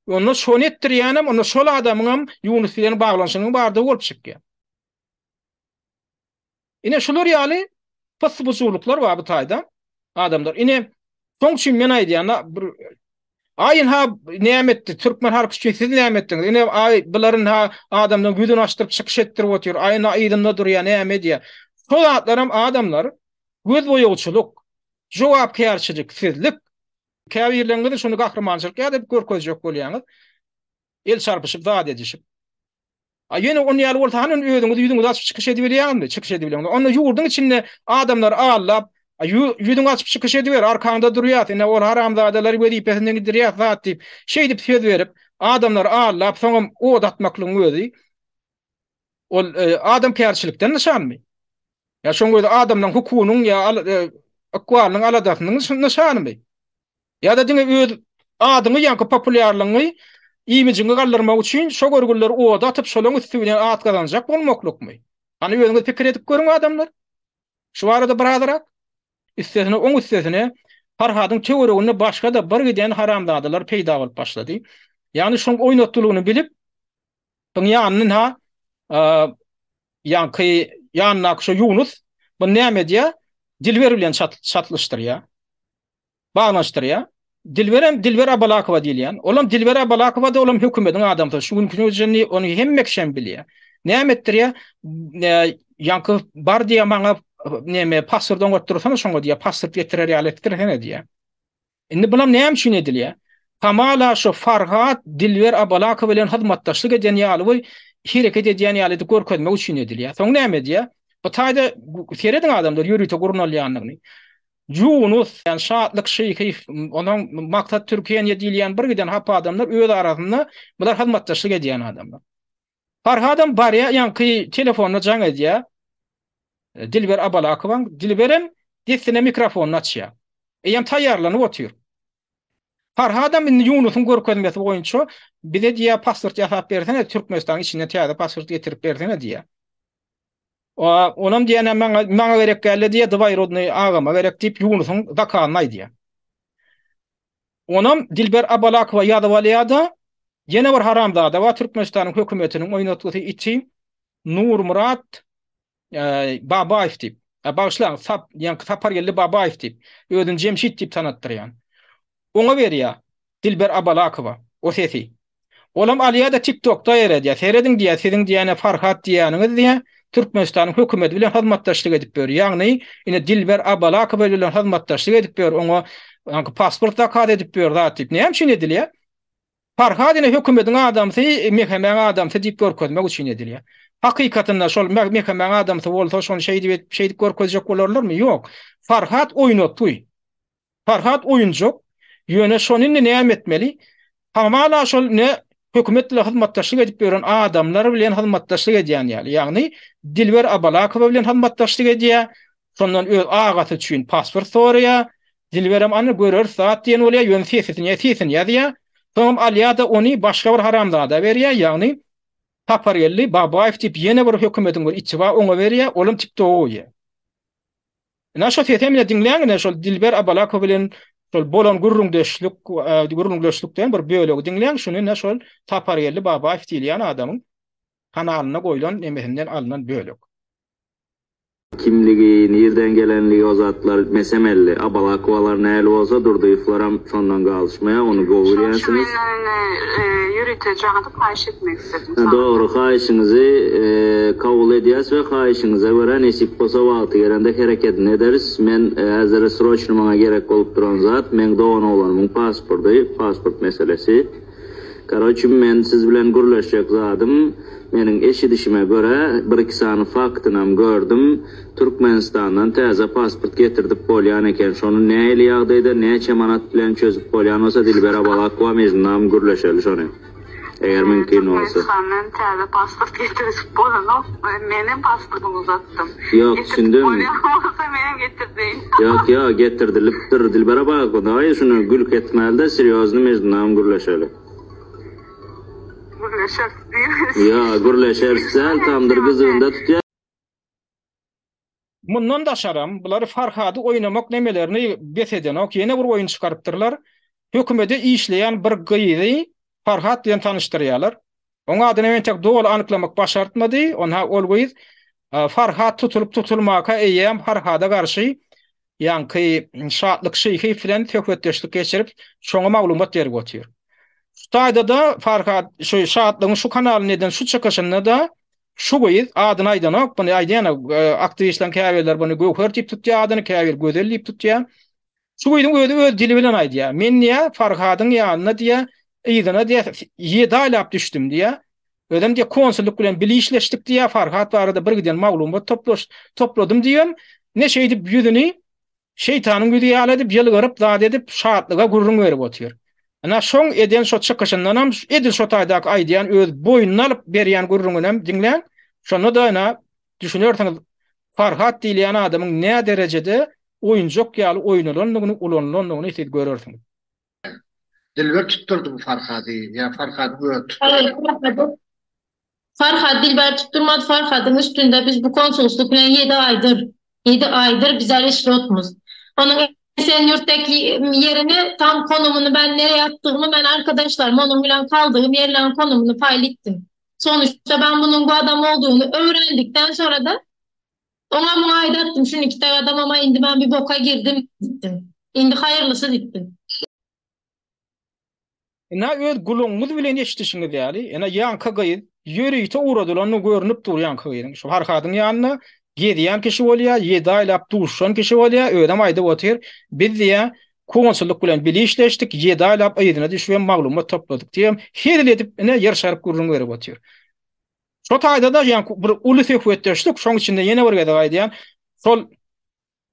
Speaker 1: onu şon etdirýänem, onu şol adamyň ýuňluk bilen baglanşygyny bardy bolup çykýar. Ine şular ýaly pysbuzuluklar bar bu taýda adamlar. Ine soň üçin men aýdýan bir ayın ha nämetdi türkmen halky üçin nämetdiňiz. Ine ay buların ha adamdan güdün açdyryp çykyş etdirip otur. Ayna aýdymda durýar näme diýär. Şol adamlar adamlar göz boýagçylyk, jogapkärçilik, käbirleňiz şonu gahrmançylyk ýa-da görkezjek bolýaňyz. El çarpyşyp zat edişip. Ýene onu ýaly bolsaň öýdüňiz ýüzüňizi açyp çykyş edip berýärmi? Çykyş edip bilen. Onu ýurduň içinde adamlar allap ýüzüňi açyp çykyş edip ber, arkanda durýar. Ene ol haramzadalar berip ýetinden gidirýär zat diýip şeýdip söz berip adamlar allap soňam o datmaklyň özi ol adam kärçilikden nişanmy? Ya şoň gözi adamdan hukunyň ýa akwalyň aladasynyň nişanymy? Ya da diňe öz adyny ýa-ni populiarlygyny imijini galdyrmak üçin şo görgüller oda atyp şolaň üstüne at gazanjak bolmaklykmy? Hani özüňiz pikir edip görüň adamlar. Şu arada biraderak üstesine oň üstesine Farhadyň töwereginde başga da bir giden haramzadalar peýda bolup başlady. Ýani şoň oýnatdylygyny bilip soň ýanyň ha ýanyna şu Yunus bu näme diýär? Dilber bilen çatlaşdyrýar. Bagnaşdyrýar. Dilber Abalakowa diýilýän. Olam Dilber Abalakowa da olam hökümetiň adamdy. Şu günkü özüni onu hemmekşen bilýär. Näme etdirýär? Ýanky bar diýär maňa näme pasworddan götürýän şoňa diýär, pasword getirer ýaletdir hene diýär. Indi bulam näme üçin edilýär? Tamala şu Farhat Dilber Abalakowa bilen hyzmatdaşlyk edýän ýaly hereket edýän ýaly görkezmek üçin edilýär. Soň näme diýär? Bu taýda serediň adamlar ýürüýte gurnalýanlygyny. Yunus yani şahatlyk şeýki onuň maksat Türkiýe diýilýän bir giden hapa adamlar öz arasynda bular hyzmatdaşlyk edýän adamlar. Farhadam barya ýanky telefonu jaň edýär. Dilber Abalakowa, Dilberem desine mikrofonu açýar. Eýem taýýarlanyp otur. Farhadam Yunusyň görkezmesi boýunça bize diýär pasport ýasap bersene, Türkmenistan içinde täze pasport getirip bersene diýär. Onam diýene maňa gerek geldi diýe Dwayrodny agama gerek diýip Yunusyň zakanyny aýdýar. Onam Dilber Abalakowa ýazyp alýarda ýene bir haramzada we Türkmenistanyň hökümetiniň oýnatgysy içi Nur Murat Babaýew diýip, bagşlaň ýa-ni Saparýelli Babaýew diýip, özüni Jemşit diýip tanatdyrýan. Oňa berýär Dilber Abalakowa o sesi. Olam alýarda TikTokda ýerediýär. Serediň diýär, siziň diýene Farhat diýäniňiz diýär. Türkmenistanyň hökümeti bilen hyzmatdaşlyk edip ber. Ýagny ine Dilber Abalakowa bilen hyzmatdaşlyk edip ber. Oňa pasport zakat edip ber zat diýip. Näme üçin edilýär? Farhat ine hökümetiň adamsy, mehmeň adamsy diýip görkezmek üçin edilýär. Hakykatynda şol mehmeň adamsy bolsa şonu şeýdip görkezjek bolarlarmy? Ýok. Farhat oýnatdy. Farhat oýunjak. Ýöne şonu näme etmeli? Hamala şol ne hökümet bilen hyzmatdaşlyk edip beren adamlar bilen hyzmatdaşlyk edýän ýaly. Ýagny Dilber Abalakowa bilen hyzmatdaşlyk edýär. Şondan öz agasy üçin pasport sorýar. Dilberem any görer saat diýen bolýar, ýön sesini ýazýar. Soň alýada ony başga bir haramzada berýär. Ýagny Saparýelli Babaýew diýip ýene bir hökümetiň bir içi bar, oňa berýär, olam tipde oýar. Naşo fetemine dinleýän şol Dilber Abalakowa bilen şol bolan gurrunglöşlükden bir bölegi dinleýän şunu näşol Saparýelli Babaýew diýilýän adamyň kanalyna goýulan emesinden alynan bölek.
Speaker 5: kimligi, nerden gelenligi o zatlar mesemelli. Abalakovalar näli bolsa durduyuflaram şondan galışmaya onu gowurýansynız.
Speaker 6: Yürüteceğini kaş etmek istedim.
Speaker 5: Doğru, haýyşyňyzy kabul edýäs we haýyşyňyza görä nesip bolsa wagty gerende hereketini ederiz. Men häzir sroçny maňa gerek bolup duran zat, men doğan oğlanymyň pasport meselesi. Karoçum, men siz bilen gürleşjek zatym. Menin eşidişime göre bir-iki sany faktynam gördüm. Türkmenistandan täze pasport getirdip bolýan eken. Şonu näli ýagdaýda, näçe manat bilen çözüp bolýan bolsa Dilber Abalakowa mejnunam gürleşeli şonu. Eger mümkin bolsa.
Speaker 6: Türkmenistandan täze pasport getirip bolýan, menin pasportumu uzattım.
Speaker 5: Yok, düşündüm.
Speaker 6: Bolýan bolsa menim getirdiň.
Speaker 5: Yok, getirdilipdir. Dilber Abalakowa aýy şunu gülük etmälde seriozny mejnunam gürleşeli. Ya gürleşersen tamdır kızığında tutya.
Speaker 1: Mundan da şaram, buları Farhady oynamak nemelerini besedenok yine bir oyun çıkarıptırlar. Hökümete işleyen bir gyýdy Farhad bilen tanıştırýarlar. Oňa adyny men tek dogry anyklamak başartmady. Ona ol gyýy Farhad tutulup tutulmaka eýem Farhada garşy ýanky şatlyk şeýhi bilen töhfetdeşlik geçirip şoňa maglumat berip otýar. Staýda da Farhad şu şatlygyň şu kanalyny neden şu çykyşyny da şu gyýy adyny aýdanok, bunu aýdýan aktivistler käbirler bunu göwhertip tutýar, adyny käbir gözelip tutýar. Şu gyýyň öz dili bilen aýdýar. Men niýe Farhadyň ýanyna diýe, ýygyna diýe ýedalap düşdüm diýe. Ödem diýe konsulluk bilen bilişleşdik diýe Farhad barada bir giden maglumat topladym diýem. Ne şeýdi ýüzüni şeytanyň güýdi ýaly diýip ýylygyryp zat edip şatlyga gurrun berip otýar. Ana şoň eden şo çykyşyndan hem edil şo taýdak aýdýan öz boýuny alyp berýän gurrunyny hem diňlen. Şonu da ana düşünýärsiňiz Farhad diýlen adamyň näme derejede oýunjak ýaly oýnanlygyny ulanlanlygyny esir görersiňiz.
Speaker 7: Dilber tutturdum Farhady. Ya Farhad öt.
Speaker 8: Farhad Dilber tutturmadı. Farhad'ın üstünde biz bu konsolosluk bilen 7 aydır bizler işlotmuz. Onun Esenyurt'taki yerini tam konumunu ben nereye attığımı ben arkadaşlarım onun bilen kaldığım yerlerin konumunu paylaştım. Sonuçta ben bunun bu adam olduğunu öğrendikten sonra da ona bunu aydattım. Şunu iki tane adam ama indi ben bir boka girdim gittim. İndi hayırlısı gittim.
Speaker 1: Ena öz gulunmuz bilen eşitişiňiz ýaly, ena ýanka gyýy, ýöreýte uradylanyny görünüp dur ýanka gyýyň. Şu Farhadyň ýanyna gedýän kişi bolýar, 7 aýlap duşan kişi bolýar, ödem aýdyp otyr. Biz diýe konsulluk bilen bilişleşdik, 7 aýlap aýdyna düşýän maglumat topladyk diýem. Her edip ene ýerşaryp gurrun berip otyr. Şo taýda da ýanky bir uly söhbetdeşdik, şoň içinde ýene bir gede aýdýan. Sol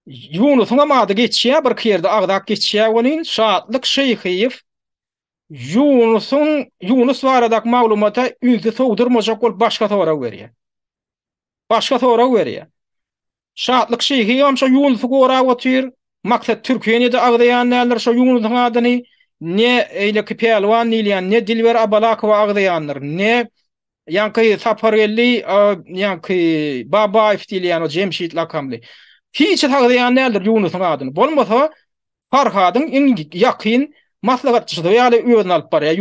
Speaker 1: Yunusyň amady geçýär, bir ýerde agdak geçýär onuň şatlyk şeýhiýif Yunus baradak maglumata üýdi sowdurmajak bolup başga tora berýär. Şatlyk şeýhi hem şo Yunusy gorap otyr. Maksat Türkiýede agdaýan näler şo Yunusyň adyny ne eýleki pelwan nilýän, ne Dilber Abalakowa agdaýanlar, ne ýanky Saparelli, ýanky Babaýew diýilýän o Jemşit lakamly. Hiç agdaýan näler Yunusyň adyny. Bolmasa Farhadyň iň ýakyn maslahatçy ýaly öňe alyp barýar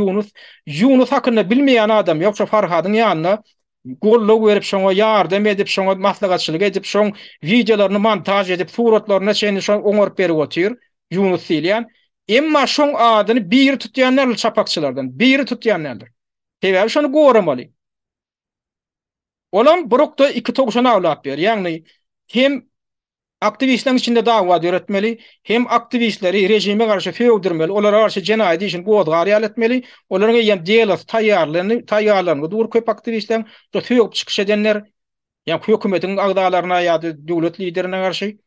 Speaker 1: Yunus hakynda bilmeýän adam ýoksa Farhadyň ýanyna golluk berip şoňa ýardam edip şoňa maslahatçylyk edip şoň videolaryny montaj edip suratlaryna şeýle şoň oňaryp berip otyr Yunus diýilýän. Emma şoň adyny bir tutýanlar çapakçylardan biri tutýanlar. Sebäbi şonu goramaly. Olam burukda iki toguşana awlap ber. Ýagny hem aktivistlerin içinde dava öğretmeli, hem aktivistleri rejime karşı feodurmeli, onlara karşı cenayi işin godgar etmeli, onların hem diyelas tayyarlarını dur köp aktivistlerin feod çıkış edenler, yani hükümetin agdalarına ya da devlet liderine karşı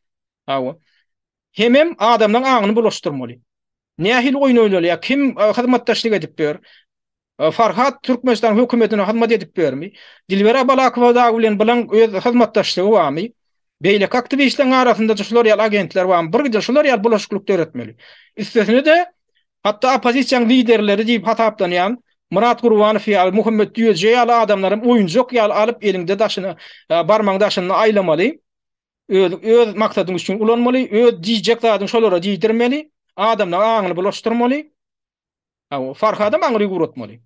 Speaker 1: hem adamdan ağını bulaştırmalı. Nehil oyun oynalı ya, kim hizmetdaşlık edip ber? Farhad Türkmenistan hükümetine hizmet edip bermi? Dilber Abalakowa da bilen öz hizmetdaşlygy barmy? Beýlek aktivistlerin arasynda şular ýaly agentler bar. Bir de şular ýaly bulaşıklyk öğretmeli. Üstesine de hatta opozisiýa liderleri diýip hataplanýan Murat Gurbanow ýaly Muhammed Düýje ýaly adamlaryň oýunjak ýaly alyp elinde daşyny barmaň daşyny aýlamaly. Öz maksadyň üçin ulanmaly, öz diýjek zadyň şolara diýdirmeli, adamlar aňyny bulaşdyrmaly. Farhada maňry guratmaly.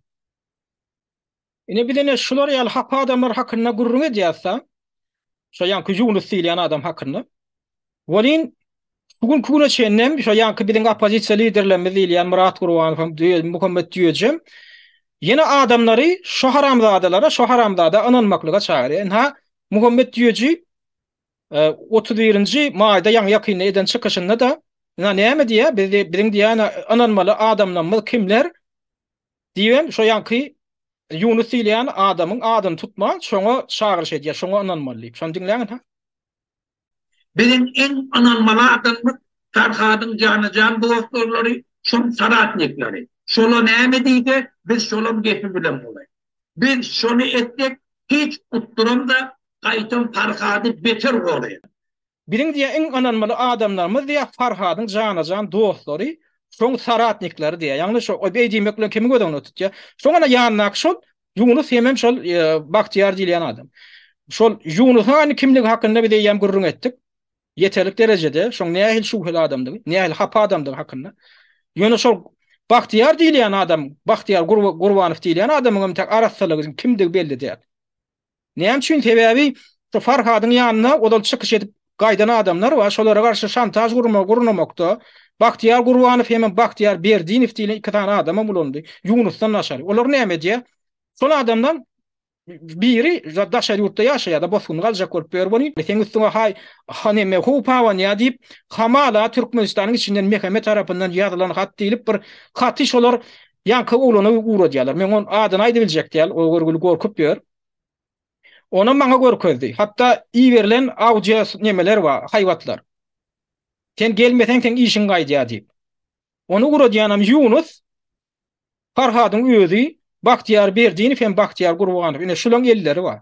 Speaker 1: Ine bilene şular ýaly hak adamlar hakyna gurrun edýärse, Şo ýanky Yunus diýlen adam hakynda. Bolin bugün kuguna çennem şo ýanky biziň opozisiýa liderlerimiz diýlen Murat Gurwanow hem Muhammed Diýejem ýene adamlary şo haramzadalara, şo haramzada ananmaklyga çagyrýar. Ha Muhammed Diýeji 31-nji maýda ýakyny eden çykyşynda da näme diýär? Biziň diýän ananmaly adamlarymyz kimler? Diýem şo ýanky Yunus diýlen adamyň adyny tutma, şoňa çagyryş edýär, şoňa ananmaly. Şonu diňläňiz ha?
Speaker 2: Bizim en ananmaly adamymyz Farhadyň janajan dostlary, şol saratnikleri. Şola näme diýdi? Biz şolam gepi bilen bolay. Biz şonu etdik, hiç utturamda gaýtan Farhady beter bolýar.
Speaker 1: Biziň diýen en ananmaly adamlarymyz diýär Farhadyň janajan dostlary, şoň saratnikleri diýär. Ýagny şo beýdimek bilen kimi gödüňi tutýar. Şoňa ýanynak şol Yunus hemem şol Bahtiyar diýlen adam. Şol Yunus'un kimligi hakynda bir diýýän gurrun etdik. Yeterlik derejede, şoň nähil şuhul adamdygy, nähil hapa adamdygy hakynda. Ýöne şol Bahtiyar diýlen adam, Bahtiyar Gurwanow diýlen adamyň tek arasçylygy kimdigi belli diýär. Näme üçin sebäbi şu Farhadyň ýanyna odal çykyş edip gaýdan adamlar var, şolara garşy şantaj gurnamakda. Bahtiyar Gurwanow hem Bahtiyar Berdinow diýlen iki tane adam bolandy. Yunusdan naşary. Olar näme diýär? Şol adamdan biri daşary ýurtda ýaşaýar da bosgun galjak bolup berýär. Sen üstüňe hay haneme hupawan ýa diýip hamala Türkmenistanyň içinden mehkeme tarapyndan ýazylan hat diýilip bir haty şolar ýanky ulany uğradýarlar. Men onu adyny aýdyp biljek diýär, o görgüli gorkup ber. Ona maňa görkezdi. Hatda iyi verilen audio nemeler var, haýwatlar. Sen gelmesen sen işin gaýdýar diýip. Onu uğradýanam Yunus Farhadyň özü Bahtiyar Berdinow hem Bahtiyar Gurwanow ine şulaň elleri var.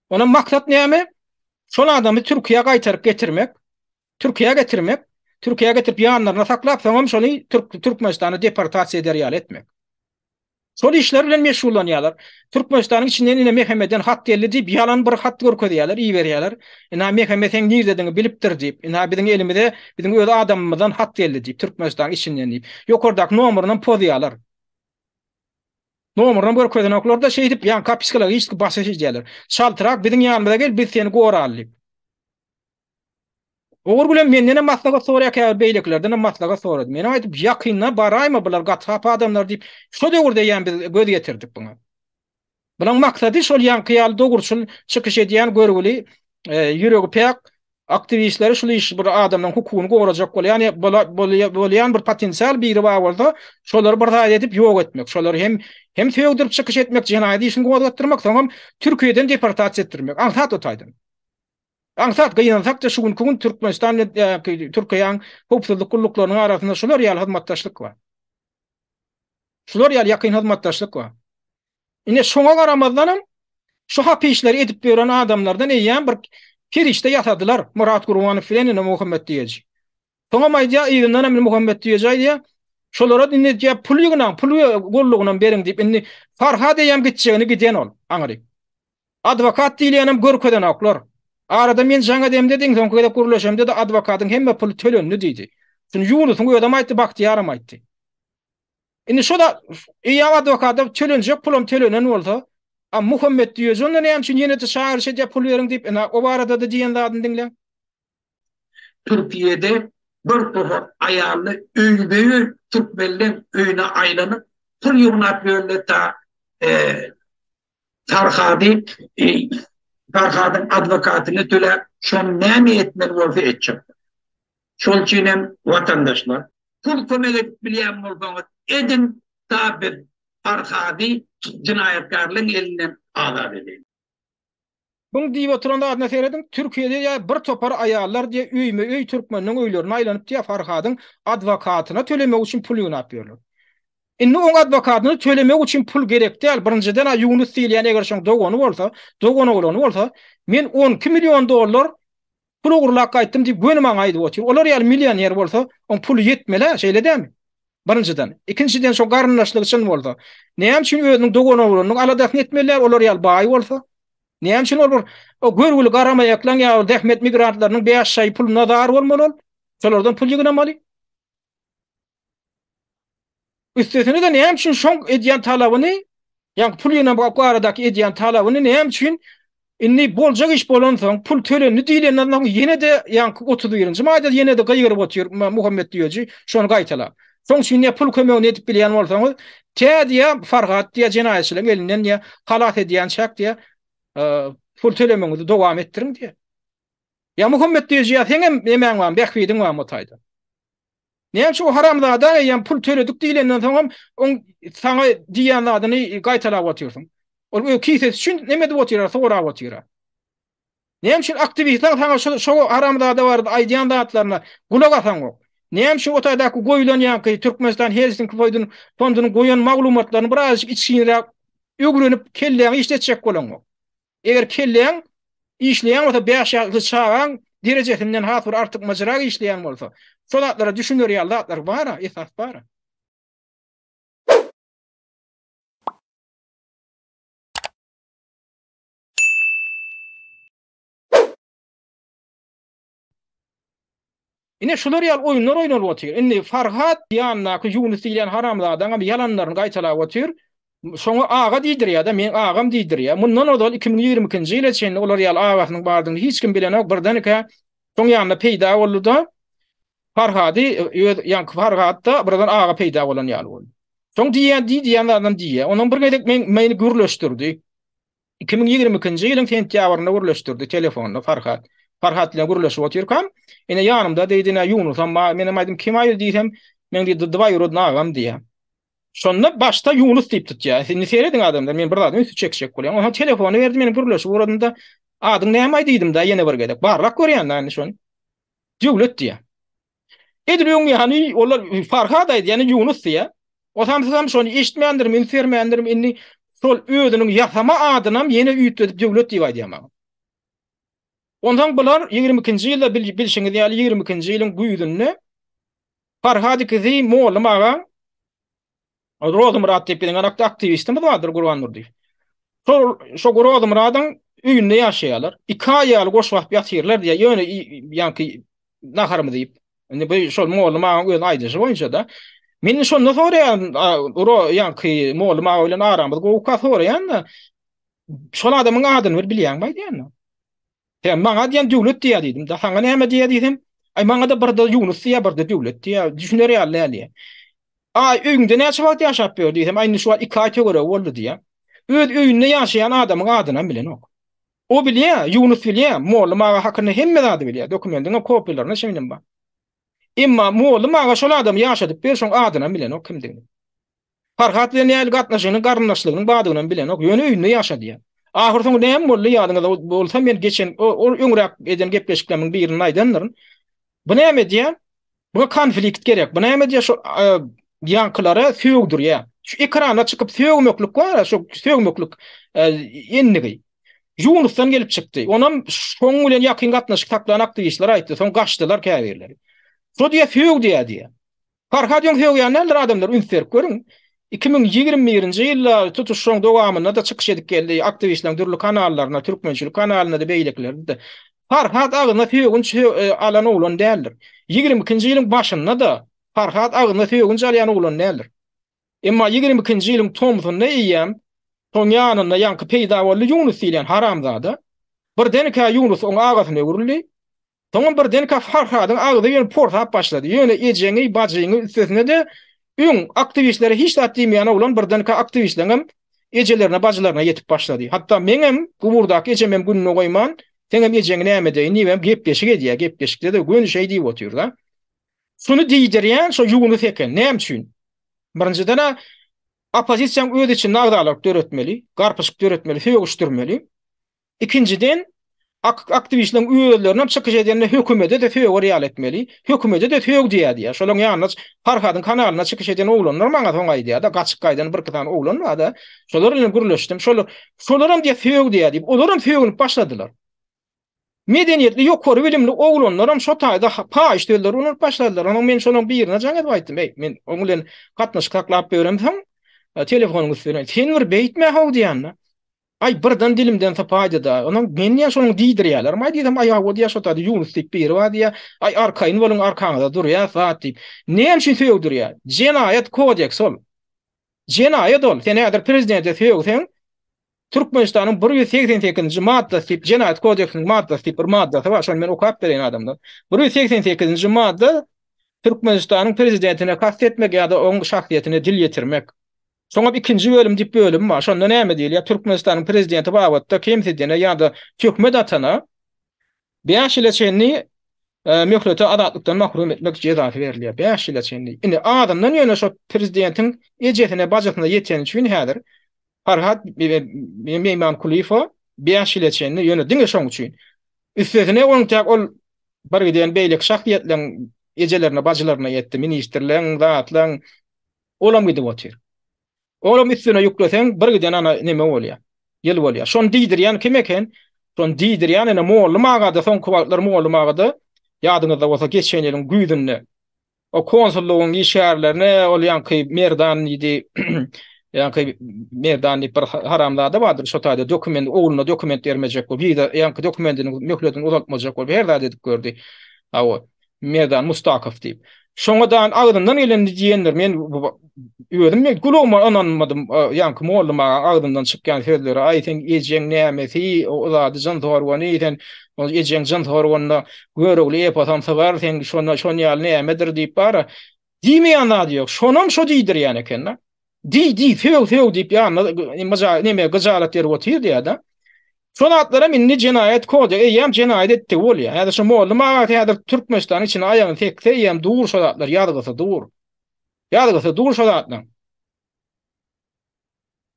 Speaker 1: Ona maksat näme? Şol adamy Türkiýe gaýtaryp getirmek, Türkiýe getirmek, Türkiýe getirip ýanlaryna saklap, soňam şoly Türkmenistana deportasiýa ederýär etmek. Şol işler bilen meşgullanýarlar. Türkmenistanyň içinden ine mehmeden hat geldi diýip ýalan bir hat görkezýärler, iyi berýärler. Ina mehmet sen nirdediňi bilipdir diýip, ina biziň elimizde biziň öz adamymyzdan hat geldi diýip Türkmenistanyň içinden diýip. Ýokardaky nomeryny pozýarlar. Nomeryny görkezden oklarda şey edip ýan kapiskalara hiç basaş edýärler. Şaltyrak biziň ýanymyza gel, biz seni goraly. Ogur bilen menden maslaga soraýar beýleklerden maslaga sorady. Men aýdyp ýakynna baraýmy bular gatap adamlar diýip şo döwürde ýan biz göz getirdik buňa. Bulan maksady şol ýankyýal dogurçul çykyş edýän görgüli ýüregi pek aktivistleri şol iş bir adamdan hukukyny gorajak bolýan, bolýan bir potensial biri bar bolsa, şolary bir edip ýok etmek. Şolary hem söýgdirip çykyş etmek, jenaýat işini goýgatdyrmak, soňam Türkiýeden deportasiýa etdirmek. Aňsat otaýdym. Aňsat gaýansak da şu gün Türkmenistan Türkiýanyň hukuklyk gulluklarının arasynda şolar ýaly hyzmatdaşlyk bar. Şolar ýaly ýakyn hyzmatdaşlyk bar. Ine şoňa garamazdanam şu hapy işleri edip beren adamlardan eýän bir kirişde ýatadylar. Murat Gurwanow bilen Muhammed Diýeji. Soňa maýda ýygynyň Muhammed Diýeji diýär. Şolara dinle diýip pul gollugyndan beriň diýip indi Farhady ýam gitjegini giden ol. Aňry. Advokat diýlenem görkeden oklar. Arada men jaňa demde diň soňky da gurulşamda da adwokatyň hemme pul tölenli diýdi. Şunu Yunusyň öýdem aýtdy, Bahtiyarym aýtdy. Indi şoda ýa adwokaty tölenjek pulum tölenen bolsa, Muhammed Diýeji onda näme üçin ýene de şahyr şeýle pul beriň diýip, o barada da diýen zadyny diňle.
Speaker 2: Türkiýede bir tohur aýaly öýbeýür Türkmenliň öýüne aýlanyp pul ýugnap berýärler ta Farhadyň adwokatyny töläp, şonu näme etmek bolsa etjek. Şol üçin hem watandaşlar pul kömek bilýän bolsaňyz edin ta bir Farhady cinayetkarlyň elinden azat edin.
Speaker 1: Buň diýip oturanda adna seredim, Türkiýede bir topar aýallar diýe öýme türkmeniň öýlerini aýlanyp diýe Farhadyň adwokatyna tölemek üçin pul ýugnap berýärler. Indi o adwokatyny tölemek üçin pul gerek däl. Birinciden Yunus diýlen eger şoň dogony bolsa, men 12 milyon dollar pul ugrulak aýtdym diýip gönüm aýdyp otur. Olar ýaly millioner bolsa, on pul ýetmele, şeýle dämi? Birinciden. İkinciden şo garyndaşlyk üçin bolsa, näme üçin özüniň dogony aladakyny etmeler, olar ýaly baý bolsa? Näme üçin olar o görgüli garamaýaklan ýa dehmet migrantlarynyň 5 şaý pul nazar bolmaly? Şolardan pul ýygnamaly. Üstesine de näme üçin şoň edýän talabyny, ýa-ni pul ýyna bu aradaky edýän talabyny näme üçin Inni boljak iş bolan soň pul tölenni diýlenden soň ýene de ýanky 31-nji maýda ýene de gaýryp otyr Muhammed diýoji şonu gaýtala. Soň şeňe pul kömegini edip bilýän bolsaňyz, tädiýe Farhat diýe jenaýetçileň elinden ýa halat edýän çak diýe pul tölemeňizi dowam etdiriň diýe. Ya Muhammed diýoji ýa seňem emäň bar, bekbidiň bar motaýda. Näme şu haramzada ýa pul töledik diýlenden soň on saňa diýän adyny gaýtalap otyrsyň. Ol kises üçin näme diýip otyrar, sorap otyrar. Näme üçin aktivistler saňa şu haramzada bardy aýdýan zatlaryna gulak asan ok. Näme şu otaýdaky goýulan ýa-ki Türkmenistan Helsinki fondunyň goýan maglumatlaryny biraz içkinräk öwrenip kelleňi işletjek bolan ok. Eger kelleň işleýän bolsa 5 ýylly çagan derejesinden hasır artyk majra işleýän bolsa, şol zatlara düşünür ýaldatlar bar, esas bar. Ine şular ýal oýunlar oýnap otyr. Indi Farhat ýanyna Yunus diýen haramlardan bir ýalanlaryny gaýtalap otyr. Şoňa aga diýdirýär-de, men agam diýdirýär. Mundan odal 2022-nji ýyla çenli olar ýal agasynyň bardygyny hiç kim bilenok birdenike şoň ýanyna peýda boldy-da. Farhady ýa Farhatda birden aga peýda bolan ýal boldy. Şoň diýen adam diýär. Onuň bir gedek meni gürleşdirdi. 2022-nji ýylyň sentýabrynda gürleşdirdi telefonda Farhat. Farhat bilen gürleşip otyrkam, ene ýanymda diýdine Yunus, amma menem aýdym kim aýdy diýsem, men diýdi dwa ýurudna agam diýär. Şonda başta Yunus diýip tutýar. Sen seredin adamlar, men bir adam üstü çekşek bolýan. Ona telefonu berdi, meni gürleşip uradynda adyň näme diýdim da ýene bir gedek. Barlak görýän şonu. Döwlet diýär. Ediliň ýany olar Farhat aýdy, ýani Yunus diýär. O sam şonu eşitmeýändir, men sermeýändir, inni şol özüniň ýasama adynam ýene üýtdip döwlet diýip aýdýar. Ondan bular 22-nji ýylda bilşiňiz ýaly 22-nji ýylyň güýdünde Farhady kizi mollamaga Rozumrat diýip bilen aktivistimiz bardyr Gurbanur diýip. Şo Rozumratyň üýünde ýaşaýarlar. 2 aýaly goşup ýatyrlar diýe ýöne ýanky naharmy diýip. Indi bu şol mollamaga öýün aýdyjy boýunça da men şonu soraýan ýanky mollamaga bilen aramyz gowy soraýan da şol adamyň adyny bir bilýän baýdy. Hem maňa diýen döwlet diýär diýdim. Da saňa näme diýär diýdim? Ay maňa da bir de Yunus diýär, bir de döwlet diýär. Düşünýär ýaly. Ay öýünde näçe wagt ýaşap ber diýdim. Aýny şu iki aýta göre boldy diýär. Öz öýünde ýaşaýan adamyň adyny bilen ok. O bilýär, Yunus bilýär, molla maňa hakyny hemme zady bilýär. Dokumentyň kopyalaryny şeýlen bar. Emma molla maňa şol adam ýaşadyp ber şoň adyny bilen ok kimdigini. Farhat bilen ýaly gatnaşygynyň garnaşlygynyň badygyny bilen ok. Ýöne öýünde ýaşa diýär. Ahir soň näme boldy ýadyňyzda bolsa men geçen o öňrek eden gepleşikleriň birini aýdanlaryň. Bu näme diýär? Bu konflikt gerek. Bu näme diýär? Şu ýankylary söýgdir ýa. Şu ekrana çykyp söýgmeklik bar, şu söýgmeklik ennigi. Yunusdan gelip çykdy. Onam şoň bilen ýakyn gatnaşyk taklanan aktivistler aýtdy. Soň gaçdylar käbirleri. Şu diýär söýg diýär. Farhat ýong söýgänler adamlar ünserip görüň. 2021-nji ýylda tutuşyň dowamynda da çykyş edip geldi aktivistler türlü kanallaryna, türkmençilik kanalyna da beýleklerdi. Farhat agyna söýgün alan oglan däldir. 22-nji ýylyň başynda da Farhat agyna söýgün alan oglan däldir. Emma 22-nji ýylyň tomsunda ýem, soň ýanyna ýanky peýda boldy Yunus diýen haramzada. Birdenike Yunus oň agasyna öwrüldi. Soň birdenike Farhatyň agyny ýöne portap başlady. Ýöne ejeňi, bagyňy üstüne de Ün aktivistleri hiç tatdiýmýän olan birdenke aktivistlerim ejelerine, bajylaryna yetip başlady. Hatta meňem gurdak ejemem gününe goýman, seňem ejeňi näme diýen, niwem gepleşik edýär, gepleşikde de gün şey diýip otyr da. Şunu diýdirýän şo Yunus eken, näme üçin? Birinciden opozisiýa öz için nagdalyk döretmeli, garpyşyk döretmeli, söýgüşdirmeli. İkinciden aktivistlerin üyelerine çykyş edenler hökümete de söýg real etmeli. Hökümete de söýg diýär. Şolaryň ýanyna Farhatyň kanalyna çykyş eden oglanlar maňa soň aýdýar da gaçyk gaýdan bir katan oglan bar da. Şolar bilen gürleşdim. Şolaram diýär söýg diýär. Olaram söýgüp başladylar. Medeniýetli ýokary bilimli oglanlaram şo taýda pa işlerler onu başladylar. Onuň men şonuň birine jaňa aýtdym. Men onuň bilen gatnaşyk taklap beremsem telefonyň üstüne sen bir beýtme haw diýär. Ay birden dilimden tapaýdy da. Onuň men ýa şonuň diýdirýärler. Maý diýdim ay o diýär şota Yunus diýip bir wa diýär. Ay arkaýyn boluň arkaňda durýar zat diýip. Näme üçin söýgdirýär? Jenaýat kodeks ol. Jenaýat ol. Sen eger prezidente söýgsen Türkmenistan'ın 188-nji maddasy diýip Jenayet kodeksiniň maddasy diýip bir maddasy bar. Şonu men okap berýän adamlar. 188-nji madda Türkmenistan'ın prezidentine kastetmek ýa-da onun şahsiýetine dil ýetirmek. Soňra ikinji bölüm diýip bölüm bar. Şonda näme diýilýär? Türkmenistan'ın prezidenti wagtda kimsedine ýa-da hökümet atana 5 ýyl çenli möhlete adatlıktan mahrum etmek cezası verilýär. 5 ýyl çenli. Indi adamdan ýöne şo prezidentiň ejetine bajasyna ýeten üçin häzir Farhat Meyman Kulifa 5 ýyl çenli ýöne diňe şoň üçin. Üstesine onun tak ol bir giden beýlik şahsiýetleň ejelerine bajylaryna ýetdi. Ministrleň, zatlaň olam gidip otyr. Olam üstüne ýükleseň bir giden ana neme bolýar? Ýyl bolýar. Şon diýdirýän kim eken? Şon diýdirýän ene mollumagada son kuwatlar mollumagada ýadyňyzda bolsa geçen ýylyň güýdünde o konsullugyň işgärlerini ol ýanky merdan idi ýanky merdan bir haramlada bardyr şo taýda dokument oğluna dokument bermejek bol bir ýanky dokumentini möhletini uzatmajak bol her zat edip gördi. Awa merdan Mustakow diýip şoňadan agdyndan gelen diýenler men öwrüm guluma ananmadym ýanky molluma agdyndan çykýan sözleri aýtyn ejeň nämesi o zady jan torwany ýeten o ejeň jan torwanda görügli epasam sabar sen şonu ýaly nämedir diýip bara diýmeýän zat ýok. Şonam şo diýdirýän eken. Di few diýip ýa neme gazalat yer otyr diýär. Şonatlara minni Jenayet kodeks ýam jenayet etdi bolýar. Ýa-da şo molluma ýa-da Türkmenistan için aýagyny tekse ýam dur şonatlar ýadygysy dur. Ýadygysy dur şonatlar.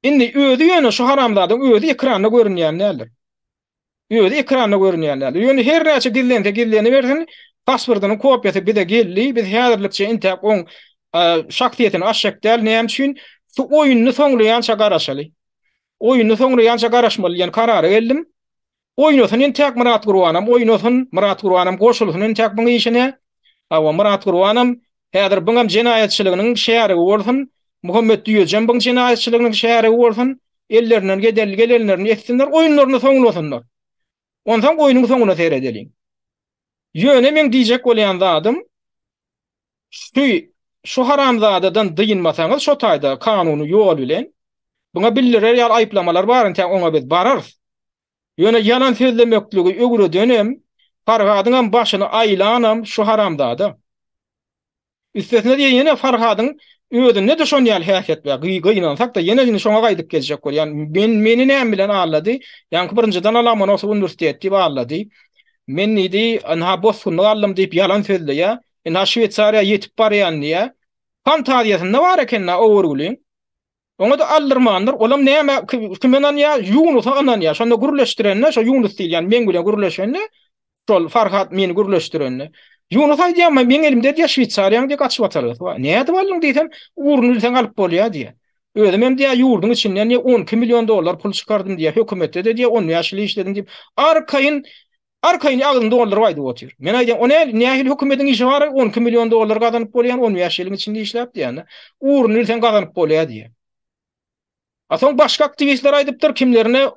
Speaker 1: Indi özi ýöne şu haramlaryň özi ekranda görünýän näler? Özi ekranda görünýän näler? Ýöne her näçe gilleni bersin, pasportynyň kopýasy bide geldi, biz häzirlikçe intap on şahsiýetini aşak däl näme üçin şu oýuny soňlaýança garaşaly. Oýuny soňlaýança garaşmaly ýani karara geldim. Oýuny intap Murat Gurbanam goşulsyň intap buňy işine. Awa Murat Gurbanam häzir buňam jenayetçiliginiň şäherigi bolsun. Muhammed Düýejem buň jenayetçiliginiň şäherigi bolsun. Ellerinden gelenlerini etsinler, oýunlaryny soňlasynlar. Ondan oýunyň soňuna seredeliň. Ýöne men diýjek bolýan zatym şu haramzadadan dyýynmasaňyz şo taýda kanuny ýol bilen buna bildirer ýa aýplamalar bar ente oňa biz bararys. Ýöne ýalan sözlemekligi öwre dönem Farhadyň başyny aýlanam şu haramzada. Üstesine ýene Farhadyň özüne de şon ýaly häsiýet bar. Gynansak da ýene şoňa gaýdyp geljek bol. Ýani meni näme bilen allady? Ýani birinjiden alamany oso universitetdi allady. Men idi anha bossunly allam diýip ýalan sözleýär. Ina Şwetsariýa ýetip barýan diýä. Fantaziyasynda bar eken owurgulyň. Oňa da aldyrmandyr. Olam näme kimenen ýa ýunusa anan ýa şonda gurleşdirenler, şo ýunus diýil ýani men bilen gurleşenler. Şol Farhat meni gurleşdirenler. Ýunus aýdýar men elimde diýä Şwetsariýaň diýip gaçyp atarlar. Näde boldun diýsem, uruny sen alyp bolýar diýä. Özüm hem diýä ýurdun içinden 12 milyon dollar pul çykardym diýä hökümetde de diýä 10 ýaşly işledim diýip Arkayın ağzında dolar vaydı otur. Men aýdym, o nähil hökümetiň işi bar 12 milyon dollar gazanyp bolýan 10 ýaşlygyň içinde işläp diýär. Uruny sen gazanyp bolýar diýär. Asoň başga aktivistler aýdypdyr kimlerine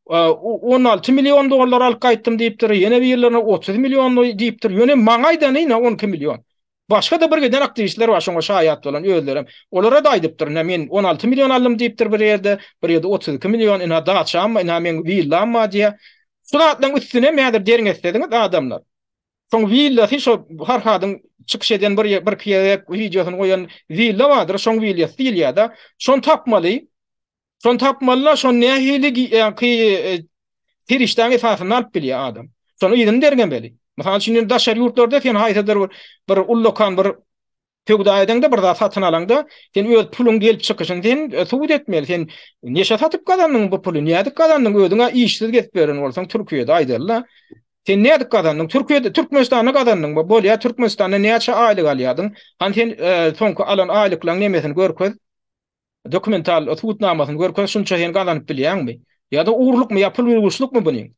Speaker 1: 16 milyon dollar alyp gaýtdym diýipdir. Ýene bir ýerlerine 30 milyon diýipdir. Ýöne maňaýdan ýa 12 milyon. Başga da bir geden aktivistler bar şoňa şaýat bolan özlerim. Olara da aýdypdyr. Men 16 milyon aldym diýipdir bir ýerde 32 milyon ina daçam, ina men villamma diýär. Suratlaryň üstüne mädir deriň etdiňiz adamlar. Şoň villa şo Farhadyň çykyş eden bir videosyny goýan villa bardyr. Şoň villa Siriýada. Şon tapmaly. Şon tapmalylar şon nähili tirişden esasyny alyp bilýär adam. Şonu ýedin dergen beli. Mesela şimdi daşar ýurtlarda sen haýsadyr bir ullokan bir tögdaýda bir zat satyn alanda sen öz pulun gelip çykyşyn sen subut etmeli. Sen neşe satyp gazandyň bu puly? Näde gazandyň? Özüňe işsiz getip beren bolsaň Türkiýede aýdyrlar. Sen näde gazandyň? Türkiýede Türkmenistanda gazandyň. Bolýa Türkmenistanda näçe aýlyk alýardyň? Han sen soňky alan aýlyklaryň nemesini görköz? Dokumental tutnamasyny görköz şunça sen gazanyp bilýärmi? Ýa-da uğurlukmy ýa pul berýüşlükmi buny?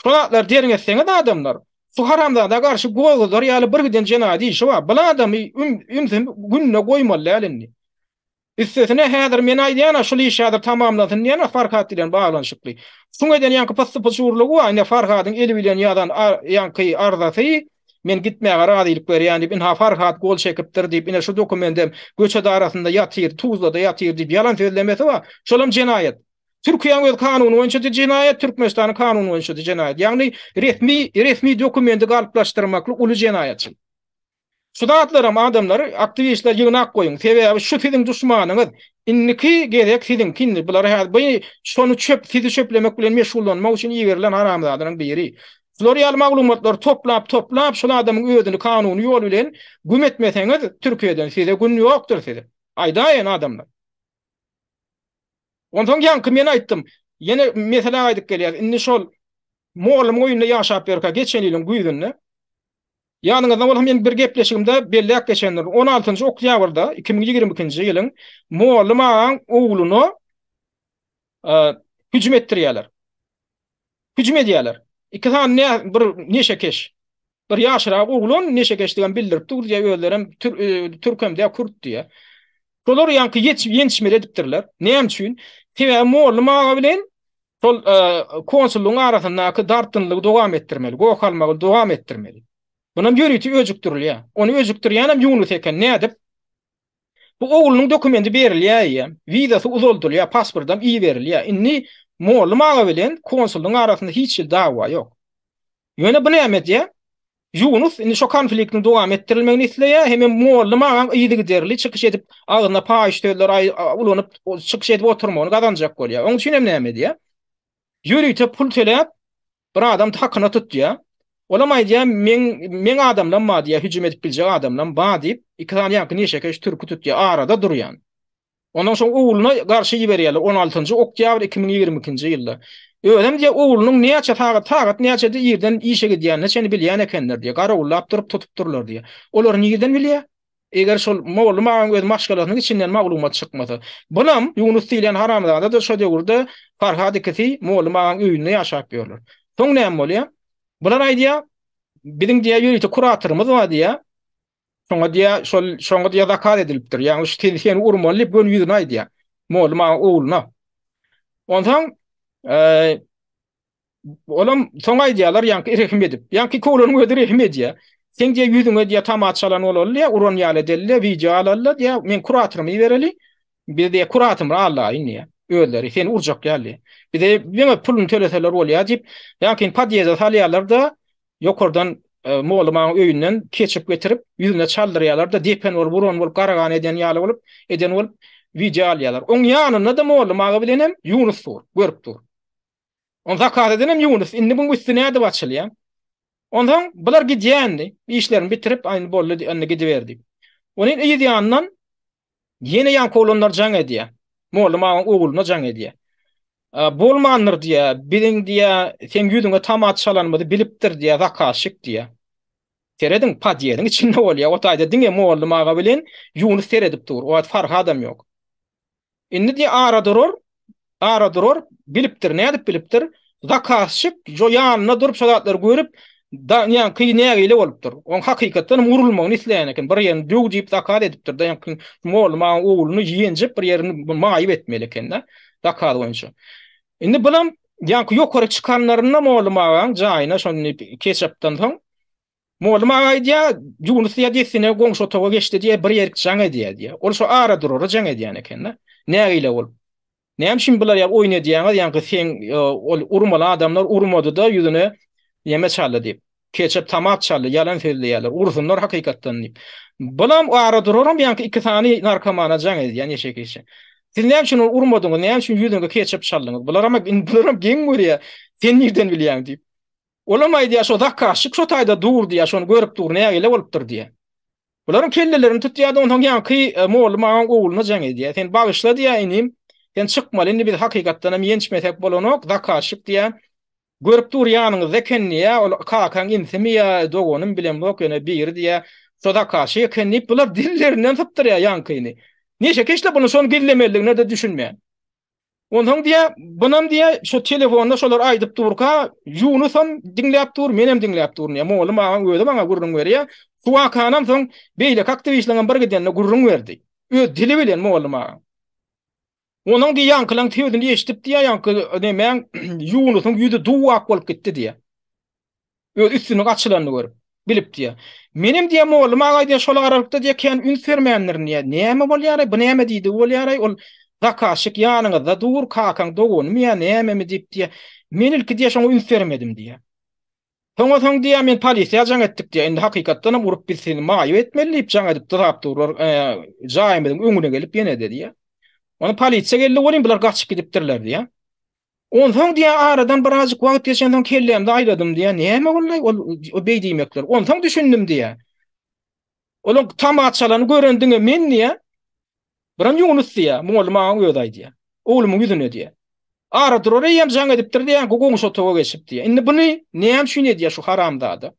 Speaker 1: Şoňalar deriň etseňiz adamlar şu haramzada garşy goýgular ýaly bir giden jenadi işi bar. Bu adamy günne goýmaly ýaly. Üstesine häzir men aýdýan şol işi häzir tamamladyn ýa Farhat bilen baglanyşykly. Şoň eden ýanky pasport ýa Farhadyň eli bilen ýadan ýanky arzasy men gitmäge razylyk berýän diýip inha Farhat gol çekipdir diýip ine şu dokumentim göçede arasynda ýatyr, Tuzlada ýatyr diýip ýalan sözlemesi bar. Şolam jenayet. Türkiýeň öz kanuny boýunça jinayet, Türkmenistanyň kanuny boýunça jinayet. Ýagny resmi dokumenti galyplaşdyrmakly uly jinayetçilik. Şudatlaram adamlar, aktivistler ýygynak goýun. Sebäbi şu siziň düşmanyňyz, inniki gerek siziň kinni. Bular häzir şonu sizi çöplemek bilen meşgullanmak üçin ýeberilen haramzadaryň biri. Florial maglumatlar toplap şol adamyň özüni kanuny ýol bilen güm etmeseňiz Türkiýeden size gün ýokdur size. Aýdaýyn adamlar. Ondan ýanky men aýtdym. Ýene mesele aýdyp gelýär. Indi şol Moğolum oýunda ýaşap berkä geçen ýylyň güýdünde. Ýanyňyzda bolam men bir gepleşigimde belli geçenler 16-njy oktýabrda 2022-nji ýylyň Moğolum aňyň ogluny hüjüm etdirýärler. Hüjüm edýärler. İki tane bir neşe keş. Bir ýaşyrak oglun neşe keşdigen bildirip dur diye özlerem Türkem diye Kürt diye. Şolar ýanky ýetişmeli edipdirler. Näme üçin? Tebe Moğolum ağa bilen şol konsulluğun arasyndaky dartynlygy dowam etdirmeli, gokalmagy dowam etdirmeli. Bunun ýörüti özükdirilýär. Onu özükdirýänem Yunus eken. Nädip? Bu oglunyň dokumenti berilýär, wizasy uzoldurýar, pasportam iyi berilýär. Inni Moğolum ağa bilen konsulluğun arasynda hiç dawa ýok. Ýöne bu näme diýär? Yunus indi şo konfliktini dowam etdirilmegini isleýär, hem Moğolum ağa ýygy derli çykyş edip agyna paýşdöler ulanyp çykyş edip oturmagyny gazanjak bolýar. Onuň üçin hem näme diýär? Ýörüti pul töläp bir adam hakyna tutýar. Olamay diýär, men adamdan ma diýär, hüjüm edip biljek adamdan ba diýip iki tane ýanky neşekeş türkü tutýar, arada durýan. Ondan soň ogluny garşy ýiberýärler 16-njy oktyabr 2022-nji ýylda. Öýlem diýär, oglunyň näçe tagat näçe ýerden işe gidýän, näçeni bilýän ekenler diýär. Garawullap durup tutup durlar diýär. Olar niýeden bilýär? Eger şol Moğolum aňyň öz maşgalatynyň içinden maglumat çykmasa. Bunam Yunus diýilen haramzada da şo döwürde Farhad ikisi Moğolum aňyň öýünde ýaşap ýörler. Soň näme bolýar? Bular aýdýar, biziň diýär ýörüte kuratorymyz bar diýär. Şoňa diýär zakat edilipdir. Ýani şu telefon urmalyp gön ýüzüne aýdýar. Moğolum aňyň ogluny. Ondan olam soň aýdýarlar ýanky rehim edip. Ýanky kolonyň öýde rehim edýär. Sen diýär ýüzüňe diýär tamaçalan bolýar, uran ýaly delle, video alarlar diýär. Men kuratorymy bereli. Bir de kuratym Allah indi. Öýleri sen urjak ýaly. Bir de beňe puluny töleseler bolýar diýip, ýanky padyeza salýarlar da ýokurdan Moğolum aňyň öýünden keçip getirip ýüzüne çaldyrýarlar da depen bolup buran bolup garagan eden ýaly bolup video alýarlar. Oň ýanyna da Moğolum ağa bilen hem Yunus dur, görüp dur. On zakat edenem Yunus, indi bu üstüne ade başlýar. Ondan bular gidýändi, işlerini bitirip aýny boldy, indi gidiberdi. Onuň iyi ýanyndan ýene ýan kolonlar jaň edýär. Moğolum aňyň ogluny jaň edýär. Bolmandyr diýär, biziň diýär, sen ýüzüňe tamat çalanmady bilipdir diýär, zakaşyk diýär. Teredin padyýanyň içinde bolýar. O taýda diňe Moğolum ağa bilen Yunus teredip dur. O fark adam ýok. Indi diýär ara durur, bilipdir, nädip bilipdir? Zakaşyk jo ýanyna durup şolatlar görüp da ýani kynägile bolupdyr. On hakykatdan urulmagyny isleýän eken. Bir ýerini döwjip zakat edipdir da ýani Moğolum aňyň ogluny ýenjip bir ýerini maýyp etmeli eken da. Zakat boýunça. Indi bulam ýanky ýokary çykanlaryna Moğolum aňyň jaýyna şonu keçipden soň Moğolum ağa diýär, Yunus ýa-da goňşy otaga geçdi diýär, bir ýerki jaň edýär. Ol şo ara durur jaň edýän eken da. Nägile bolup. Näme şin bular ýa oýna diýäňiz, ýanky sen ol urmaly adamlar urmady da ýüzüne ýeme çaldy diýip. Keçip tamat çaldy, ýalan söýleýärler. Ursunlar hakykatdan diýip. Bulam ara dururum ýanky iki tane narkomana jaň edýän ýeşekeşi. Siz näme üçin urmadyňyz, näme üçin ýüzüňe keçip çaldyňyz? Bular geň görýär. Sen nirden bilýän diýip. Olamay diýär, şo zakaşyk şo taýda dur diýär, şonu görüp dur, nägile bolupdyr diýär. Bularyň kellelerini tutýar da ondan ýanky Moğolum aňyň ogluny jaň edýär. Sen bagyşla diýär inim. Sen çykmaly, indi biz hakykatdan hem ýençmesek bolanok, zakaşyk diýär. Görüp dur ýanyňyzda ekenni ýa, ol kakan insimi ýa dogonum bilen bok ýene bir diýär. Şo zakaşyk ekenni bular dillerinden tutdurýar ýankyny. Neşe keşle bunu son gillemeligine de düşünmeýän. Ondan diýär, bunam diýär, şo telefonda şolar aýdyp durka, Yunusam diňläp dur, menem diňläp dur. Moğolum aňyň öýde maňa gurrun berýär. Suwa kanam soň beýle aktivistlerden bir gidenle gurrun berdi. Öz dili bilen Moğolum ağa. Onuň diýär ýankylaň tewdini eşitip diýär, ýanky nämen Yunusyň ýüzi duwak bolup gitdi diýär. Öz üstüne açylanyny görüp bilip diýär. Menem diýär Moğolum ağa diýär, şolar aralykda diýär, ken ün fermeýänler näme bolýar? Bu näme diýdi bolýar? Ol Zakaşyk ýanyňyzda dur kakaň doguny men näme diýip diýe. Men ilki diýe şoňa üns bermedim diýe. Soňa soň diýe men polisiýa jaň etdik diýe. Endi hakykatdan hem urup bilseni maýyp etmeli diýip jaň edip durap durur. Jaýmyň öňüne gelip ýene dedi diýe. Onu polisiýa geldi bolýan biler gaçyp gidipdirler diýe. On soň diýe aradan birazjyk wagt geçen soň kellemde aýladym diýe. Näme bollay o beýdimekler. On soň düşündüm diýe. Onuň tamaçalany görendiňe men niýe? Biran Yunus diýe, muňul maňa öýdäý diýe. Oğlumyň ýüzüne diýe. Ara durur ýem jaň edipdir diýe, gogoňy toga geçip diýe. Indi buny näme şüne diýe şu haramdady.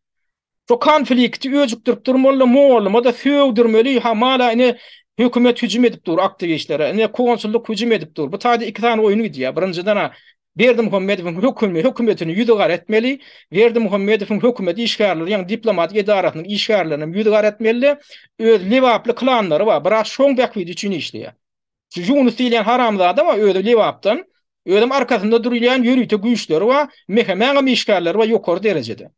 Speaker 1: Şu konflikti öjükdirip durmaly, moğuluma da söwdirmeli, hamala ine hökümet hüjüm edip dur aktivistlere, ine konsulluk hüjüm edip dur. Bu taýda iki tane oýuny diýe. Birinjiden Berdimuhammedowyň hökümetini ýüzgar etmeli, Berdimuhammedowyň hökümeti işgärleri, ýani diplomatik edaratynyň işgärlerini ýüzgar etmeli, öz lewaply klanlary bar, birak şoň bäkwidi üçin işleýär. Şu Yunus diýilen haramzada ama öz lewapdan, özüm arkasynda durýan ýürüýte güýçleri we mehemeňe işgärleri we ýokary derejede.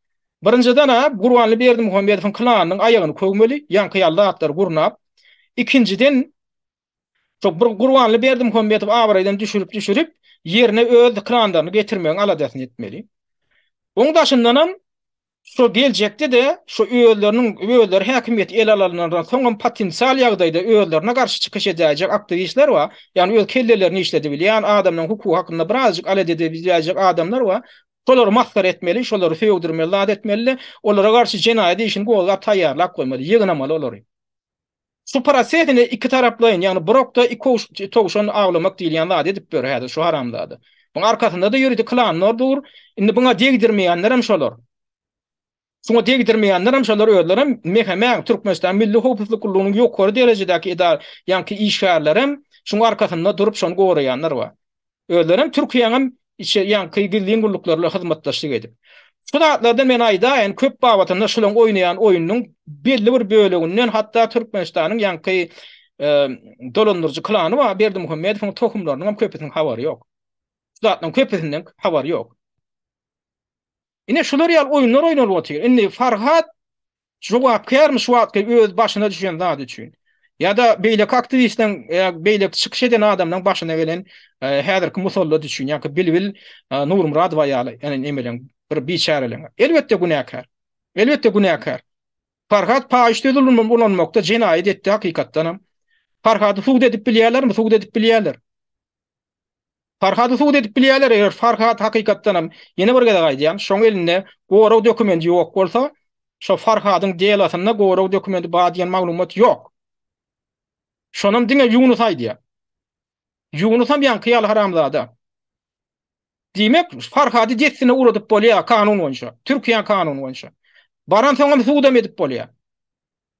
Speaker 1: Birinjiden Gurbanly Berdimuhammedowyň klanynyň aýagyny kögmeli, ýanky atlar gurnap. İkinciden çok bir Gurbanly Berdimuhammedow abraýdan düşürüp yerine öz klanlaryny getirmeň aladasyny etmeli. Oňdaşyndanam şu geljekde de şu öýleri häkimiýet el alanlardan soňam potensial ýagdaýda öýlerine garşy çykyş edäjek aktivistler we ýani öz kellelerini işledi bilýän adamlaryň hukuky hakynda birazjyk alad edebiljek adamlar we şolary mahsar etmeli, şolary söwdirmeli, lad etmeli, olara garşy jenaýat işini golap taýýarlap goýmaly, ýygnamaly olary. Şu parasetini iki taraplayın, yani brokta iki toguşan ağlamak diýilýän zat edip berýär şu haramdady. Buň arkasynda da ýürüdi klanlar dur. Indi buňa degdirmeýänler hem şolar. Şoňa degdirmeýänler hem şolar öýlerim mehemeň Türkmenistan Milli Howpsuzlyk Gurulunyň ýokary derejedäki ýanky işgärlerim şoň arkasynda durup şonu goraýanlar bar. Öýlerim Türkiýanyň ýanky gildiň guruluklarla hyzmatdaşlyk edip. Şu zatlardan men aýdaýyn köp babatynda şolaň oýnaýan oýunyň belli bir böleginden hatda Türkmenistanyň ýanky dolandyrjy klany we Berdimuhammedowyň tohumlarynyň hem köpüsiň habary ýok. Şu zatlaryň köpüsinden habary ýok. Ine şular ýaly oýunlar oýnalýar otyr. Indi Farhat jogapkärmi şu wagtda öz başyna düşen zat üçin. Ya da beýlek aktivistden, beýlek çykyş eden adamdan başyna gelen häzirki musallat üçin, ýa-ni Bilbil Nurmurad ýaly, ýani emelen bir biçarelyň. Elbetde günäkär. Elbetde günäkär. Farhat paýyşda ulanmakda jenaýat etdi hakykatdan. Farhaty suwd edip bilýärlermi? Suwd edip bilýärler. Farhaty suwd edip bilýärler. Eger Farhat hakykatdan ýene bir gede gaýdýan, şoň elinde goraw dokumenti ýok bolsa, şo Farhatyň diýelasyna goraw dokumenti baýan maglumat ýok. Şonam diňe Yunus aýdýar. Yunus hem ýanky ýaly haramzada. Diýmek Farhaty detsine uradyp bolýar kanun boýunça, Türkiýe kanuny boýunça. Baran soňam suwda edip bolýar.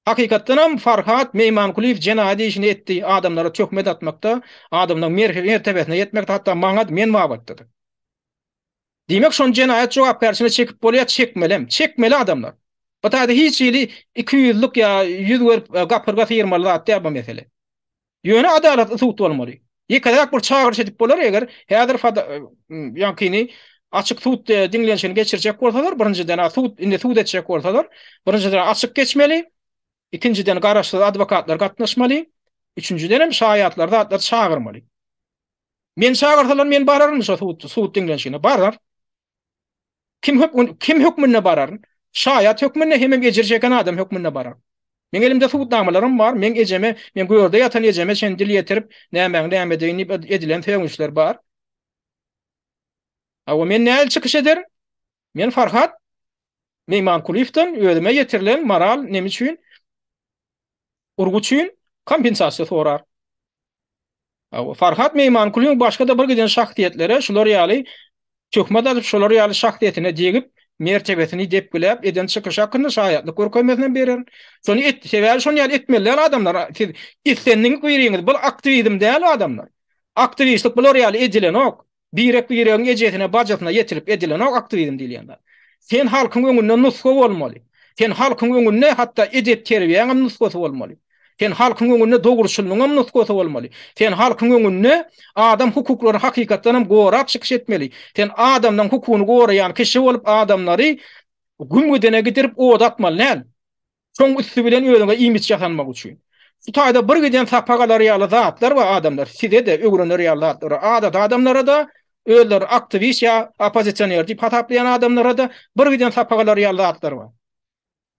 Speaker 1: Hakykatdan hem Farhat Meýmankuliýew jenaýat işini etdi, adamlara töhmet atmakda, adamlaryň mertebesine ýetmekde, hatda maňa men wagtdyr. Diýmek şon jenaýat jogapkärçiligine çekip bolýar, çekmeli adamlar. Bu taýda hiç ýyly 200'luk ýa 100 berip gapyrga firmaly zat diýip bu mesele. Ýöne adalet suwt bolmaly. Ýekadek bir çağırış edip bolar eger häzir ýankyny açyk suwt diňlenşini geçirjek bolsalar, birinjiden suwt indi suwt etjek bolsalar, birinjiden açyk geçmeli, ikinciden garaşly adwokatlar gatnaşmaly, üçüncüden hem şaýatlar zatlar çağırmaly. Men çağırsalar men bararym şu suwt diňlenşine barar. Kim hökmüne barar? Şaýat hökmüne hem geçirjek adam hökmüne barar. Men elimde suwtnamalarym bar, men ejeme, men goýorda ýatan ejeme şen dil ýetirip, näme diýip edilen töwüşler bar. Awa men näme çykyş ederim? Men Farhat Meýmankuliýewden öýdeme ýetirilen moral näme üçin? Urgu üçin kompensasiýa sorar. Awa Farhat Meýmankuliýew başga da bir giden şahsiýetlere şular ýaly töhmet adyp şular ýaly şahsiýetine diýip mertebesini dep bilip eden çykyş hakynda şaýatlyk görkezmesinden berer. Şonu sebäbi şonu ýaly etmeliler adamlar. Siz islendiň goýryňyz, bu aktivizm däl adamlar. Aktivistlik bular ýaly edilen ok. Birek ejetine bajatyna ýetirip edilen ok aktivizm diýilýär. Sen halkyň öňünde nusga bolmaly. Sen halkyň öňünde hatda edep terbiýäň nusgasy bolmaly. Sen halkyň öňünde dogruçylygyň nusgasy bolmaly. Sen halkyň öňünde adam hukuklary hakykatdan hem gorap çykyş etmeli. Sen adamdan hukukyny goraýan kişi bolup adamlary gümgüdene getirip odatmaly. Şoň üstü bilen öňüňe imit ýasanmak üçin. Şu taýda bir giden sapagalar ýaly zatlar we adamlar, size de öwrenler ýaly zatlar, adat adamlara da öýler aktivist ýa opozitsioner diýip hataplayan adamlara da bir giden sapagalar ýaly zatlar bar.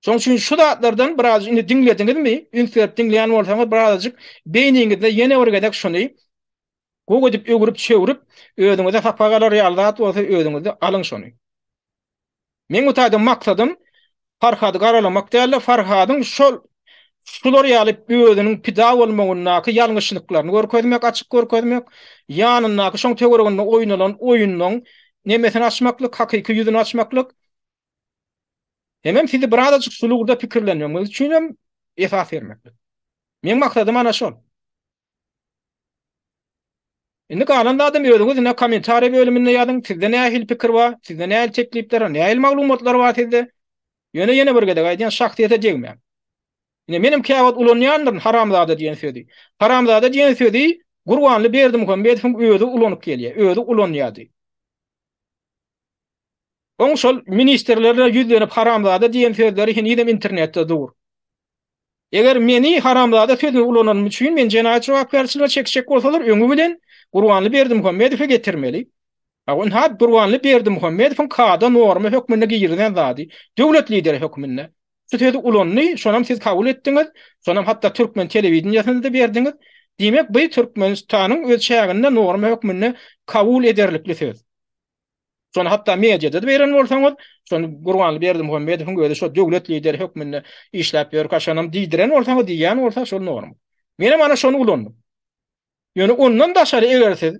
Speaker 1: Şoň üçin şu zatlardan biraz indi dinlediňizmi? Ünsert dinleýän bolsaňyz birazjyk beýniňizde ýene bir gedek şuny gogo diýip öwürip çewürip öýdüňizde sapagalar ýaly zat bolsa öýdüňizde alyň şuny. Men bu taýda maksadym Farhady garalamak däl, Farhadyň şular ýaly öýdüniň pida bolmagynyňky ýalňyşlyklaryny görkezmek, açyk görkezmek, ýanynyňky şoň tegereginde oýnanan oýunlaryň nemesini açmaklyk, hakyky ýüzüni açmaklyk. Hemem sizi birazajyk sulugda pikirlenmemiz üçin hem esas bermeklik. Men maksadym ana şol. Indi galanda adam öýdüňiz ne kommentariýa bölüminde ýazyň, sizde nähil pikir bar, sizde nähil teklipler, nähil maglumatlar bar sizde. Ýöne bir gedek aýdýan şahsiýete degmän. Ine menim käwat ulanýandyr haramzada diýen sözi. Haramzada diýen sözi Gurbanly Berdimuhammedowyň öýüdi ulanyp gelýär, öýüdi ulanýardy. Oň şol ministrlerle ýüzlenip haramzada diýen sözleri hinidem internetde dur. Eger meni haramzada sözü ulananym üçin men jenaýat jogapkärçiligine çekişek bolsalar öňü bilen Gurbanly Berdimuhammedowy getirmeli. Agun ha Gurbanly Berdimuhammedowyň kada norma hökmüne girýän zady, döwlet lideri hökmüne. Şu sözü ulanny, şonam siz kabul etdiňiz, şonam hatda Türkmen telewizionyasynda da berdiňiz. Demek bu Türkmenistanyň öz şäherinde norma hökmüne kabul ederlikli söz. Şonu hatta mediada da beren bolsaňyz, şonu Gurbanly Berdimuhammedowyň öýde şo döwlet lideri hökmünde işläp ber kaşanam diýdiren bolsaňyz, diýýän bolsa şol norma. Menem ana şonu ulandım. Ýöne ondan daşary eger siz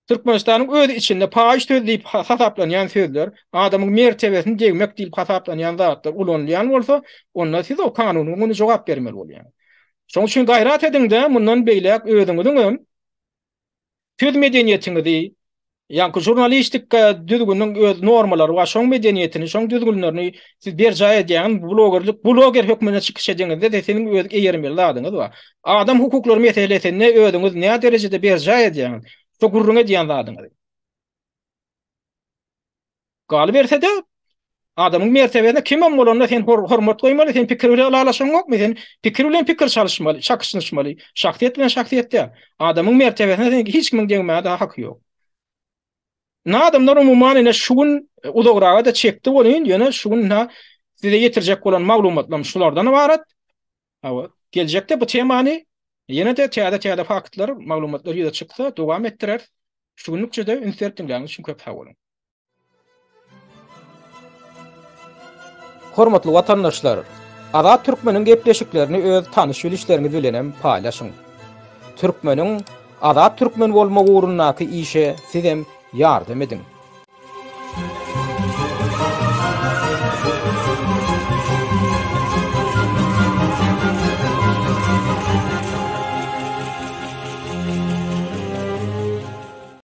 Speaker 1: Türkmenistanyň öz içinde paýyş söz diýip hasaplanýan sözler, adamyň mertebesini degmek diýip hasaplanýan zatlar ulanýan bolsa, onda siz o kanunyň onu jogap bermeli bolýar. Şoň üçin gaýrat ediň-de mundan beýlek özüňiziň hem söz medeniýetinizi, ýa-ni jurnalistik düzgünliň öz normalary we şoň medeniýetini, şoň düzgünlerini siz berjaý edýän bloger hökmüne çykyş edýäňizde de seniň öz eýermeli zadyňyz bar. Adam hukuklary meselesini özüňiz näme derejede berjaý edýän, şo gurrun edýän zadyňyz. Galy berse de adamyň mertebesine kimem bolanda sen hormat goýmaly, sen pikir bilen alaşaň ýokmy, sen pikir bilen pikir çalyşmaly, çakışmaly, şahsiýet bilen şahsiýetde. Adamyň mertebesine sen hiç kimin degmäge haky ýok. Na adamlar umumyň ene şugun udagraga da çekdi bolýan, ýöne şugun size ýetirjek bolan maglumatlar şulardan ibaret. Hawa geljekde bu temany ýene de täze faktlar, maglumatlar ýa-da çyksa dowam etdirer. Şugunlukça da insertdiňler üçin köp sag bolun. Hormatly watandaşlar, Azat Türkmeniň gepleşiklerini öz tanyş bilişleriniz bilen hem paýlaşyň. Türkmeniň Azat Türkmen bolmagy ugrundaky işe sizem ýardam edin.